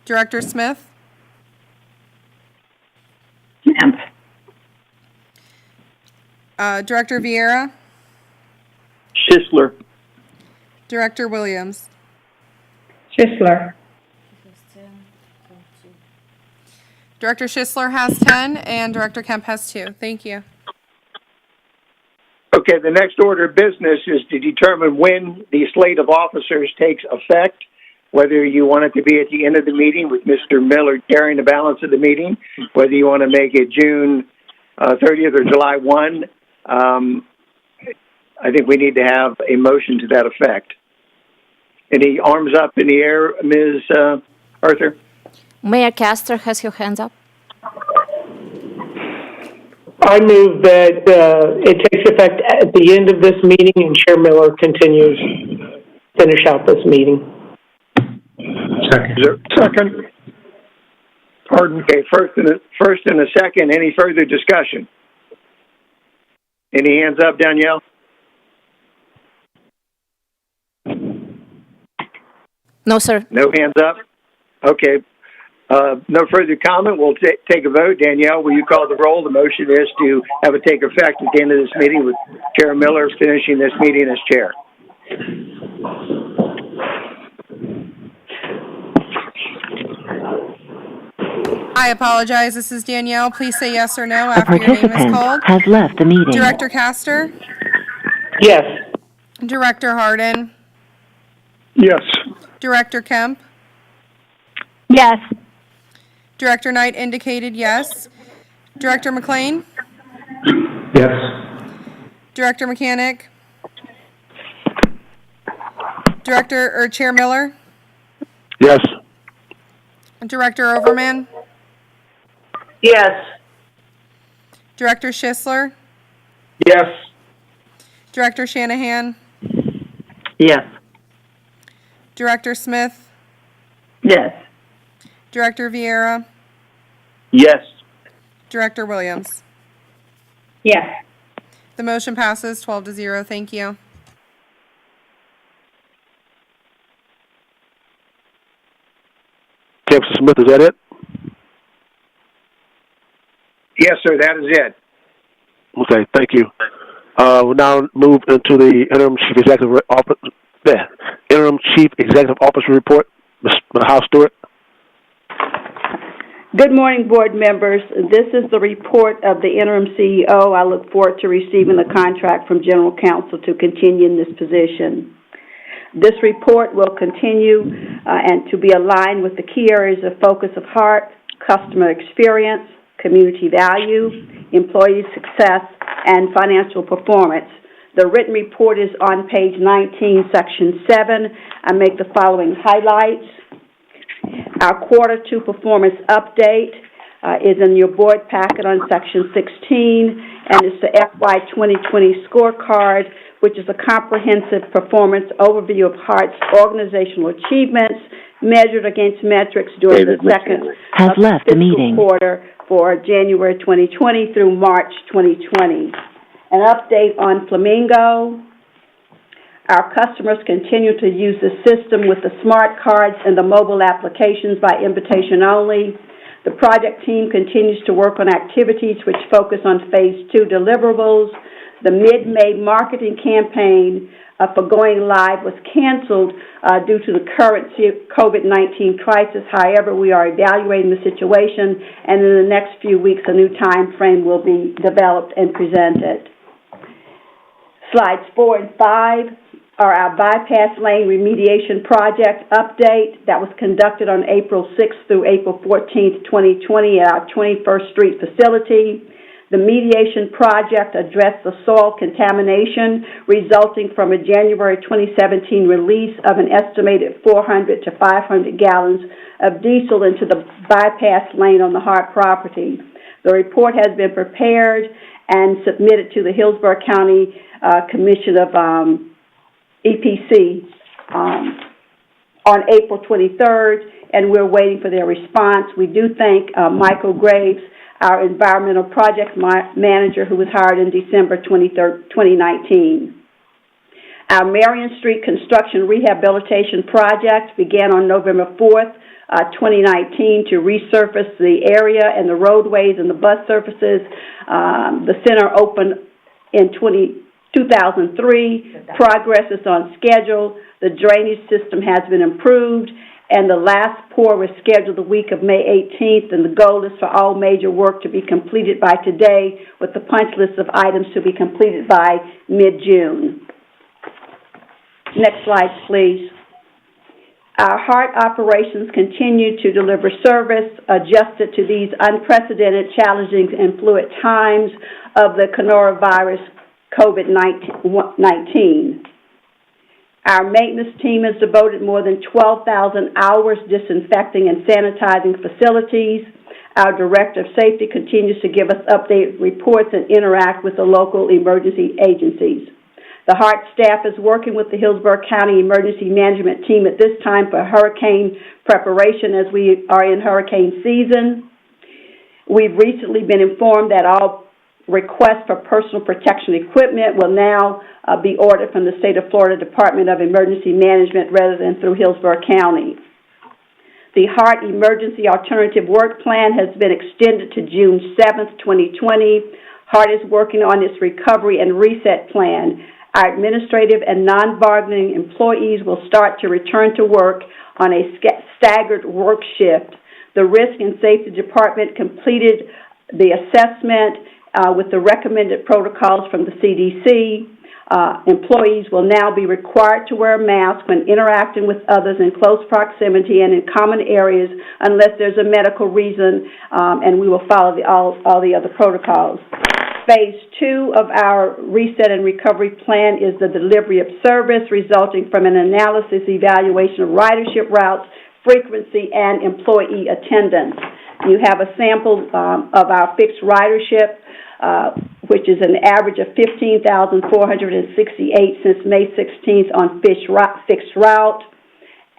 Director Smith? Kemp. Director Vieira? Schisler. Director Williams? Schisler. Director Schisler has 10, and Director Kemp has 2. Thank you. Okay, the next order of business is to determine when the slate of officers takes effect, whether you want it to be at the end of the meeting with Mr. Miller carrying the balance of the meeting, whether you want to make it June 30th or July 1. I think we need to have a motion to that effect. Any arms up in the air, Ms. Arthur? Mayor Castor has your hands up. I move that it takes effect at the end of this meeting and Chair Miller continues, finish out this meeting. Second. Pardon. Okay, first and a second. Any further discussion? Any hands up, Danielle? No, sir. No hands up? Okay. No further comment. We'll take a vote. Danielle, will you call the roll? The motion is to have it take effect at the end of this meeting with Chair Miller finishing this meeting as chair. I apologize. This is Danielle. Please say yes or no A after your name is participant called. has left the meeting. Director Castor? Yes. Director Harden? Yes. Director Kemp? Yes. Director Knight indicated yes. Director McLean? Yes. Director Mechanic? Chair Miller? Yes. Director Overman? Yes. Director Schisler? Yes. Director Shanahan? Yes. Director Smith? Yes. Director Vieira? Yes. Director Williams? Yes. The motion passes 12-0. Thank you. Councilor Smith, is that it? Yes, sir, that is it. Okay, thank you. We'll now move into the interim chief executive officer report. Ms. House Stewart. Good morning, board members. This is the report of the interim CEO. I look forward to receiving the contract from General Counsel to continue in this position. This report will continue and to be aligned with the key areas of focus of HART: customer experience, community value, employee success, and financial performance. The written report is on page 19, section 7. I make the following highlights. Our quarter 2 performance update is in your board packet on section 16, and it's the FY 2020 scorecard, which is a comprehensive performance overview of HART's organizational achievements measured against metrics during the second fiscal quarter for January 2020 through March 2020. An update on Flamingo. Our customers continue to use the system with the smart cards and the mobile applications by invitation only. The project team continues to work on activities which focus on Phase 2 deliverables. The mid-May marketing campaign for going live was canceled due to the current COVID-19 crisis. However, we are evaluating the situation, and in the next few weeks, a new time frame will be developed and presented. Slides 4 and 5 are our bypass lane remediation project update that was conducted on April 6th through April 14th, 2020 at our 21st Street facility. The mediation project addressed the soil contamination resulting from a January 2017 release of an estimated 400 to 500 gallons of diesel into the bypass lane on the HART property. The report has been prepared and submitted to the Hillsborough County Commission of EPC on April 23rd, and we're waiting for their response. We do thank Michael Graves, our environmental project manager, who was hired in December 2019. Our Marion Street construction rehabilitation project began on November 4th, 2019 to resurface the area and the roadways and the bus surfaces. The center opened in 2003. Progress is on schedule. The drainage system has been improved, and the last pour was scheduled the week of May 18th, and the goal is for all major work to be completed by today, with the punch list of items to be completed by mid-June. Next slide, please. Our HART operations continue to deliver service adjusted to these unprecedented, challenging, and fluid times of the coronavirus COVID-19. Our maintenance team has devoted more than 12,000 hours disinfecting and sanitizing facilities. Our Director of Safety continues to give us updated reports and interact with the local emergency agencies. The HART staff is working with the Hillsborough County Emergency Management Team at this time for hurricane preparation as we are in hurricane season. We've recently been informed that all requests for personal protection equipment will now be ordered from the State of Florida Department of Emergency Management rather than through Hillsborough County. The HART Emergency Alternative Work Plan has been extended to June 7th, 2020. HART is working on its recovery and reset plan. Our administrative and non-bargaining employees will start to return to work on a staggered work shift. The Risk and Safety Department completed the assessment with the recommended protocols from the CDC. Employees will now be required to wear a mask when interacting with others in close proximity and in common areas unless there's a medical reason, and we will follow all the other protocols. Phase 2 of our Reset and Recovery Plan is the delivery of service resulting from an analysis evaluation of ridership routes, frequency, and employee attendance. You have a sample of our fixed ridership, which is an average of 15,468 since May 16th on fixed route.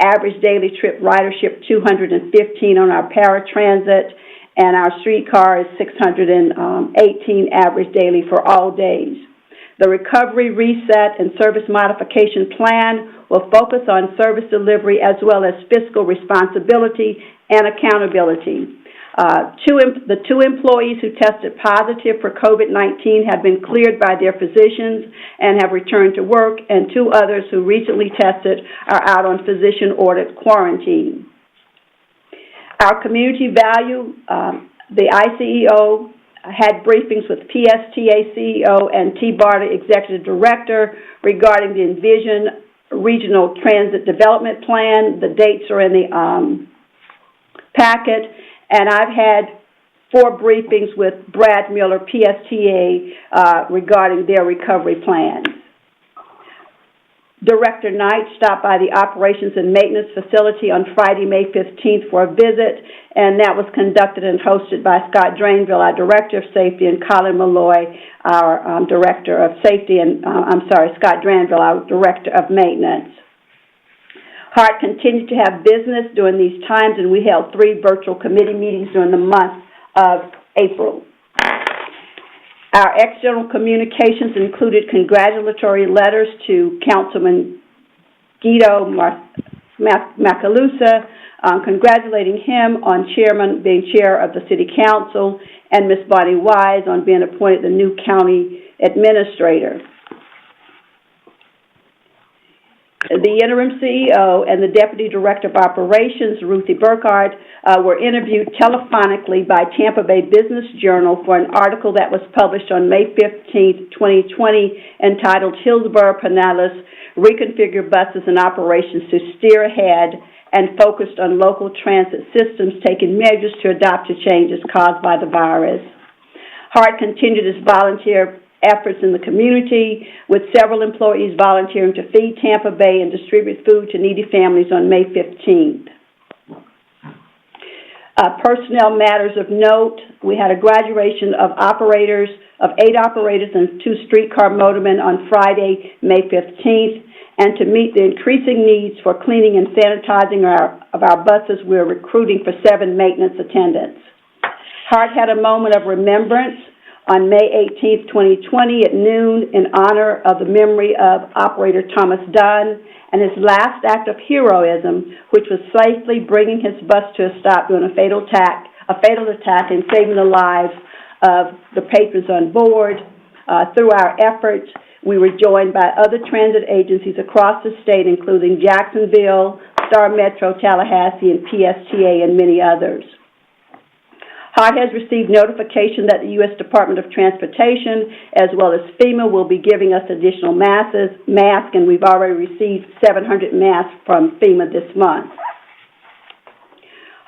Average daily trip ridership 215 on our paratransit, and our streetcar is 618 average daily for all days. The Recovery, Reset, and Service Modification Plan will focus on service delivery as well as fiscal responsibility and accountability. The two employees who tested positive for COVID-19 have been cleared by their physicians and have returned to work, and 2 others who recently tested are out on physician-ordered quarantine. Our community value, the ICEO had briefings with PSTA CEO and T-BARTA Executive Director regarding the Envision Regional Transit Development Plan. The dates are in the packet. And I've had 4 briefings with Brad Miller, PSTA, regarding their recovery plans. Director Knight stopped by the Operations and Maintenance Facility on Friday, May 15th for a visit, and that was conducted and hosted by Scott Drainville, our Director of Safety, and Colin Malloy, our Director of Safety, and Scott Drainville, our Director of Maintenance. HART continued to have business during these times, and we held 3 virtual committee meetings during the month of April. Our external communications included congratulatory letters to Councilman Guido Macalusa, congratulating him on being chair of the City Council, and Ms. Bonnie Wise on being appointed the new county administrator. The interim CEO and the Deputy Director of Operations, Ruthie Burkhardt, were interviewed telephonically by Tampa Bay Business Journal for an article that was published on May 15, 2020, entitled Hillsborough Pinellas Reconfigure Buses and Operations to Steer Ahead, and focused on local transit systems taking measures to adapt to changes caused by the virus. HART continued its volunteer efforts in the community, with several employees volunteering to feed Tampa Bay and distribute food to needy families on May 15th. Personnel matters of note: we had a graduation of 8 operators and 2 streetcar motormen on Friday, May 15th, and to meet the increasing needs for cleaning and sanitizing of our buses, we're recruiting for 7 maintenance attendants. HART had a moment of remembrance on May 18, 2020 at noon in honor of the memory of Operator Thomas Dunn and his last act of heroism, which was safely bringing his bus to a stop during a fatal attack and saving the lives of the patrons on board. Through our efforts, we were joined by other transit agencies across the state, including Jacksonville, Star Metro, Tallahassee, and PSTA, and many others. HART has received notification that the U.S. Department of Transportation, as well as FEMA, will be giving us additional masks, and we've already received 700 masks from FEMA this month.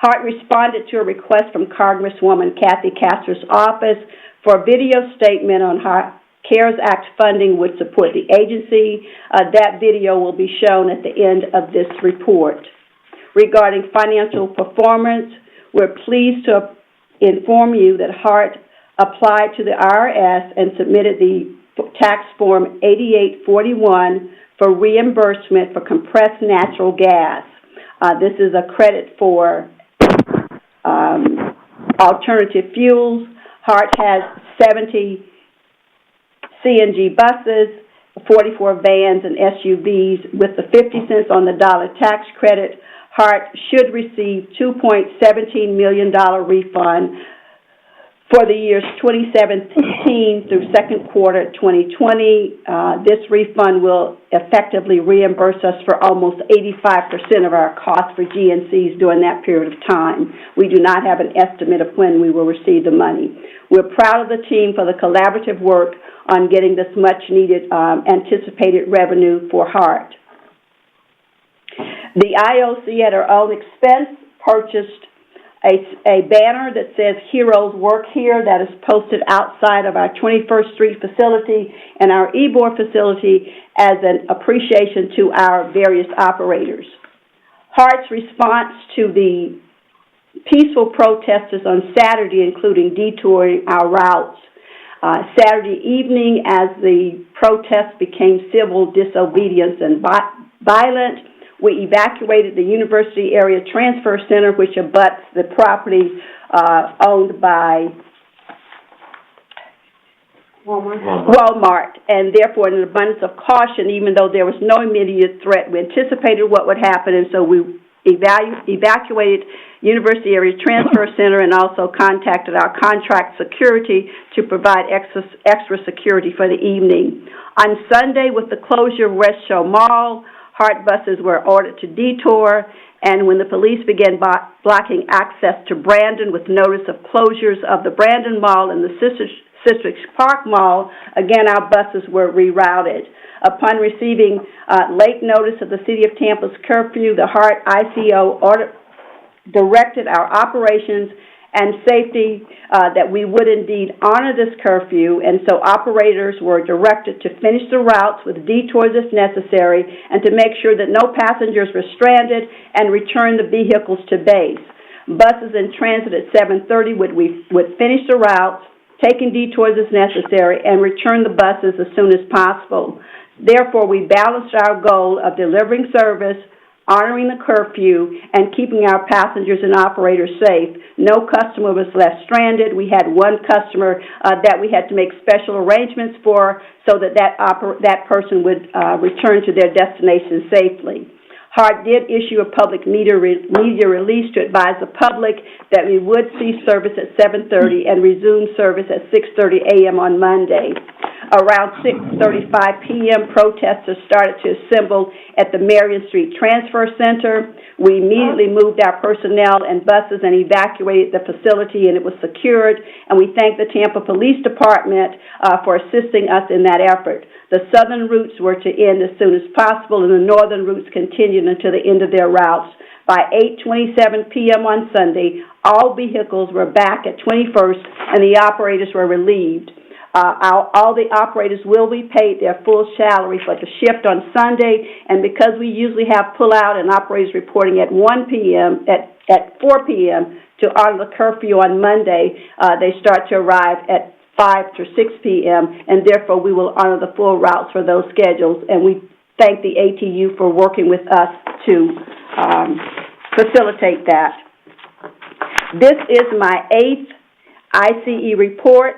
HART responded to a request from Congresswoman Kathy Castor's office for a video statement on how CARES Act funding would support the agency. That video will be shown at the end of this report. Regarding financial performance, we're pleased to inform you that HART applied to the IRS and submitted the tax form 8841 for reimbursement for compressed natural gas. This is a credit for alternative fuels. HART has 70 CNG buses, 44 vans, and SUVs. With the 50 cents on the dollar tax credit, HART should receive $2.17 million refund for the years 2017 through second quarter 2020. This refund will effectively reimburse us for almost 85% of our costs for GNCs during that period of time. We do not have an estimate of when we will receive the money. We're proud of the team for the collaborative work on getting this much-needed anticipated revenue for HART. The IOC, at our own expense, purchased a banner that says Heroes Work Here that is posted outside of our 21st Street facility and our Ybor facility as an appreciation to our various operators. HART's response to the peaceful protesters on Saturday, including detouring our routes. Saturday evening, as the protests became civil disobedience and violent, we evacuated the University Area Transfer Center, which abuts the property owned by Walmart. And therefore, in an abundance of caution, even though there was no immediate threat, we anticipated what would happen, and so we evacuated University Area Transfer Center and also contacted our contract security to provide extra security for the evening. On Sunday, with the closure of West Show Mall, HART buses were ordered to detour, and when the police began blocking access to Brandon with notice of closures of the Brandon Mall and the Citrus Park Mall, again, our buses were rerouted. Upon receiving late notice of the City of Tampa's curfew, the HART ICO directed our operations and safety that we would indeed honor this curfew, and so operators were directed to finish the routes with detours if necessary and to make sure that no passengers were stranded and return the vehicles to base. Buses in transit at 7:30 would finish the routes, taking detours as necessary, and return the buses as soon as possible. Therefore, we balanced our goal of delivering service, honoring the curfew, and keeping our passengers and operators safe. No customer was left stranded. We had one customer that we had to make special arrangements for so that person would return to their destination safely. HART did issue a public media release to advise the public that we would cease service at 7:30 and resume service at 6:30 a.m. on Monday. Around 6:35 p.m., protesters started to assemble at the Marion Street Transfer Center. We immediately moved our personnel and buses and evacuated the facility, and it was secured, and we thank the Tampa Police Department for assisting us in that effort. The southern routes were to end as soon as possible, and the northern routes continued until the end of their routes. By 8:27 p.m. on Sunday, all vehicles were back at 21st, and the operators were relieved. All the operators will be paid their full salary for the shift on Sunday, and because we usually have pull-out and operators reporting at 1 p.m., at 4 p.m. to honor the curfew on Monday, they start to arrive at 5 to 6 p.m., and therefore we will honor the full routes for those schedules, and we thank the ATU for working with us to facilitate that. This is my 8th ICE report,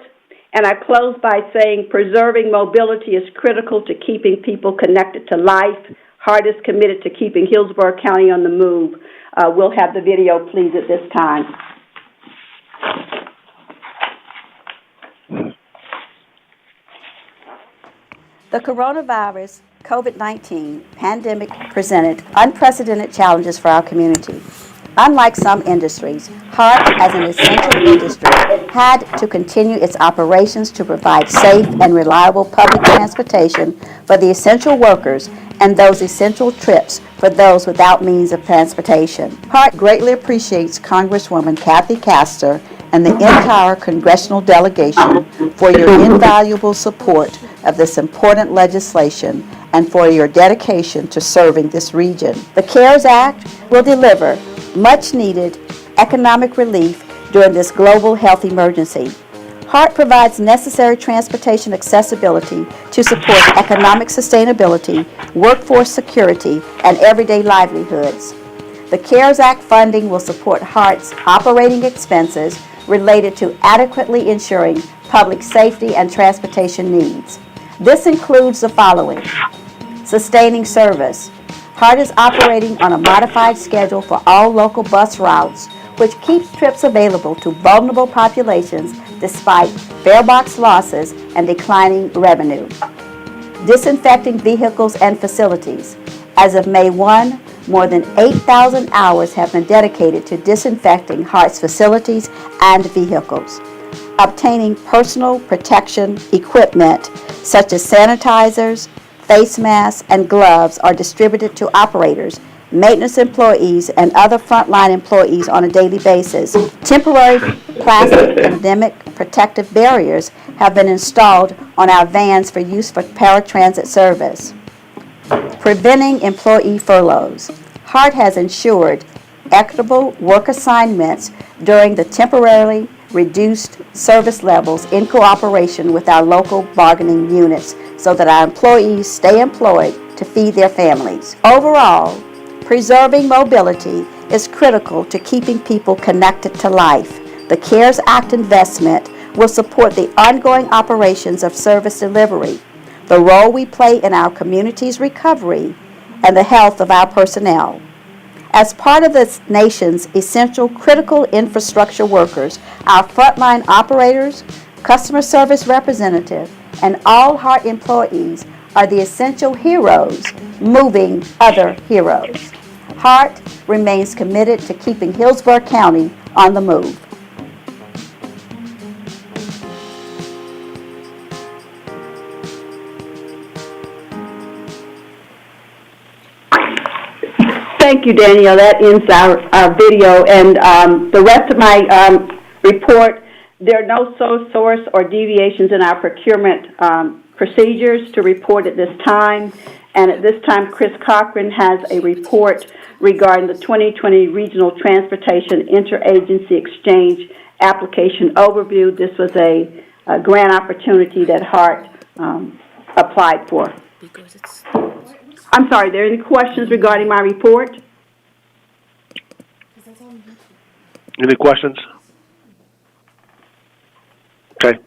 and I close by saying preserving mobility is critical to keeping people connected to life. HART is committed to keeping Hillsborough County on the move. We'll have the video, please, at this time. The coronavirus COVID-19 pandemic presented unprecedented challenges for our community. Unlike some industries, HART, as an essential industry, had to continue its operations to provide safe and reliable public transportation for the essential workers and those essential trips for those without means of transportation. HART greatly appreciates Congresswoman Kathy Castor and the entire congressional delegation for your invaluable support of this important legislation and for your dedication to serving this region. The CARES Act will deliver much-needed economic relief during this global health emergency. HART provides necessary transportation accessibility to support economic sustainability, workforce security, and everyday livelihoods. The CARES Act funding will support HART's operating expenses related to adequately ensuring public safety and transportation needs. This includes the following: sustaining service. HART is operating on a modified schedule for all local bus routes, which keeps trips available to vulnerable populations despite fare box losses and declining revenue. Disinfecting vehicles and facilities. As of May 1, more than 8,000 hours have been dedicated to disinfecting HART's facilities and vehicles. Obtaining personal protection equipment such as sanitizers, face masks, and gloves are distributed to operators, maintenance employees, and other frontline employees on a daily basis. Temporary plastic pandemic protective barriers have been installed on our vans for use for paratransit service. Preventing employee furloughs. HART has ensured equitable work assignments during the temporarily reduced service levels in cooperation with our local bargaining units so that our employees stay employed to feed their families. Overall, preserving mobility is critical to keeping people connected to life. The CARES Act investment will support the ongoing operations of service delivery, the role we play in our community's recovery, and the health of our personnel. As part of this nation's essential critical infrastructure workers, our frontline operators, customer service representatives, and all HART employees are the essential heroes moving other heroes. HART remains committed to keeping Hillsborough County on the move. Thank you, Danielle. That ends our video. And the rest of my report, there are no sole source or deviations in our procurement procedures to report at this time. And at this time, Chris Cochran has a report regarding the 2020 Regional Transportation Interagency Exchange Application Overview. This was a grant opportunity that HART applied for. I'm sorry, are there any questions regarding my report? Any questions? Okay.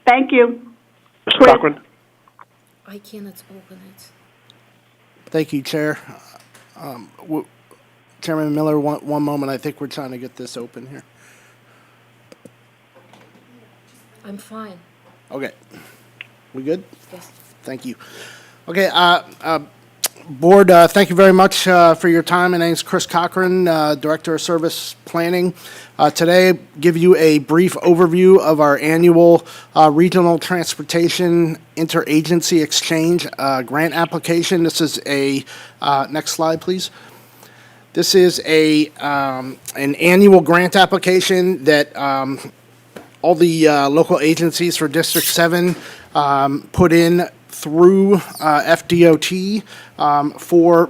Thank you. Mr. Cochran? I cannot open it. Thank you, Chair. Chairman Miller, one moment. I think we're trying to get this open here. I'm fine. Okay. We good? Yes. Thank you. Okay, Board, thank you very much for your time. My name is Chris Cochran, Director of Service Planning. Today, give you a brief overview of our annual Regional Transportation Interagency Exchange grant application. This is a, next slide, please. This is an annual grant application that all the local agencies for District 7 put in through FDOT for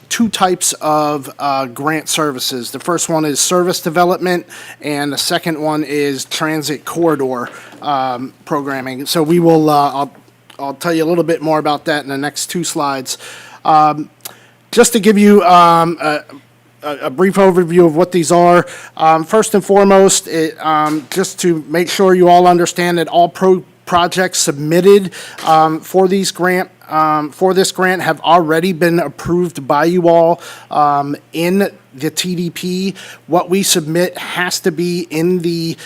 two types of grant services. The first one is service development, and the second one is transit corridor programming. So we will, I'll tell you a little bit more about that in the next two slides. Just to give you a brief overview of what these are. First and foremost, just to make sure you all understand that all projects submitted for this grant have already been approved by you all in the TDP. What we submit has to be in the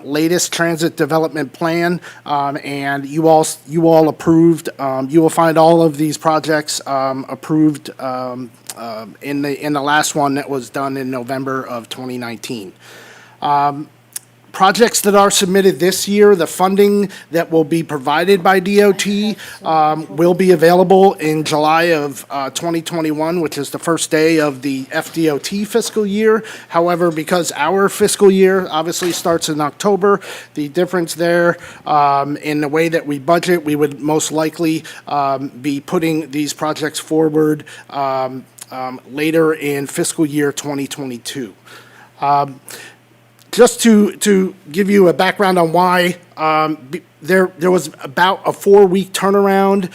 latest transit development plan, and you all approved. You will find all of these projects approved in the last one that was done in November of 2019. Projects that are submitted this year, the funding that will be provided by DOT will be available in July of 2021, which is the first day of the FDOT fiscal year. However, because our fiscal year obviously starts in October, the difference there in the way that we budget, we would most likely be putting these projects forward later in fiscal year 2022. Just to give you a background on why there was about a 4-week turnaround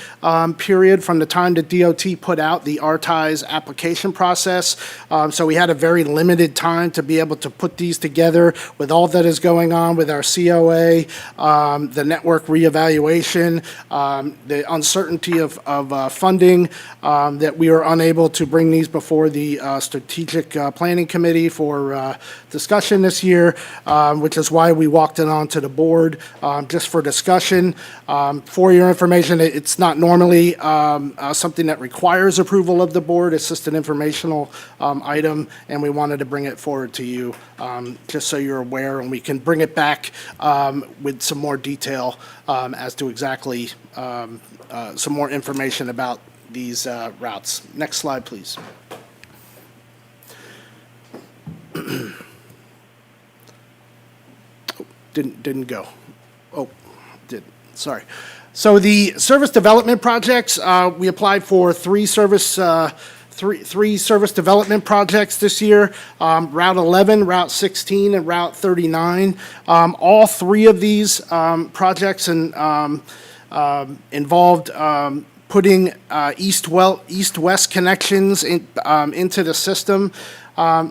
period from the time that DOT put out the RTI's application process. So we had a very limited time to be able to put these together with all that is going on with our COA, the network reevaluation, the uncertainty of funding, that we were unable to bring these before the Strategic Planning Committee for discussion this year, which is why we walked it on to the board just for discussion. For your information, it's not normally something that requires approval of the board. It's just an informational item, and we wanted to bring it forward to you just so you're aware, and we can bring it back with some more detail as to exactly some more information about these routes. Next slide, please. Didn't go. Oh, did. Sorry. So the service development projects, we applied for three service development projects this year, Route 11, Route 16, and Route 39. All three of these projects involved putting east-west connections into the system.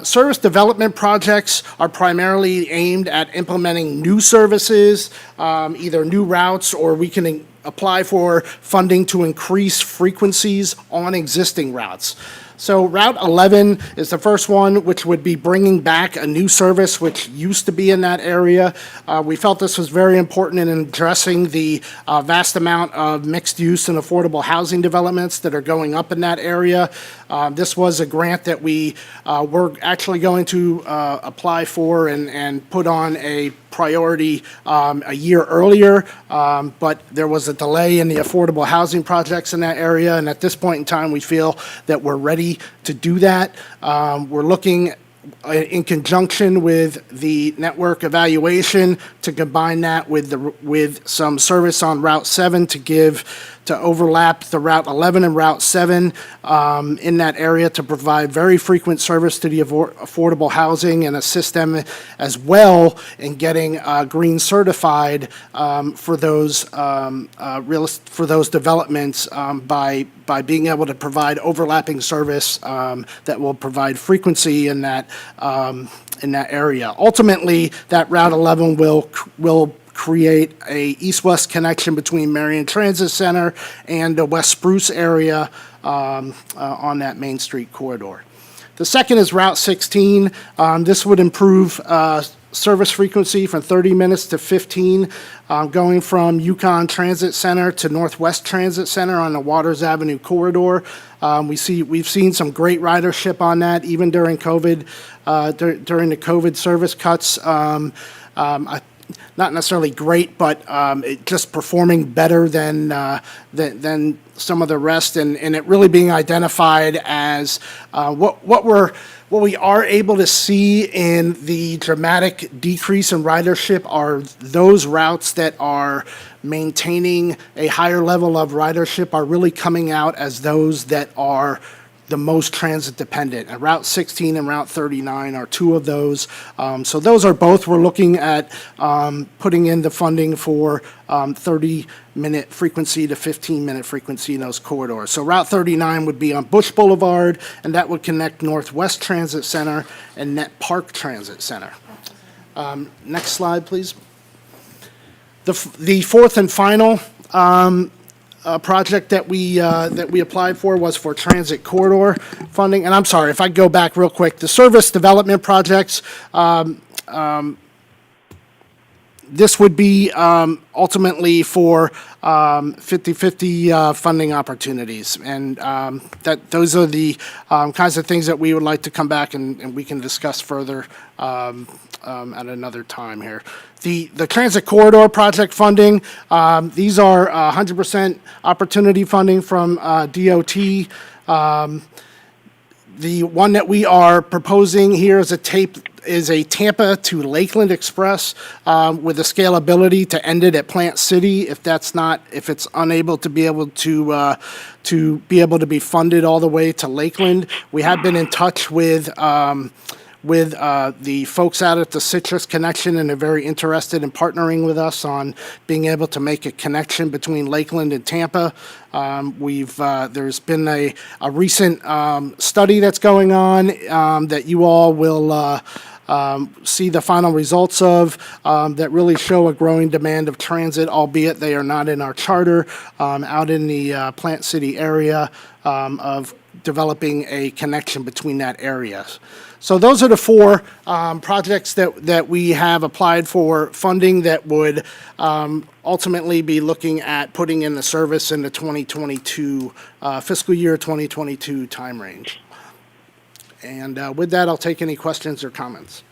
Service development projects are primarily aimed at implementing new services, either new routes, or we can apply for funding to increase frequencies on existing routes. So Route 11 is the first one, which would be bringing back a new service which used to be in that area. We felt this was very important in addressing the vast amount of mixed use and affordable housing developments that are going up in that area. This was a grant that we were actually going to apply for and put on a priority a year earlier, but there was a delay in the affordable housing projects in that area, and at this point in time, we feel that we're ready to do that. We're looking in conjunction with the network evaluation to combine that with some service on Route 7 to overlap the Route 11 and Route 7 in that area to provide very frequent service to the affordable housing and assist them as well in getting green certified for those developments by being able to provide overlapping service that will provide frequency in that area. Ultimately, that Route 11 will create a east-west connection between Marion Transit Center and the West Spruce area on that Main Street corridor. The second is Route 16. This would improve service frequency from 30 minutes to 15, going from Yukon Transit Center to Northwest Transit Center on the Waters Avenue corridor. We've seen some great ridership on that, even during COVID, during the COVID service cuts. Not necessarily great, but just performing better than some of the rest, and it really being identified as what we are able to see in the dramatic decrease in ridership are those routes that are maintaining a higher level of ridership are really coming out as those that are the most transit dependent. And Route 16 and Route 39 are two of those. So those are both, we're looking at putting in the funding for 30-minute frequency to 15-minute frequency in those corridors. So Route 39 would be on Bush Boulevard, and that would connect Northwest Transit Center and Net Park Transit Center. Next slide, please. The fourth and final project that we applied for was for transit corridor funding. And I'm sorry, if I go back real quick, the service development projects, this would be ultimately for 50/50 funding opportunities. And those are the kinds of things that we would like to come back and we can discuss further at another time here. The transit corridor project funding, these are 100% opportunity funding from DOT. The one that we are proposing here is a Tampa to Lakeland Express with the scalability to end it at Plant City if it's unable to be able to be funded all the way to Lakeland. We have been in touch with the folks out at the Citrus Connection, and they're very interested in partnering with us on being able to make a connection between Lakeland and Tampa. There's been a recent study that's going on that you all will see the final results of that really show a growing demand of transit, albeit they are not in our charter, out in the Plant City area of developing a connection between that area. So those are the four projects that we have applied for funding that would ultimately be looking at putting in the service in the 2022 fiscal year 2022 time range. And with that, I'll take any questions or comments.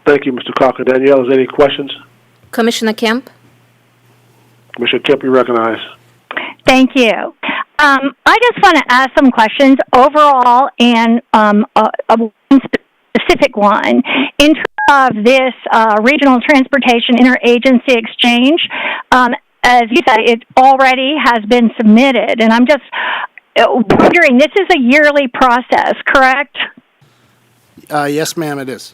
Thank you, Mr. Cochran. Danielle, is there any questions? Commissioner Kemp? Commissioner Kemp, you recognize. Thank you. I just want to ask some questions overall and a specific one. In terms of this regional transportation interagency exchange, as you said, it already has been submitted, and I'm just wondering, this is a yearly process, correct? Yes, ma'am, it is.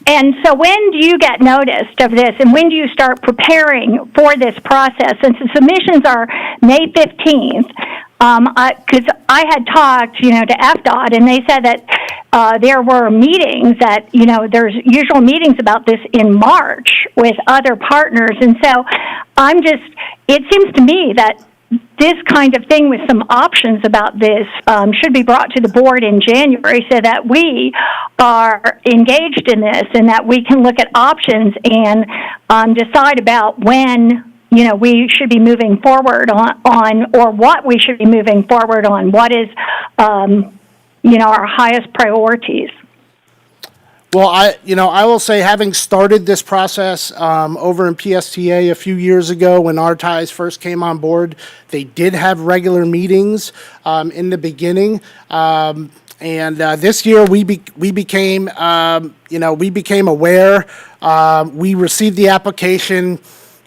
And so when do you get noticed of this, and when do you start preparing for this process? Since the submissions are May 15th, because I had talked, to FDOT, and they said that there were meetings that, there's usual meetings about this in March with other partners. And so it seems to me that this kind of thing with some options about this should be brought to the board in January so that we are engaged in this and that we can look at options and decide about when we should be moving forward on or what we should be moving forward on, what is our highest priorities. Well, I will say, having started this process over in PSTA a few years ago when RTIs first came on board, they did have regular meetings in the beginning. And this year we became aware. We received the application,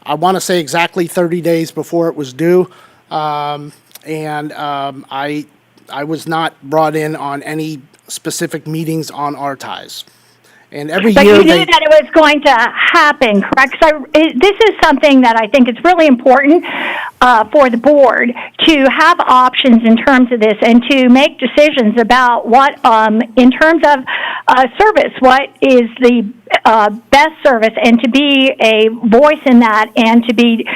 I want to say exactly 30 days before it was due. And I was not brought in on any specific meetings on RTIs. And every but year you knew that it was going to happen, correct? So this is something that I think is really important for the board to have options in terms of this and to make decisions about what, in terms of service, what is the best service, and to be a voice in that and to be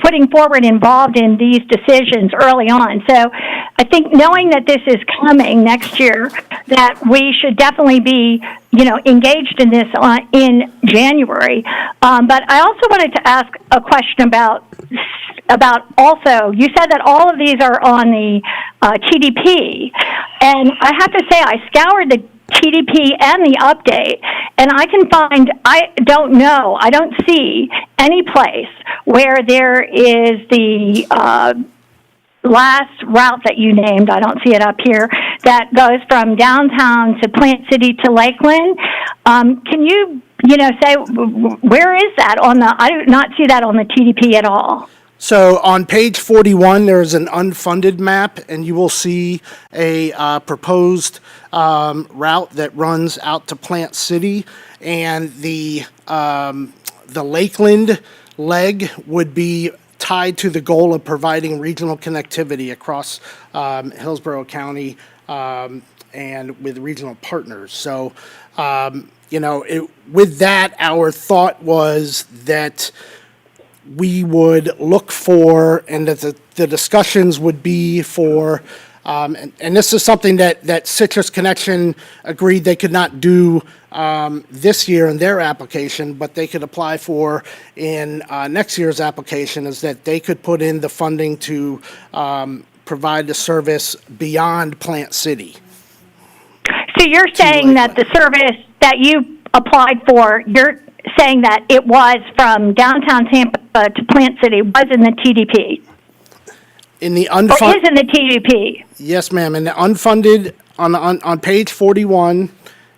putting forward involved in these decisions early on. So I think knowing that this is coming next year, that we should definitely be, engaged in this in January. But I also wanted to ask a question about also, you said that all of these are on the TDP, and I have to say I scoured the TDP and the update, and I don't see any place where there is the last route that you named, I don't see it up here, that goes from downtown to Plant City to Lakeland. Can you, say, where is that I do not see that on the TDP at all. So on page 41, there's an unfunded map, and you will see a proposed route that runs out to Plant City, and the Lakeland leg would be tied to the goal of providing regional connectivity across Hillsborough County and with regional partners. So with that, our thought was that we would look for, and that the discussions would be for, and this is something that Citrus Connection agreed they could not do this year in their application, but they could apply for in next year's application, is that they could put in the funding to provide the service beyond Plant City. So you're saying that the service that you applied for, you're saying that it was from downtown Tampa to Plant City was in the TDP? In the Or is in the TDP? Yes, ma'am. In the unfunded, on page 41,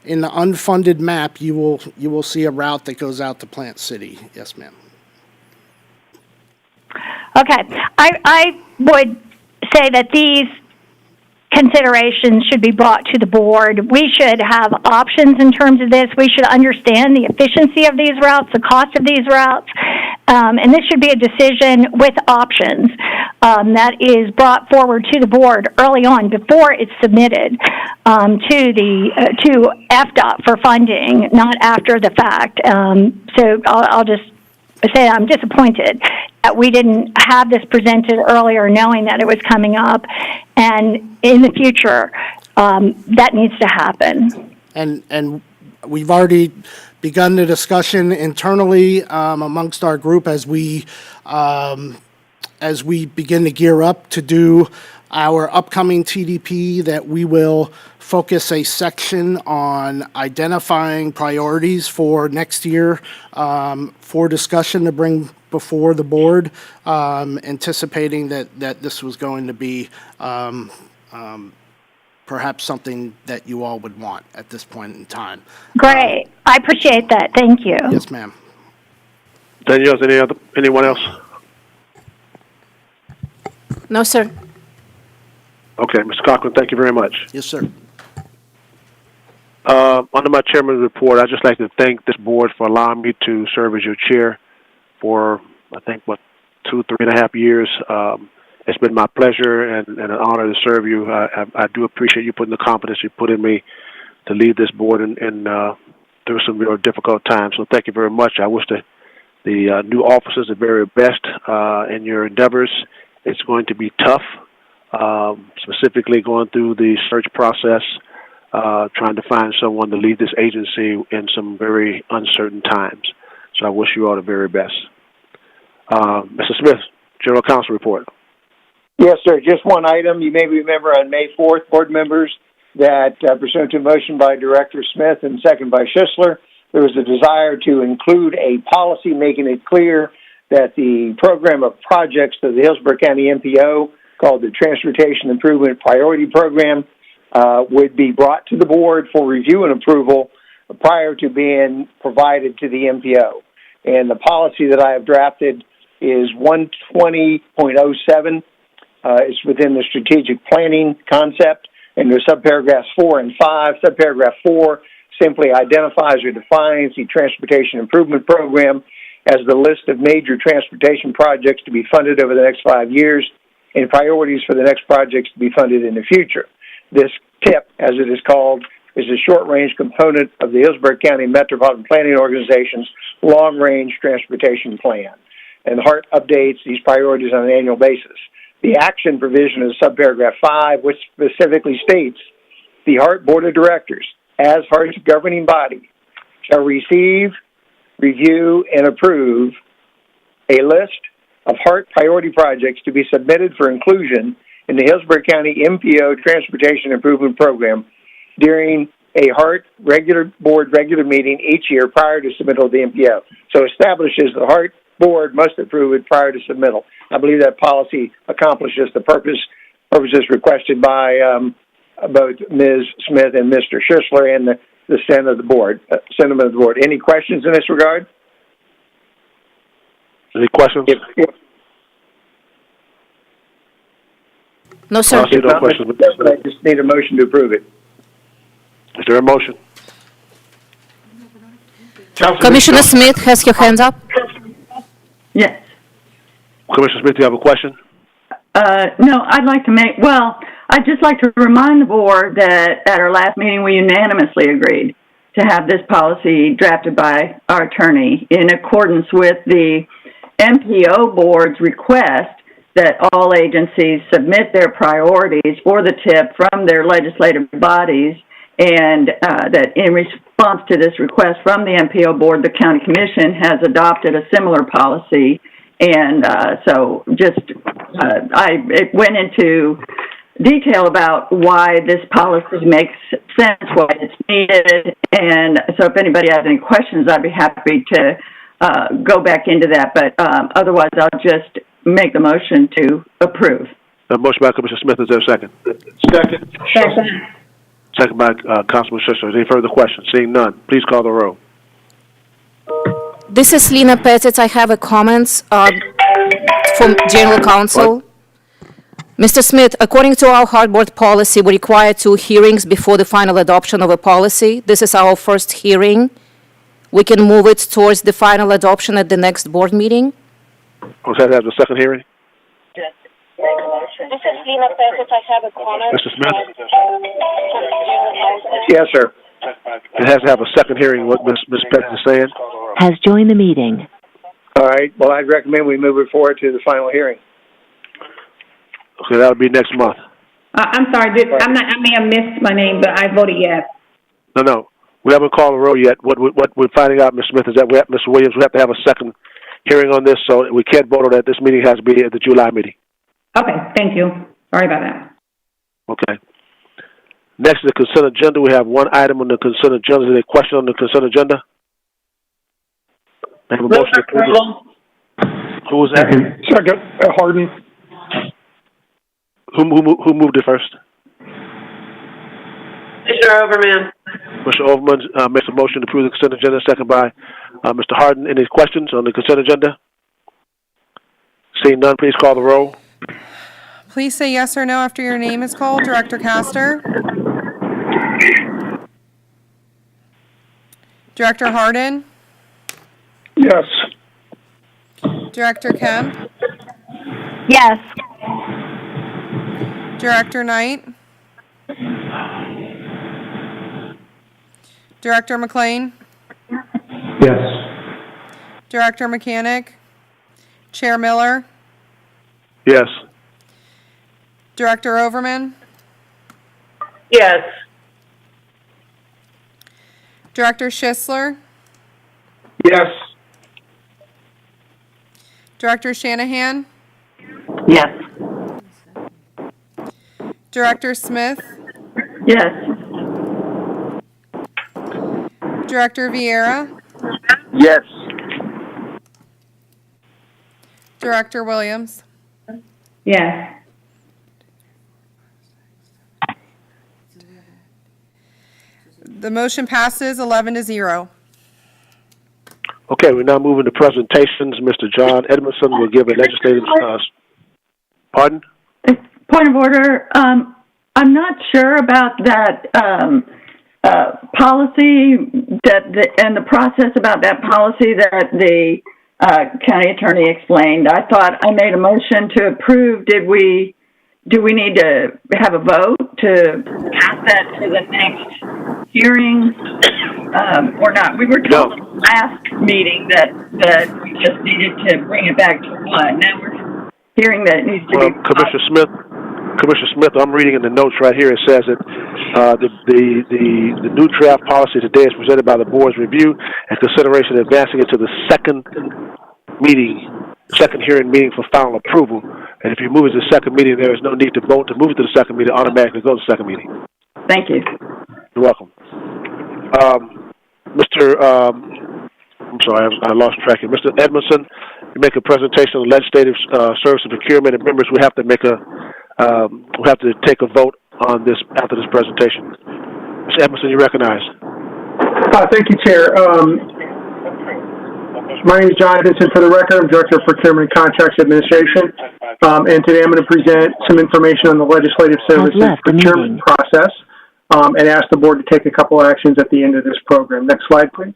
in the unfunded map, you will see a route that goes out to Plant City. Yes, ma'am. Okay. I would say that these considerations should be brought to the board. We should have options in terms of this. We should understand the efficiency of these routes, the cost of these routes, and this should be a decision with options that is brought forward to the board early on before it's submitted to FDOT for funding, not after the fact. So I'll just say I'm disappointed that we didn't have this presented earlier, knowing that it was coming up, and in the future, that needs to happen. And we've already begun the discussion internally amongst our group as we begin to gear up to do our upcoming TDP, that we will focus a section on identifying priorities for next year for discussion to bring before the board, anticipating that this was going to be perhaps something that you all would want at this point in time. Great. I appreciate that. Thank you. Yes, ma'am. Danielle, anyone else? No, sir. Okay, Mr. Cochran, thank you very much. Yes, sir. Under my chairman's report, I'd just like to thank this board for allowing me to serve as your chair for, I think, 2.5 years. It's been my pleasure and an honor to serve you. I do appreciate you putting the confidence you put in me to lead this board and through some real difficult times. So thank you very much. I wish the new officers the very best in your endeavors. It's going to be tough, specifically going through the search process, trying to find someone to lead this agency in some very uncertain times. So I wish you all the very best. Mr. Smith, General Counsel report. Yes, sir. Just one item. You may remember on May 4th, board members, that pursuant to a motion by Director Smith and second by Schisler, there was a desire to include a policy making it clear that the program of projects of the Hillsborough County MPO, called the Transportation Improvement Priority Program, would be brought to the board for review and approval prior to being provided to the MPO. And the policy that I have drafted is 120.07. It's within the strategic planning concept, and there's subparagraphs 4 and 5. Subparagraph 4 simply identifies or defines the Transportation Improvement Program as the list of major transportation projects to be funded over the next 5 years and priorities for the next projects to be funded in the future. This TIP, as it is called, is a short-range component of the Hillsborough County Metropolitan Planning Organization's long-range transportation plan. And HART updates these priorities on an annual basis. The action provision is subparagraph 5, which specifically states the HART Board of Directors, as HART's governing body, shall receive, review, and approve a list of HART priority projects to be submitted for inclusion in the Hillsborough County MPO Transportation Improvement Program during a HART board regular meeting each year prior to submittal of the MPO. So establishes the HART board must approve it prior to submittal. I believe that policy accomplishes the purposes requested by both Ms. Smith and Mr. Schisler and the sentiment of the board. Any questions in this regard? Any questions? No, sir. I see no questions. I just need a motion to approve it. Is there a motion? Commissioner Smith has your hands up. Yes. Commissioner Smith, do you have a question? No, I'd just like to remind the board that at our last meeting we unanimously agreed to have this policy drafted by our attorney in accordance with the MPO board's request that all agencies submit their priorities for the TIP from their legislative bodies, and that in response to this request from the MPO board, the county commission has adopted a similar policy. And so it went into detail about why this policy makes sense, why it's needed. And so if anybody has any questions, I'd be happy to go back into that. But otherwise, I'll just make the motion to approve. The motion by Commissioner Smith, is there a second? Second. Second by Councilman Schuster. Any further questions? Seeing none, please call the roll. This is Lena Pettit. I have a comment from General Counsel. What? Mr. Smith, according to our HART Board policy, we require 2 hearings before the final adoption of a policy. This is our first hearing. We can move it towards the final adoption at the next board meeting. Was that the second hearing? This is Lena Pettit. I have a comment. Mr. Smith? Yes, sir. It has to have a second hearing, what Ms. Pettit is saying. Has joined the meeting. All right. Well, I'd recommend we move it forward to the final hearing. Okay, that'll be next month. I'm sorry, I may have missed my name, but I voted yes. No. We haven't called the roll yet. What we're finding out, Ms. Smith, is that Mr. Williams, we have to have a second hearing on this, so we can't vote on it. This meeting has to be at the July meeting. Okay, thank you. Sorry about that. Okay. Next is the consent agenda. We have one item on the consent agenda. Is there a question on the consent agenda? I have a motion to approve. Who was that? Second, Harden. Who moved it first? Mr. Overman. Mr. Overman makes a motion to approve the consent agenda, second by Mr. Harden. Any questions on the consent agenda? Seeing none, please call the roll. Please say yes or no after your name is called. Director Castor? Director Harden? Yes. Director Kemp? Yes. Director Knight? Director McLean? Yes. Director Mechanic? Chair Miller? Yes. Director Overman? Yes. Director Schisler? Yes. Director Shanahan? Yes. Director Smith? Yes. Director Vieira? Yes. Director Williams? Yes. The motion passes 11-0. Okay, we're now moving to presentations. Mr. John Edmondson will give a legislative, pardon? Point of order. I'm not sure about that policy and the process about that policy that the county attorney explained. I thought I made a motion to approve. Do we need to have a vote to pass that to the next hearing or not? We were told in the last meeting that we just needed to bring it back to one. Now we're hearing that it needs to be. Commissioner Smith, I'm reading in the notes right here. It says that the new draft policy today is presented by the board's review and consideration advancing it to the second hearing meeting for final approval. And if you move it to the second meeting, there is no need to vote to move it to the second meeting. Automatically go to the second meeting. Thank you. You're welcome. I'm sorry, I lost track here. Mr. Edmondson, you make a presentation on legislative service and procurement, and members, we have to take a vote on this after this presentation. Mr. Edmondson, you recognize. Thank you, Chair. My name is John Edmondson. For the record, I'm Director of Procurement and Contracts Administration. And today I'm going to present some information on the legislative service and procurement process and ask the board to take a couple actions at the end of this program. Next slide, please.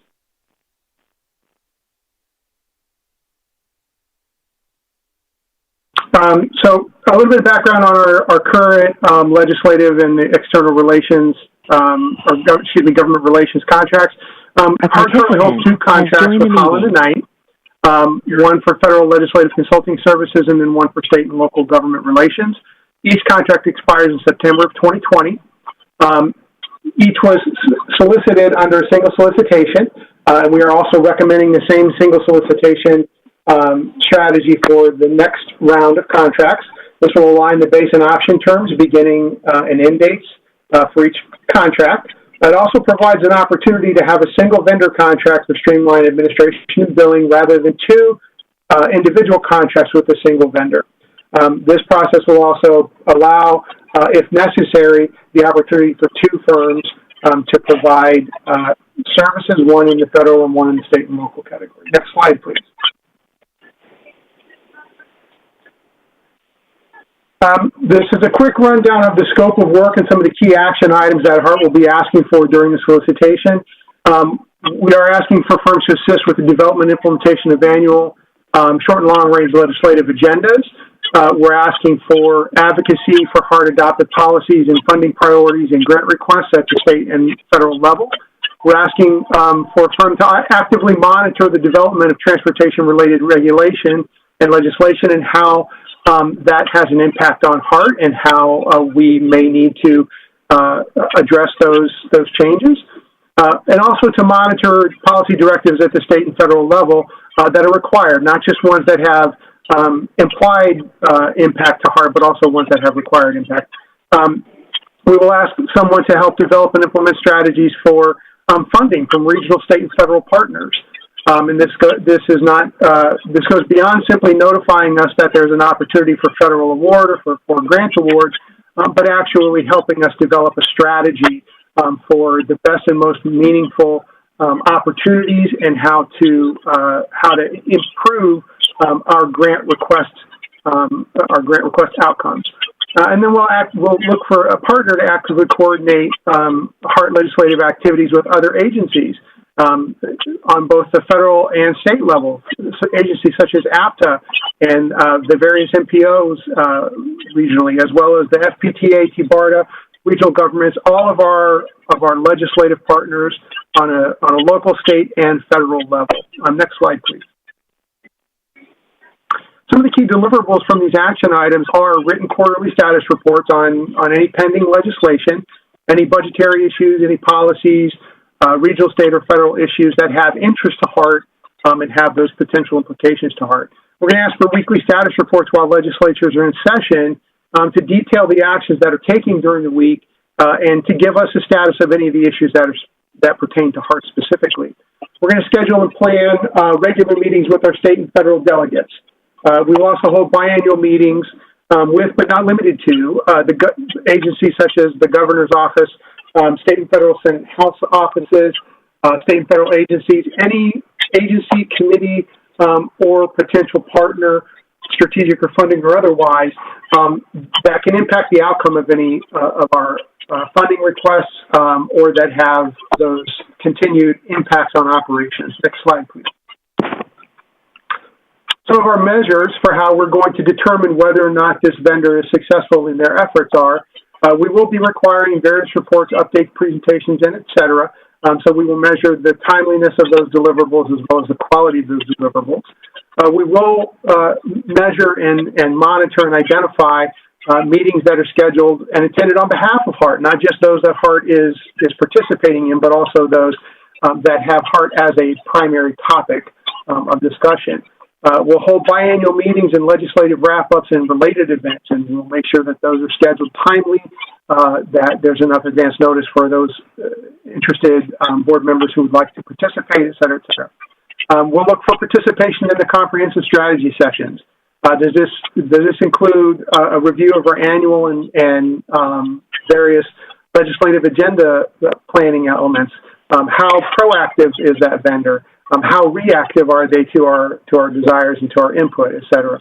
So a little bit of background on our current legislative and the external relations government relations contracts. HART currently holds 2 contracts with Holland and Knight, one for federal legislative consulting services and then one for state and local government relations. Each contract expires in September of 2020. Each was solicited under a single solicitation, and we are also recommending the same single solicitation strategy for the next round of contracts. This will align the base and option terms, beginning and end dates for each contract. It also provides an opportunity to have a single vendor contract for streamlined administration and billing rather than 2 individual contracts with a single vendor. This process will also allow, if necessary, the opportunity for 2 firms to provide services, one in the federal and one in the state and local category. Next slide, please. This is a quick rundown of the scope of work and some of the key action items that HART will be asking for during the solicitation. We are asking for firms to assist with the development and implementation of annual short and long-range legislative agendas. We're asking for advocacy for HART-adopted policies and funding priorities and grant requests at the state and federal level. We're asking for a firm to actively monitor the development of transportation-related regulation and legislation and how that has an impact on HART and how we may need to address those changes. And also to monitor policy directives at the state and federal level that are required, not just ones that have implied impact to HART, but also ones that have required impact. We will ask someone to help develop and implement strategies for funding from regional, state, and federal partners. And this goes beyond simply notifying us that there's an opportunity for federal award or for grant awards, but actually helping us develop a strategy for the best and most meaningful opportunities and how to improve our grant request outcomes. And then we'll look for a partner to actively coordinate HART legislative activities with other agencies on both the federal and state level, agencies such as APTA and the various MPOs regionally, as well as the FPTA, TBARTA, regional governments, all of our legislative partners on a local, state, and federal level. Next slide, please. Some of the key deliverables from these action items are written quarterly status reports on any pending legislation, any budgetary issues, any policies, regional, state, or federal issues that have interest to HART and have those potential implications to HART. We're going to ask for weekly status reports while legislatures are in session to detail the actions that are taken during the week and to give us a status of any of the issues that pertain to HART specifically. We're going to schedule and plan regular meetings with our state and federal delegates. We will also hold biannual meetings with, but not limited to, agencies such as the governor's office, state and federal Senate House offices, state and federal agencies, any agency, committee, or potential partner, strategic or funding or otherwise, that can impact the outcome of any of our funding requests or that have those continued impacts on operations. Next slide, please. Some of our measures for how we're going to determine whether or not this vendor is successful in their efforts are, we will be requiring various reports, updates, presentations, and et cetera. So we will measure the timeliness of those deliverables as well as the quality of those deliverables. We will measure and monitor and identify meetings that are scheduled and attended on behalf of HART, not just those that HART is participating in, but also those that have HART as a primary topic of discussion. We'll hold biannual meetings and legislative wrap-ups and related events, and we'll make sure that those are scheduled timely, that there's enough advance notice for those interested board members who would like to participate, et cetera, et cetera. We'll look for participation in the comprehensive strategy sessions. Does this include a review of our annual and various legislative agenda planning elements? How proactive is that vendor? How reactive are they to our desires and to our input, et cetera?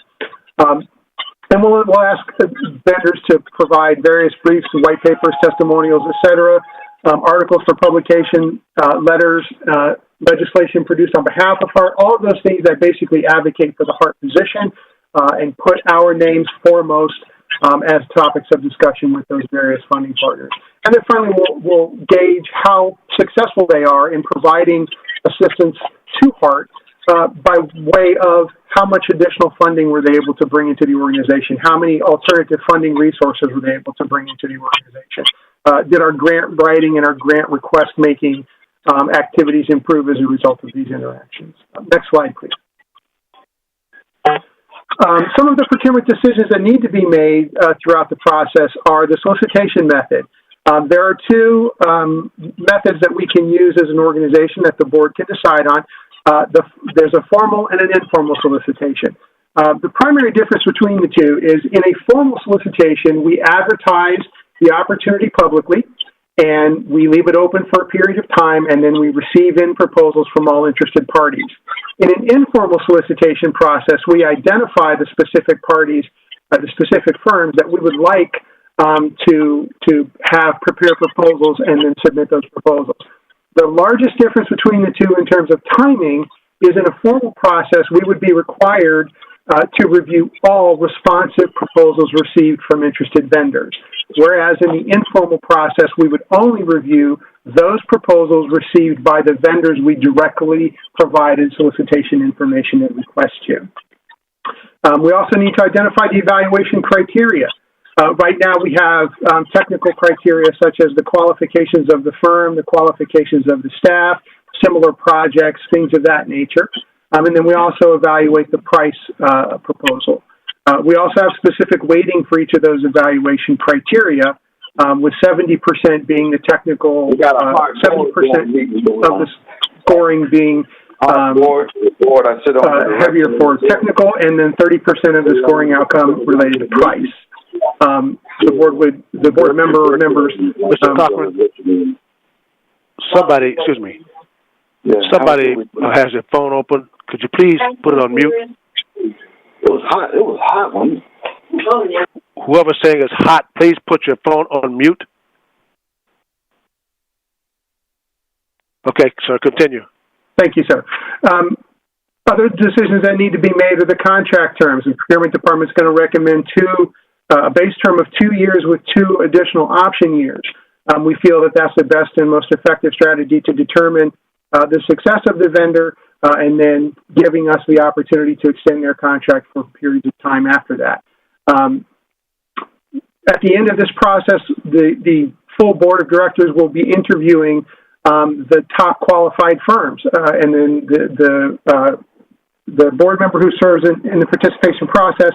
And we'll ask vendors to provide various briefs, white papers, testimonials, et cetera, articles for publication, letters, legislation produced on behalf of HART, all of those things that basically advocate for the HART position and put our names foremost as topics of discussion with those various funding partners. And then finally, we'll gauge how successful they are in providing assistance to HART by way of how much additional funding were they able to bring into the organization, how many alternative funding resources were they able to bring into the organization. Did our grant writing and our grant request making activities improve as a result of these interactions? Next slide, please. Some of the procurement decisions that need to be made throughout the process are the solicitation method. There are two methods that we can use as an organization that the board can decide on. There's a formal and an informal solicitation. The primary difference between the two is in a formal solicitation, we advertise the opportunity publicly, and we leave it open for a period of time, and then we receive in proposals from all interested parties. In an informal solicitation process, we identify the specific parties, the specific firms that we would like to have prepare proposals and then submit those proposals. The largest difference between the two in terms of timing is in a formal process, we would be required to review all responsive proposals received from interested vendors. Whereas in the informal process, we would only review those proposals received by the vendors we directly provided solicitation information and request to. We also need to identify the evaluation criteria. Right now we have technical criteria such as the qualifications of the firm, the qualifications of the staff, similar projects, things of that nature. And then we also evaluate the price proposal. We also have specific weighting for each of those evaluation criteria, with 70% being the technical, 70% of the scoring being heavier for technical, and then 30% of the scoring outcome related to price. The board member remembers. Mr. Cochran, somebody has their phone open. Could you please put it on mute? It was hot. It was hot, man. Whoever's saying it's hot, please put your phone on mute. Okay, sir, continue. Thank you, sir. Other decisions that need to be made are the contract terms. The procurement department is going to recommend a base term of 2 years with 2 additional option years. We feel that that's the best and most effective strategy to determine the success of the vendor and then giving us the opportunity to extend their contract for periods of time after that. At the end of this process, the full board of directors will be interviewing the top qualified firms, and then the board member who serves in the solicitation process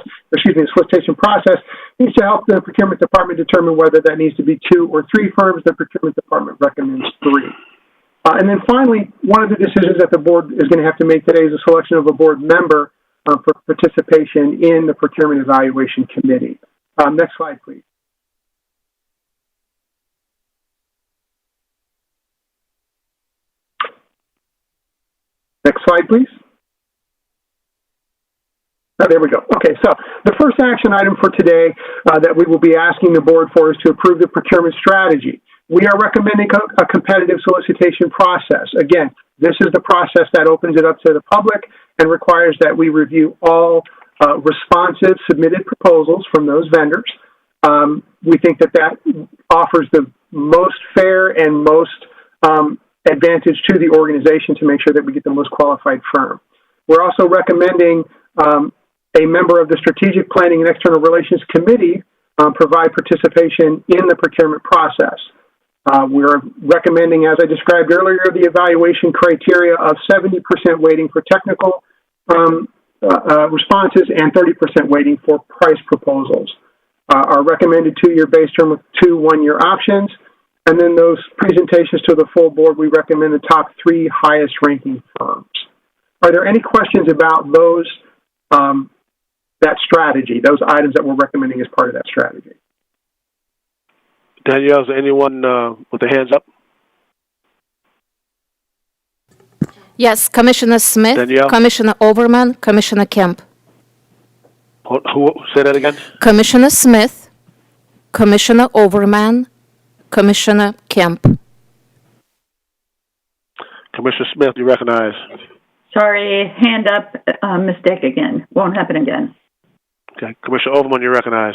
needs to help the procurement department determine whether that needs to be 2 or 3 firms. The procurement department recommends 3. And then finally, one of the decisions that the board is going to have to make today is a selection of a board member for participation in the procurement evaluation committee. Next slide, please. Next slide, please. There we go. Okay, so the first action item for today that we will be asking the board for is to approve the procurement strategy. We are recommending a competitive solicitation process. Again, this is the process that opens it up to the public and requires that we review all responsive submitted proposals from those vendors. We think that offers the most fair and most advantage to the organization to make sure that we get the most qualified firm. We're also recommending a member of the Strategic Planning and External Relations Committee provide participation in the procurement process. We're recommending, as I described earlier, the evaluation criteria of 70% weighting for technical responses and 30% weighting for price proposals. Our recommended 2-year base term with 2 one-year options. And then those presentations to the full board, we recommend the top 3 highest ranking firms. Are there any questions about those, that strategy, those items that we're recommending as part of that strategy? Danielle, is there anyone with their hands up? Yes, Commissioner Smith, Danielle? Commissioner Overman, Commissioner Kemp. Who say that again? Commissioner Smith, Commissioner Overman, Commissioner Kemp. Commissioner Smith, you recognize? Sorry, hand up, mistake again. Won't happen again. Okay. Commissioner Overman, you recognize?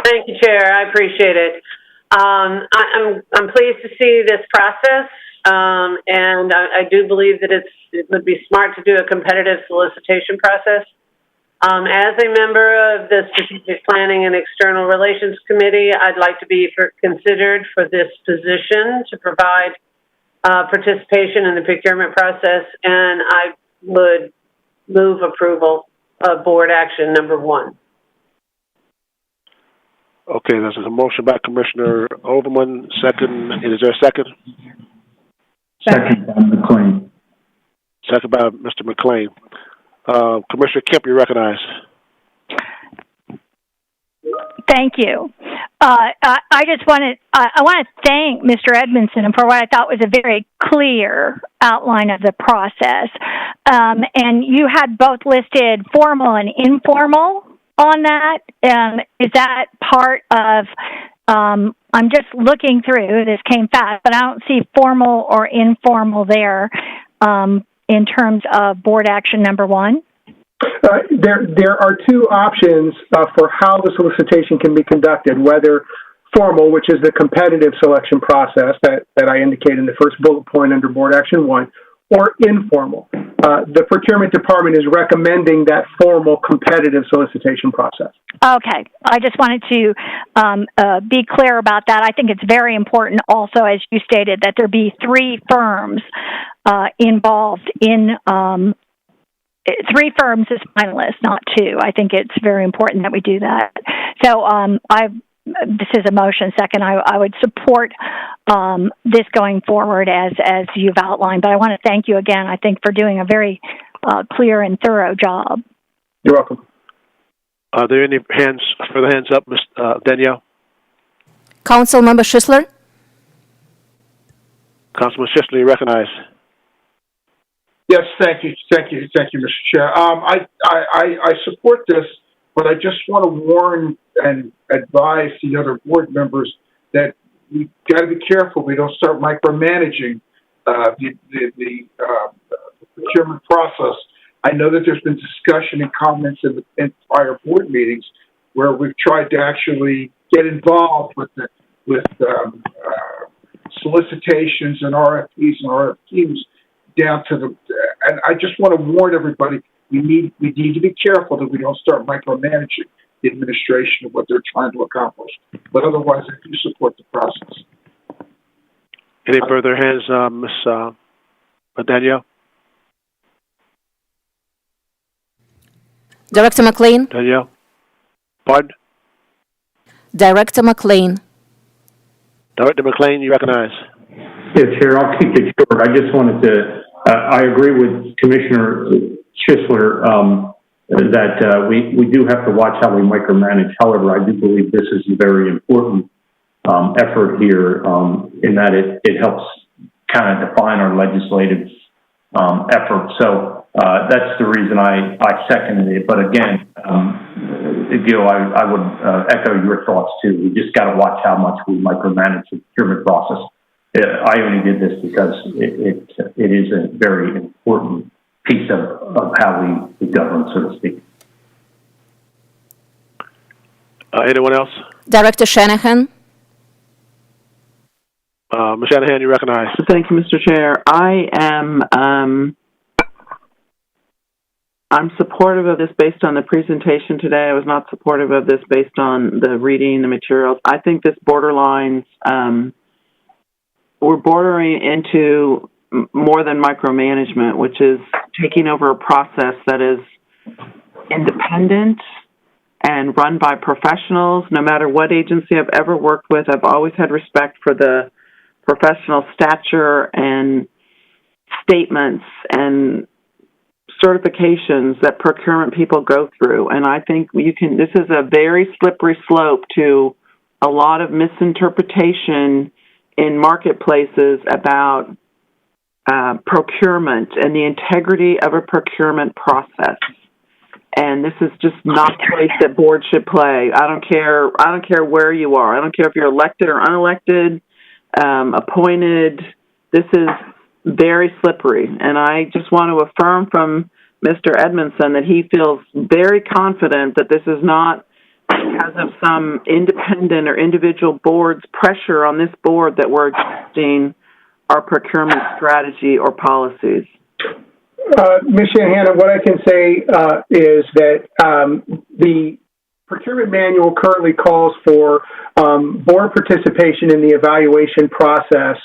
Thank you, Chair. I appreciate it. I'm pleased to see this process, and I do believe that it would be smart to do a competitive solicitation process. As a member of the Strategic Planning and External Relations Committee, I'd like to be considered for this position to provide participation in the procurement process, and I would move approval of board action number 1. Okay, there's a motion by Commissioner Overman. Second, is there a second? Second by McLean. Second by Mr. McLean. Commissioner Kemp, you recognize. Thank you. I just wanted, I want to thank Mr. Edmondson for what I thought was a very clear outline of the process. And you had both listed formal and informal on that. Is that part of, I'm just looking through, this came fast, but I don't see formal or informal there in terms of board action number 1. There are 2 options for how the solicitation can be conducted, whether formal, which is the competitive selection process that I indicated in the first bullet point under Board Action 1, or informal. The procurement department is recommending that formal competitive solicitation process. Okay. I just wanted to be clear about that. I think it's very important also, as you stated, that there be 3 firms involved in 3 firms as finalists, not 2. I think it's very important that we do that. So this is a motion. Second, I would support this going forward as you've outlined. But I want to thank you again, I think, for doing a very clear and thorough job. You're welcome. Are there any further hands up, Ms. Danielle? Councilmember Schisler? Councilman Schisler, you recognize. Yes, thank you, Mr. Chair. I support this, but I just want to warn and advise the other board members that we got to be careful we don't start micromanaging the procurement process. I know that there's been discussion and comments in prior board meetings where we've tried to actually get involved with solicitations and RFPs and RFQs down to and I just want to warn everybody, we need to be careful that we don't start micromanaging the administration of what they're trying to accomplish. But otherwise, I do support the process. Any further hands, Ms. Danielle? Director McLean? Danielle? Pardon? Director McLean. Director McLean, you recognize. Yeah, Chair, I'll keep it short. I just wanted to, I agree with Commissioner Schisler that we do have to watch how we micromanage. However, I do believe this is a very important effort here in that it helps kind of define our legislative effort. So that's the reason I seconded it. But again, Gil, I would echo your thoughts too. We just got to watch how much we micromanage the procurement process. I only did this because it is a very important piece of how we govern, so to speak. Anyone else? Director Shanahan. Ms. Shanahan, you recognize. Thank you, Mr. Chair. I am I'm supportive of this based on the presentation today. I was not supportive of this based on the reading the materials. I think this borderlines. We're bordering into more than micromanagement, which is taking over a process that is independent and run by professionals. No matter what agency I've ever worked with, I've always had respect for the professional stature and statements and certifications that procurement people go through. And I think this is a very slippery slope to a lot of misinterpretation in marketplaces about procurement and the integrity of a procurement process. And this is just not the place that boards should play. I don't care where you are. I don't care if you're elected or unelected, appointed. This is very slippery. And I just want to affirm from Mr. Edmondson that he feels very confident that this is not because of some independent or individual boards' pressure on this board that we're adjusting our procurement strategy or policies? Ms. Shanahan, what I can say is that the procurement manual currently calls for board participation in the evaluation process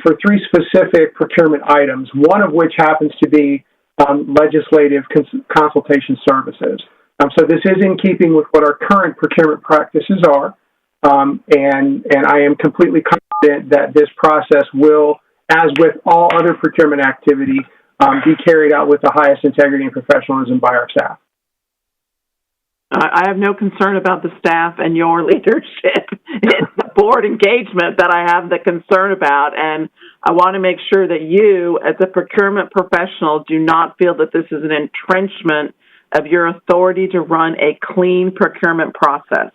for 3 specific procurement items, one of which happens to be legislative consultation services. So this is in keeping with what our current procurement practices are, and I am completely confident that this process will, as with all other procurement activity, be carried out with the highest integrity and professionalism by our staff. I have no concern about the staff and your leadership. It's the board engagement that I have the concern about, and I want to make sure that you, as a procurement professional, do not feel that this is an entrenchment of your authority to run a clean procurement process.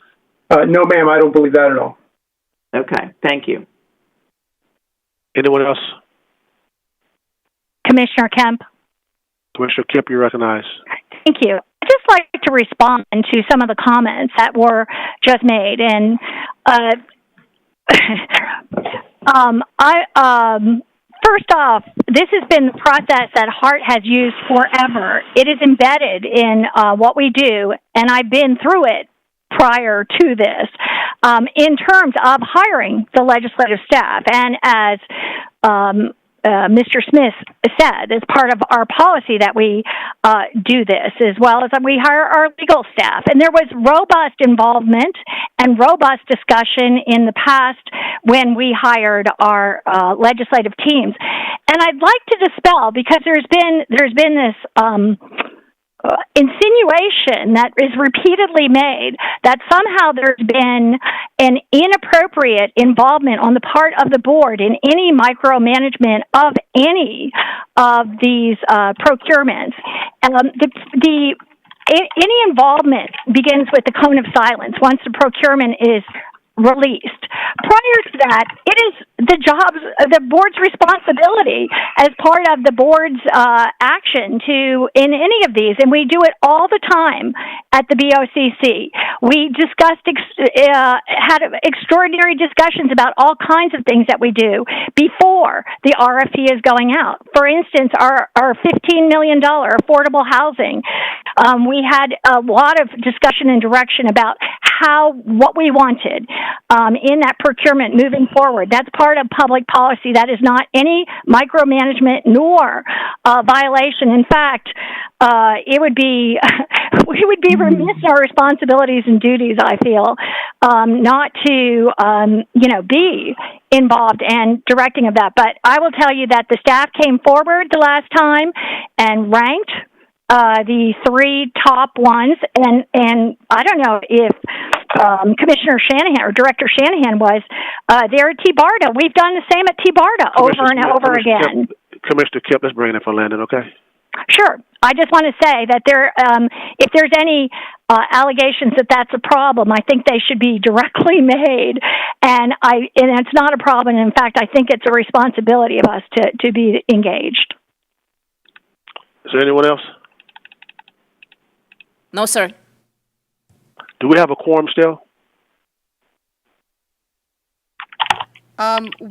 No, ma'am, I don't believe that at all. Okay, thank you. Anyone else? Commissioner Kemp. Commissioner Kemp, you're recognized. Thank you. I'd just like to respond to some of the comments that were just made. And first off, this has been the process that HART has used forever. It is embedded in what we do, and I've been through it prior to this, in terms of hiring the legislative staff. And as Mr. Smith said, as part of our policy that we do this, as well as we hire our legal staff. And there was robust involvement and robust discussion in the past when we hired our legislative teams. And I'd like to dispel, because there's been this insinuation that is repeatedly made that somehow there's been an inappropriate involvement on the part of the board in any micromanagement of any of these procurements. Any involvement begins with the cone of silence once the procurement is released. Prior to that, it is the board's responsibility as part of the board's action in any of these, and we do it all the time at the BOCC. We had extraordinary discussions about all kinds of things that we do before the RFP is going out. For instance, our $15 million affordable housing, we had a lot of discussion and direction about what we wanted in that procurement moving forward. That's part of public policy. That is not any micromanagement nor violation. In fact, we would be remiss in our responsibilities and duties, I feel, not to be involved and directing of that. But I will tell you that the staff came forward the last time and ranked the 3 top ones, and I don't know if Commissioner Shanahan or Director Shanahan was there at T-BARDA. We've done the same at T-BARDA over and over again. Commissioner Kemp, let's bring it in for Landon, okay? Sure. I just want to say that if there's any allegations that that's a problem, I think they should be directly made, and it's not a problem. In fact, I think it's a responsibility of us to be engaged. Is there anyone else? No, sir. Do we have a quorum still?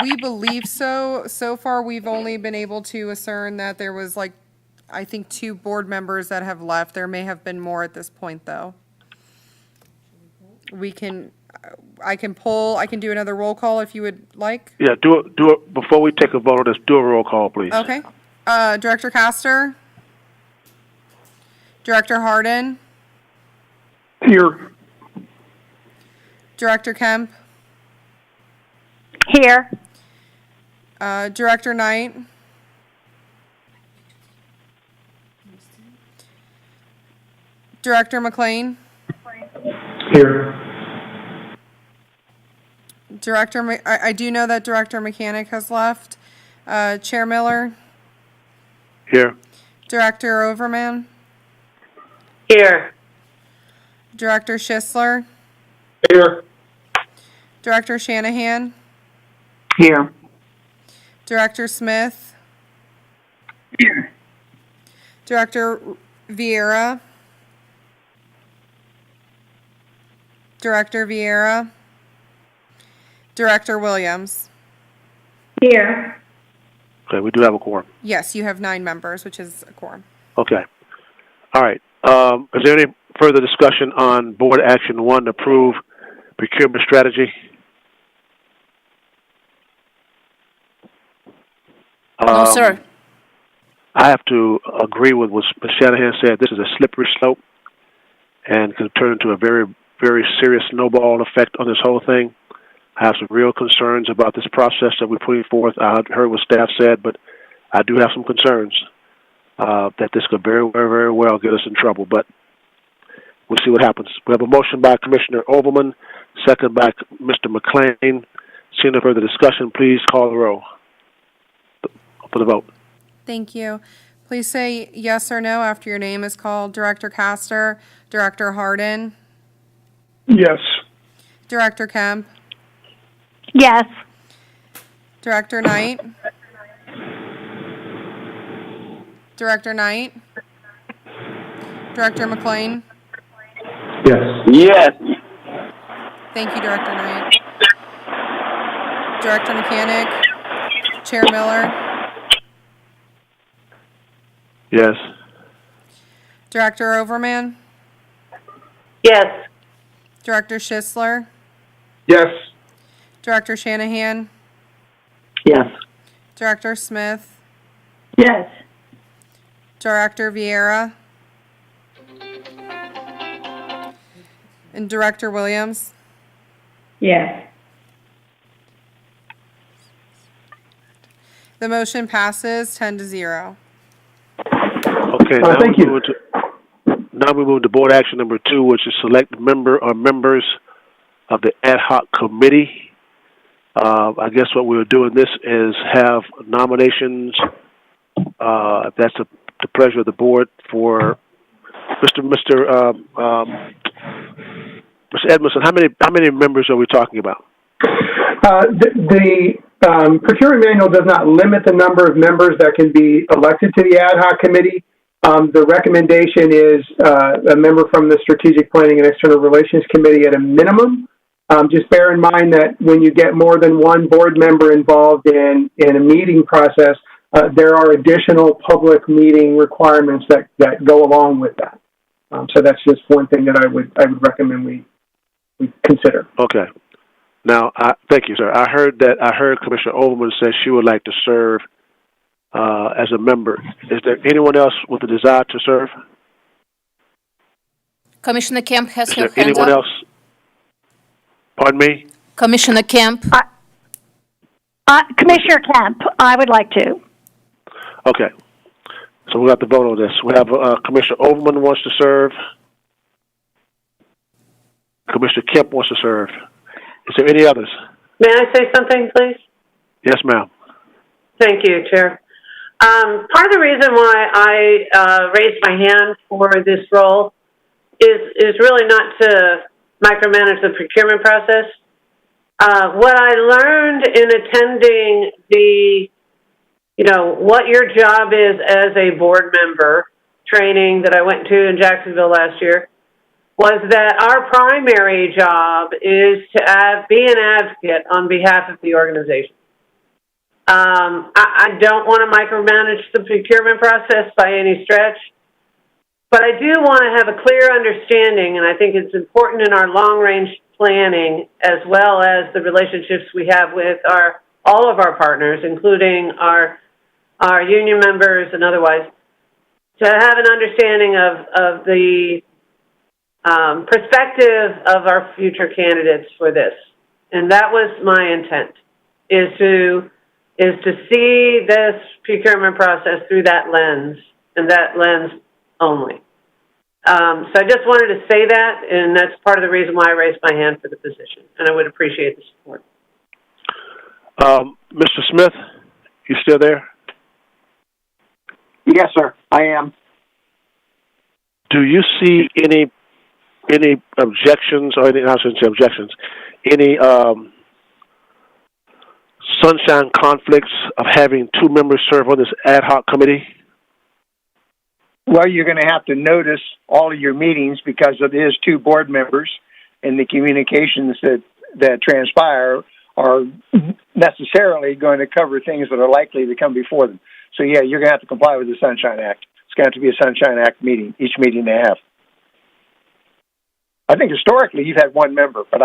We believe so. So far, we've only been able to discern that there was, I think 2 board members that have left. There may have been more at this point, though. I can do another roll call if you would like. Yeah, do it before we take a vote on this. Do a roll call, please. Okay. Director Castor? Director Hardin? Here. Director Kemp? Here. Director Knight? Director McLean? Here. I do know that Director Mechanic has left. Chair Miller? Here. Director Overman? Here. Director Schisler? Here. Director Shanahan? Here. Director Smith? Here. Director Vieira? Director Vieira, Director Williams. Here. Okay, we do have a quorum. Yes, you have 9 members, which is a quorum. Okay. All right. Is there any further discussion on Board Action 1 to approve procurement strategy? No, sir. I have to agree with what Ms. Shanahan said. This is a slippery slope and can turn into a very, very serious snowball effect on this whole thing. I have some real concerns about this process that we're putting forth. I heard what staff said, but I do have some concerns that this could very, very, very well get us in trouble. But we'll see what happens. We have a motion by Commissioner Overman, second by Mr. McLean. Seeing no further discussion, please call the roll for the vote. Thank you. Please say yes or no after your name is called. Director Castor, Director Hardin, Yes. Director Kemp, Yes. Director Knight, Director Knight, Director McLean. Yes. Yes. Thank you, Director Knight. Director Mechanic, Chair Miller, Yes. Director Overman, Yes. Director Schisler, Yes. Director Shanahan, Yes. Director Smith, Yes. Director Vieira, and Director Williams. Yes. The motion passes 10-0. Okay, now thank you. Now we move to Board Action number 2, which is select member or members of the ad hoc committee. I guess what we were doing this is have nominations, if that's the pleasure of the board, for Mr. Edmondson. How many members are we talking about? The procurement manual does not limit the number of members that can be elected to the ad hoc committee. The recommendation is a member from the Strategic Planning and External Relations Committee at a minimum. Just bear in mind that when you get more than one board member involved in a meeting process, there are additional public meeting requirements that go along with that. So that's just one thing that I would recommend we consider. Okay. Now, thank you, sir. I heard Commissioner Overman say she would like to serve as a member. Is there anyone else with a desire to serve? Commissioner Kemp has Is her there hand anyone up. else? Pardon me? Commissioner Kemp. Commissioner Kemp, I would like to. Okay. So we have to vote on this. We have Commissioner Overman wants to serve. Commissioner Kemp wants to serve. Is there any others? May I say something, please? Yes, ma'am. Thank you, Chair. Part of the reason why I raised my hand for this role is really not to micromanage the procurement process. What I learned in attending what your job is as a board member training that I went to in Jacksonville last year was that our primary job is to be an advocate on behalf of the organization. I don't want to micromanage the procurement process by any stretch, but I do want to have a clear understanding, and I think it's important in our long-range planning as well as the relationships we have with all of our partners, including our union members and otherwise, to have an understanding of the perspective of our future candidates for this. And that was my intent, is to see this procurement process through that lens, and that lens only. So I just wanted to say that, and that's part of the reason why I raised my hand for the position, and I would appreciate the support. Mr. Smith, you still there? Yes, sir, I am. Do you see any objections, or I shouldn't say objections, any sunshine conflicts of having 2 members serve on this ad hoc committee? Well, you're going to have to notice all of your meetings because it is 2 board members. and the communications that transpire are necessarily going to cover things that are likely to come before them. So yeah, you're going to have to comply with the Sunshine Act. It's going to have to be a Sunshine Act meeting, each meeting they have. I think historically you've had one member, but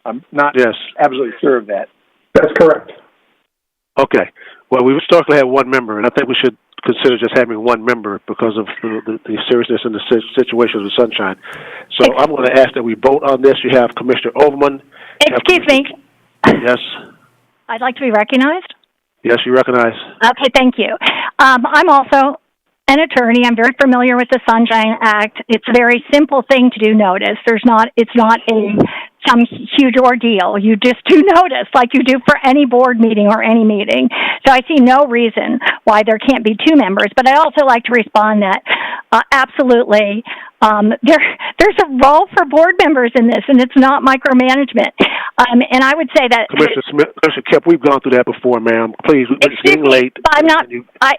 I'm not absolutely sure of that. That's correct. Okay. Well, we historically had one member, and I think we should consider just having one member because of the seriousness and the situation of Sunshine. So I'm going to ask that we vote on this. You have Commissioner Overman. Excuse me. Yes. I'd like to be recognized. Yes, you recognize. Okay, thank you. I'm also an attorney. I'm very familiar with the Sunshine Act. It's a very simple thing to do notice. It's not some huge ordeal. You just do notice like you do for any board meeting or any meeting. So I see no reason why there can't be two members. But I also like to respond that absolutely there's a role for board members in this, and it's not micromanagement. And I would say that Commissioner Smith, Commissioner Kemp, we've gone through that before, ma'am. Please, we're just getting late. I'm not. I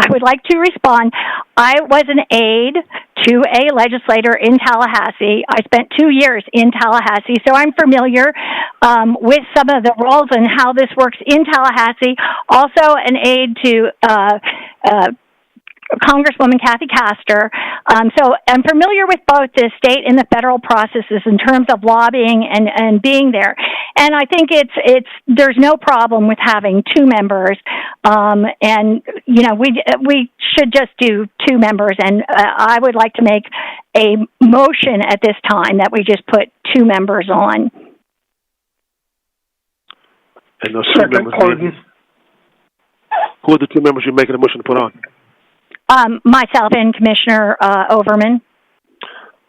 would like to respond. I was an aide to a legislator in Tallahassee. I spent 2 years in Tallahassee, so I'm familiar with some of the roles and how this works in Tallahassee. Also an aide to Congresswoman Kathy Castor. So I'm familiar with both the state and the federal processes in terms of lobbying and being there. And I think there's no problem with having two members. And, you know, we should just do two members. And I would like to make a motion at this time that we just put two members on. And those two members, who are the two members you're making a motion to put on? Myself and Commissioner Overman.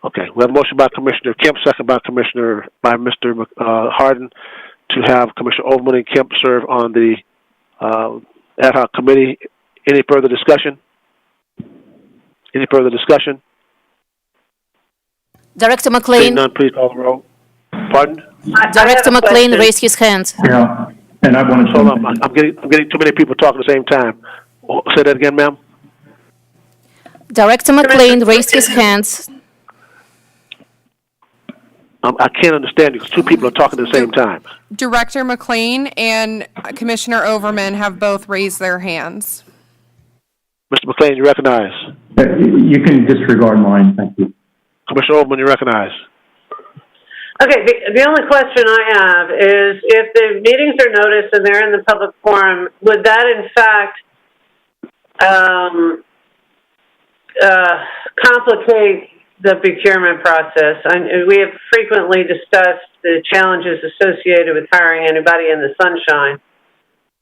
Okay, we have a motion by Commissioner Kemp, second by Mr. Harden, to have Commissioner Overman and Kemp serve on the ad hoc committee. Any further discussion? Director McLean. Seeing none, please call the roll. Pardon? Director McLean raised his hand. Yeah, and I wanted to... Hold on, I'm getting too many people talking at the same time. Say that again, ma'am. Director McLean raised his hands. I can't understand you because two people are talking at the same time. Director McLean and Commissioner Overman have both raised their hands. Mr. McLean, you recognize. You can disregard mine, thank you. Commissioner Overman, you recognize. Okay, the only question I have is if the meetings are noticed and they're in the public forum, would that in fact complicate the procurement process? We have frequently discussed the challenges associated with hiring anybody in the sunshine.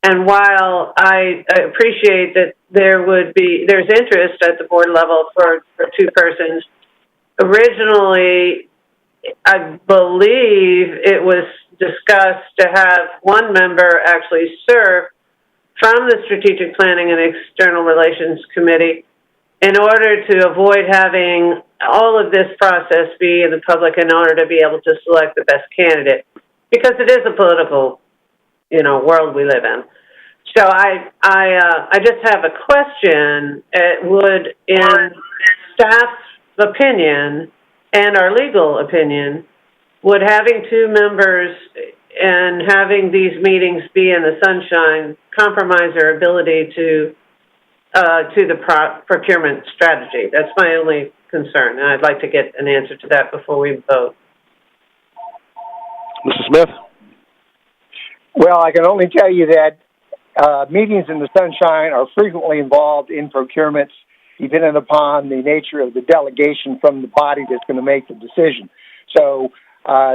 And while I appreciate that there's interest at the board level for two persons, originally I believe it was discussed to have one member actually serve from the Strategic Planning and External Relations Committee in order to avoid having all of this process be in the public in order to be able to select the best candidate, because it is a political, world we live in. So I just have a question. Would, in staff's opinion and our legal opinion, would having two members and having these meetings be in the sunshine compromise our ability to the procurement strategy? That's my only concern, and I'd like to get an answer to that before we vote. Mr. Smith? Well, I can only tell you that meetings in the sunshine are frequently involved in procurements, depending upon the nature of the delegation from the body that's going to make the decision. So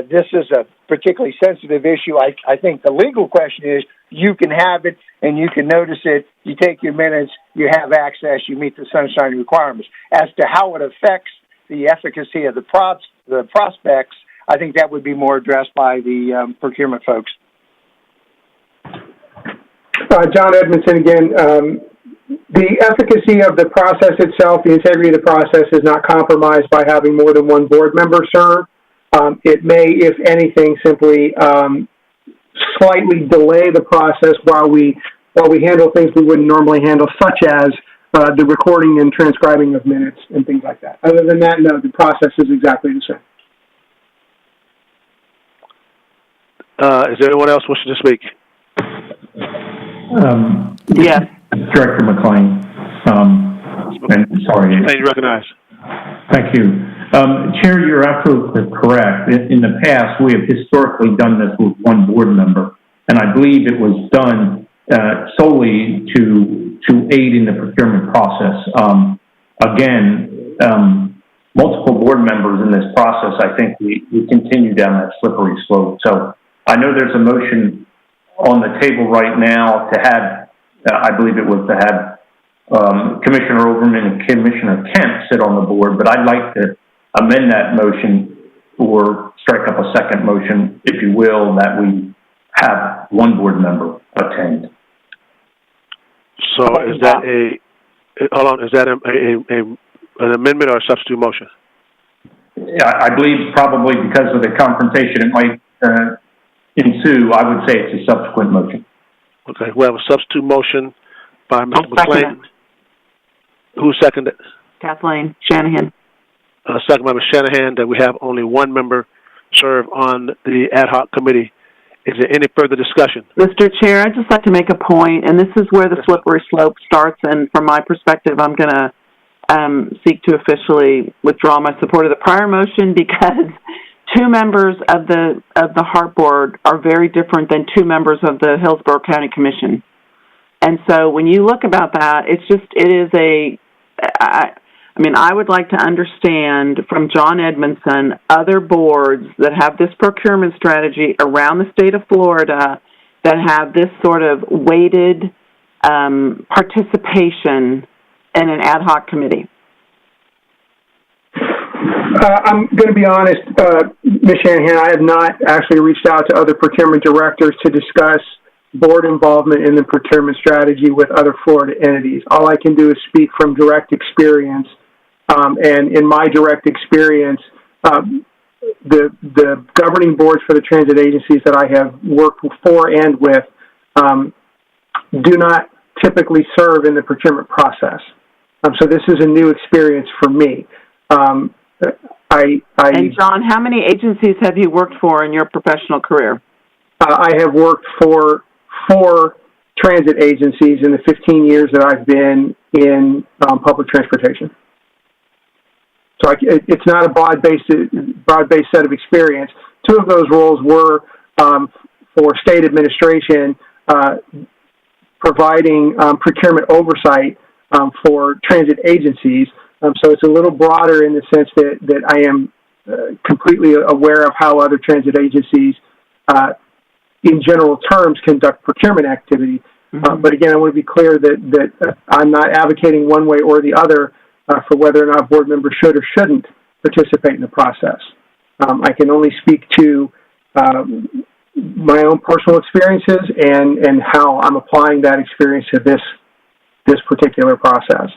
this is a particularly sensitive issue. I think the legal question is you can have it and you can notice it. You take your minutes, you have access, you meet the sunshine requirements. As to how it affects the efficacy of the prospects, I think that would be more addressed by the procurement folks. John Edmondson again. The efficacy of the process itself, the integrity of the process is not compromised by having more than one board member serve. It may, if anything, simply slightly delay the process while we handle things we wouldn't normally handle, such as the recording and transcribing of minutes and things like that. Other than that, no, the process is exactly the same. Is there anyone else wishing to speak? Yes. Director McLean. And sorry. And you recognize. Thank you. Chair, you're absolutely correct. In the past, we have historically done this with one board member, and I believe it was done solely to aid in the procurement process. Again, multiple board members in this process, I think we continue down that slippery slope. So I know there's a motion on the table right now to have, I believe it was to have Commissioner Overman and Commissioner Kent sit on the board, but I'd like to amend that motion or strike up a second motion, if you will, that we have one board member attend. So is that is that an amendment or a substitute motion? Yeah, I believe probably because of the confrontation it might ensue, I would say it's a subsequent motion. Okay, we have a substitute motion by Mr. McLean. Who seconded it? Kathleen Shanahan. Second by Ms. Shanahan, that we have only one member serve on the ad hoc committee. Is there any further discussion? Mr. Chair, I'd just like to make a point, and this is where the slippery slope starts, and from my perspective, I'm going to seek to officially withdraw my support of the prior motion because two members of the HART Board are very different than two members of the Hillsborough County Commission. And so when you look about that, I would like to understand from John Edmondson, other boards that have this procurement strategy around the state of Florida that have this sort of weighted participation in an ad hoc committee. I'm going to be honest, Ms. Shanahan, I have not actually reached out to other procurement directors to discuss board involvement in the procurement strategy with other Florida entities. All I can do is speak from direct experience. And in my direct experience, the governing boards for the transit agencies that I have worked for and with do not typically serve in the procurement process. So this is a new experience for me. And John, how many agencies have you worked for in your professional career? I have worked for 4 transit agencies in the 15 years that I've been in public transportation. So it's not a broad-based set of experience. 2 of those roles were for state administration, providing procurement oversight for transit agencies. So it's a little broader in the sense that I am completely aware of how other transit agencies, in general terms, conduct procurement activity. Mm-hmm. But again, I want to be clear that I'm not advocating one way or the other for whether or not board members should or shouldn't participate in the process. I can only speak to my own personal experiences and how I'm applying that experience to this particular process.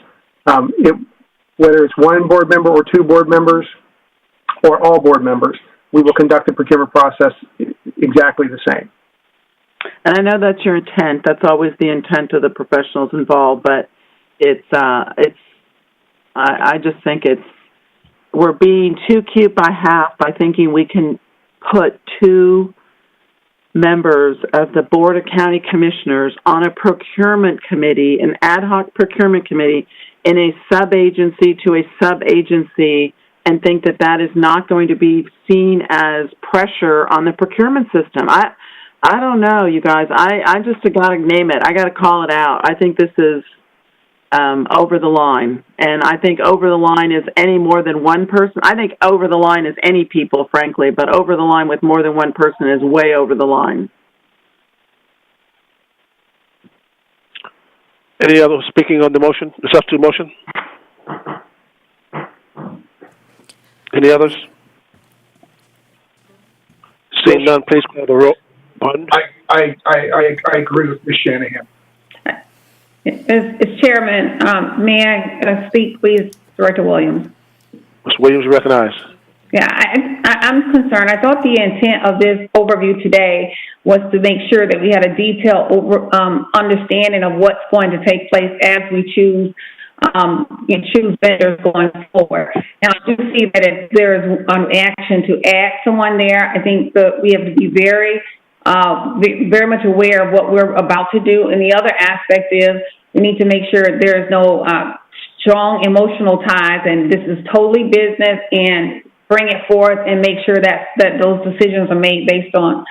Whether it's one board member or 2 board members or all board members, we will conduct the procurement process exactly the same. And I know that's your intent. That's always the intent of the professionals involved, but I just think we're being too cute by half by thinking we can put 2 members of the Board of County Commissioners on a procurement committee, an ad hoc procurement committee, in a sub-agency to a sub-agency, and think that is not going to be seen as pressure on the procurement system. I don't know, you guys. I just got to name it. I got to call it out. I think this is over the line. And I think over the line is any more than one person. I think over the line is any people, frankly, but over the line with more than one person is way over the line. Any other speaking on the motion, the substitute motion? Any others? Seeing none, please call the roll. Pardon? I agree with Ms. Shanahan. As Chairman, may I speak, please, Director Williams? Ms. Williams, you recognize. Yeah, I'm concerned. I thought the intent of this overview today was to make sure that we had a detailed understanding of what's going to take place as we choose and choose vendors going forward. Now, I do see that if there's action to add someone there, I think that we have to be very much aware of what we're about to do. And the other aspect is we need to make sure there's no strong emotional ties, and this is totally business, and bring it forth and make sure that those decisions are made based on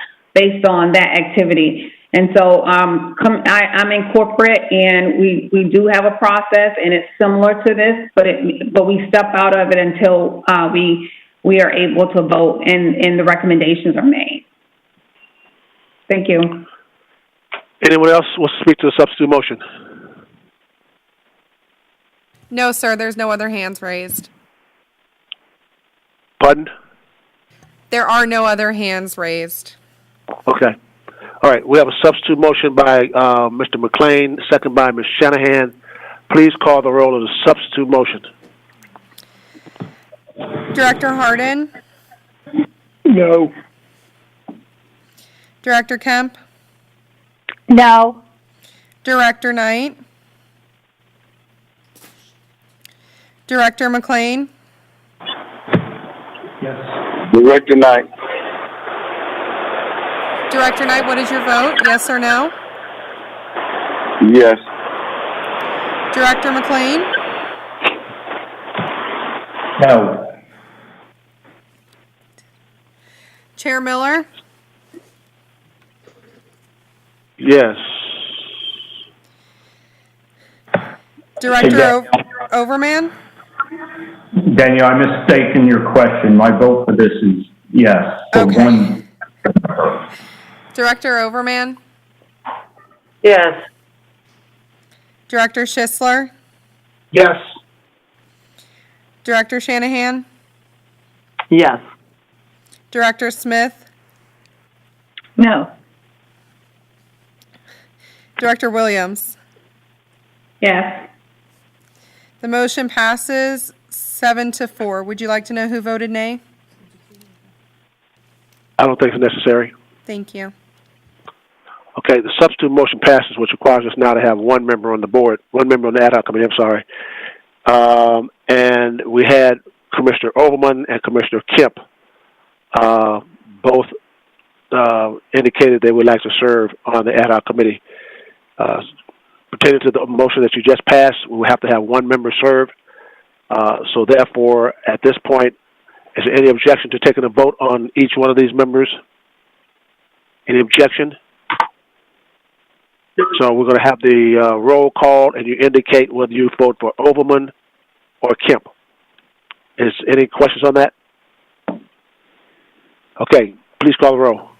that activity. And so I'm in corporate, and we do have a process, and it's similar to this, but we step out of it until we are able to vote and the recommendations are made. Thank you. Anyone else wants to speak to the substitute motion? No, sir, there's no other hands raised. Pardon? There are no other hands raised. Okay. All right, we have a substitute motion by Mr. McLean, second by Ms. Shanahan. Please call the roll of the substitute motion. Director Harden? No. Director Kemp? No. Director Knight? Director McLean? Yes. Director Knight. Director Knight, what is your vote? Yes or no? Yes. Director McLean? No. Chair Miller? Yes. Director Overman? Daniel, I mistaken your question. My vote for this is yes. For one. Director Overman? Yes. Director Schisler? Yes. Director Shanahan? Yes. Director Smith? No. Director Williams? Yes. The motion passes 7-4. Would you like to know who voted nay? I don't think it's necessary. Thank you. Okay, the substitute motion passes, which requires us now to have one member on the board, one member on the ad hoc committee, I'm sorry. And we had Commissioner Overman and Commissioner Kemp both indicated they would like to serve on the ad hoc committee. Pertaining to the motion that you just passed, we will have to have one member serve. So therefore, at this point, is there any objection to taking a vote on each one of these members? Any objection? So we're going to have the roll call, and you indicate whether you vote for Overman or Kemp. Is any questions on that? Okay, please call the roll.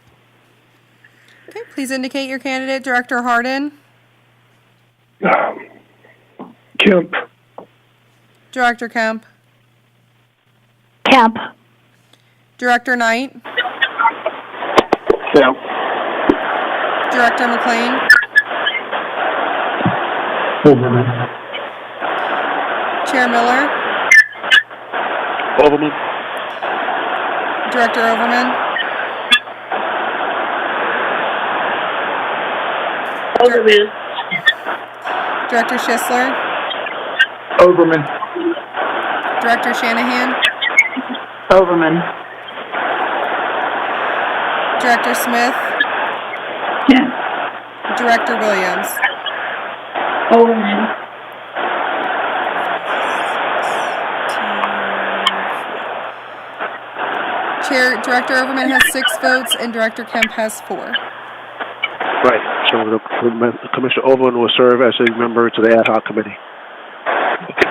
Okay, please indicate your candidate. Director Harden? Kemp. Director Kemp? Kemp. Director Knight? Kemp. Director McLean? Overman. Chair Miller? Overman. Director Overman? Overman. Director Schisler? Overman. Director Shanahan? Overman. Director Smith? Yes. Director Williams? Overman. Director Overman has 6 votes and Director Kemp has 4. Right. So Commissioner Overman will serve as a member to the ad hoc committee. Okay.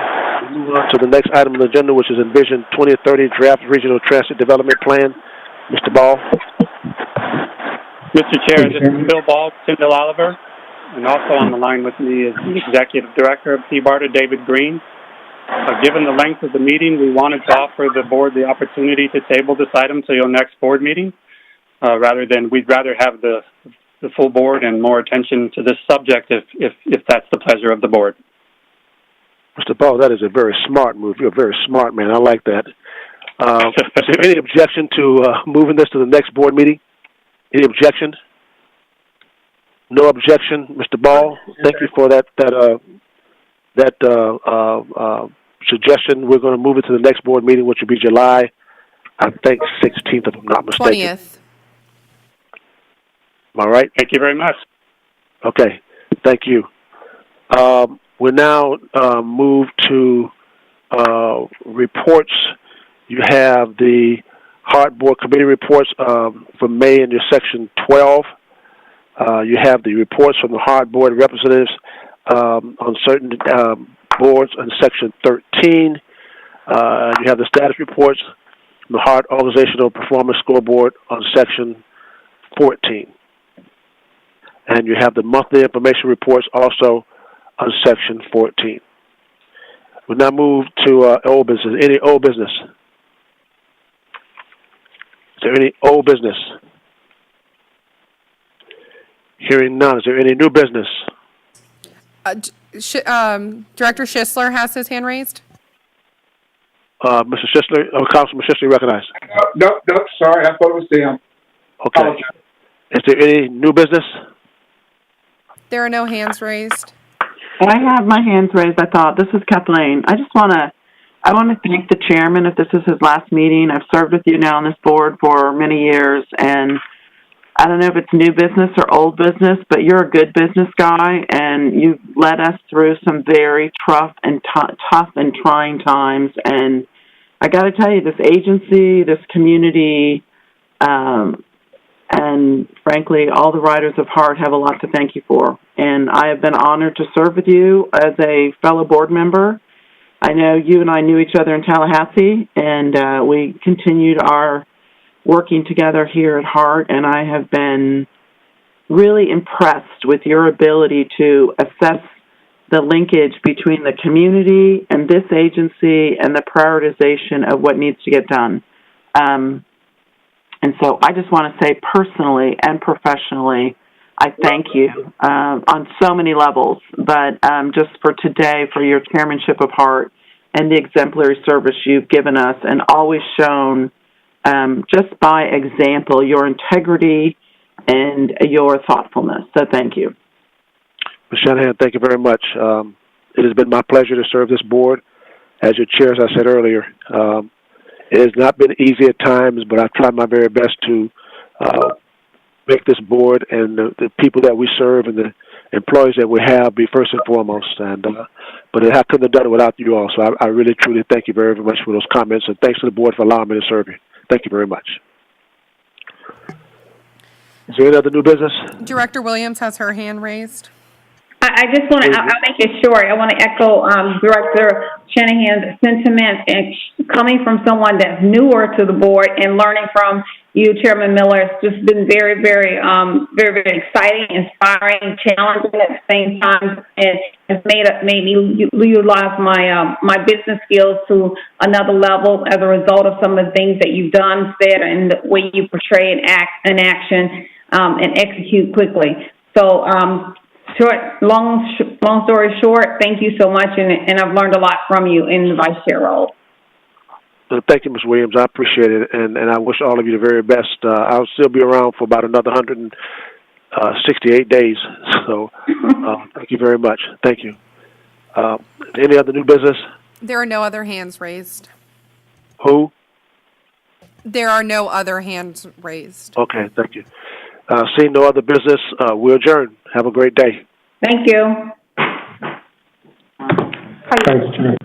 We move on to the next item on the agenda, which is Envision 2030 Draft Regional Transit Development Plan. Mr. Ball. Mr. Chair, this is Bill Ball, Tyndall Oliver, and also on the line with me is the Executive Director of T-BARTA, David Green. Given the length of the meeting, we wanted to offer the board the opportunity to table this item to your next board meeting. We'd rather have the full board and more attention to this subject if that's the pleasure of the board. Mr. Ball, that is a very smart move. You're a very smart man. I like that. Is there any objection to moving this to the next board meeting? Any objection? No objection, Mr. Ball. Thank you for that that suggestion, we're going to move it to the next board meeting, which will be July, I think, 16th, if I'm not mistaken. 20th. Am I right? Thank you very much. Okay, thank you. We'll now move to reports. You have the HART Board committee reports from May in your section 12. You have the reports from the HART Board representatives on certain boards in section 13. You have the status reports from the HART Organizational Performance Scoreboard on section 14. And you have the monthly information reports also on section 14. We'll now move to old business. Any old business? Is there any old business? Hearing none. Is there any new business? Director Schisler has his hand raised. Mr. Schisler, Councilman Schisler, recognized. No, sorry, I thought it was Dan. Okay. Apologize. Is there any new business? There are no hands raised. I have my hands raised. I thought, this is Kathleen. I want to thank the chairman if this is his last meeting. I've served with you now on this board for many years, and I don't know if it's new business or old business, but you're a good business guy, and you've led us through some very tough and trying times. And I got to tell you, this agency, this community, and frankly, all the writers of HART have a lot to thank you for. And I have been honored to serve with you as a fellow board member. I know you and I knew each other in Tallahassee, and we continued our working together here at HART, and I have been really impressed with your ability to assess the linkage between the community and this agency and the prioritization of what needs to get done. And so I just want to say personally and professionally, I thank you on so many levels, but just for today, for your chairmanship of HART and the exemplary service you've given us and always shown, just by example, your integrity and your thoughtfulness. So thank you. Ms. Shanahan, thank you very much. It has been my pleasure to serve this board. As your chair, as I said earlier, it has not been easy at times, but I've tried my very best to make this board and the people that we serve and the employees that we have be first and foremost. And but I couldn't have done it without you all. So I really, truly thank you very, very much for those comments, and thanks to the board for allowing me to serve you. Thank you very much. Is there any other new business? Director Williams has her hand raised. I just want to, I'll make it short. I want to echo Director Shanahan's sentiment, and coming from someone that's newer to the board and learning from you, Chairman Miller. It's just been very, very exciting, inspiring, challenging at the same time, and it's made me utilize my business skills to another level as a result of some of the things that you've done, said, and the way you portray and act in action and execute quickly. So, long story short, thank you so much, and I've learned a lot from you in the vice chair role. Thank you, Ms. Williams. I appreciate it, and I wish all of you the very best. I'll still be around for about another 168 days, so thank you very much. Thank you. Any other new business? There are no other hands raised. Who? There are no other hands raised. Okay, thank you. Seeing no other business, we'll adjourn. Have a great day. Thank you. Thanks, Chair.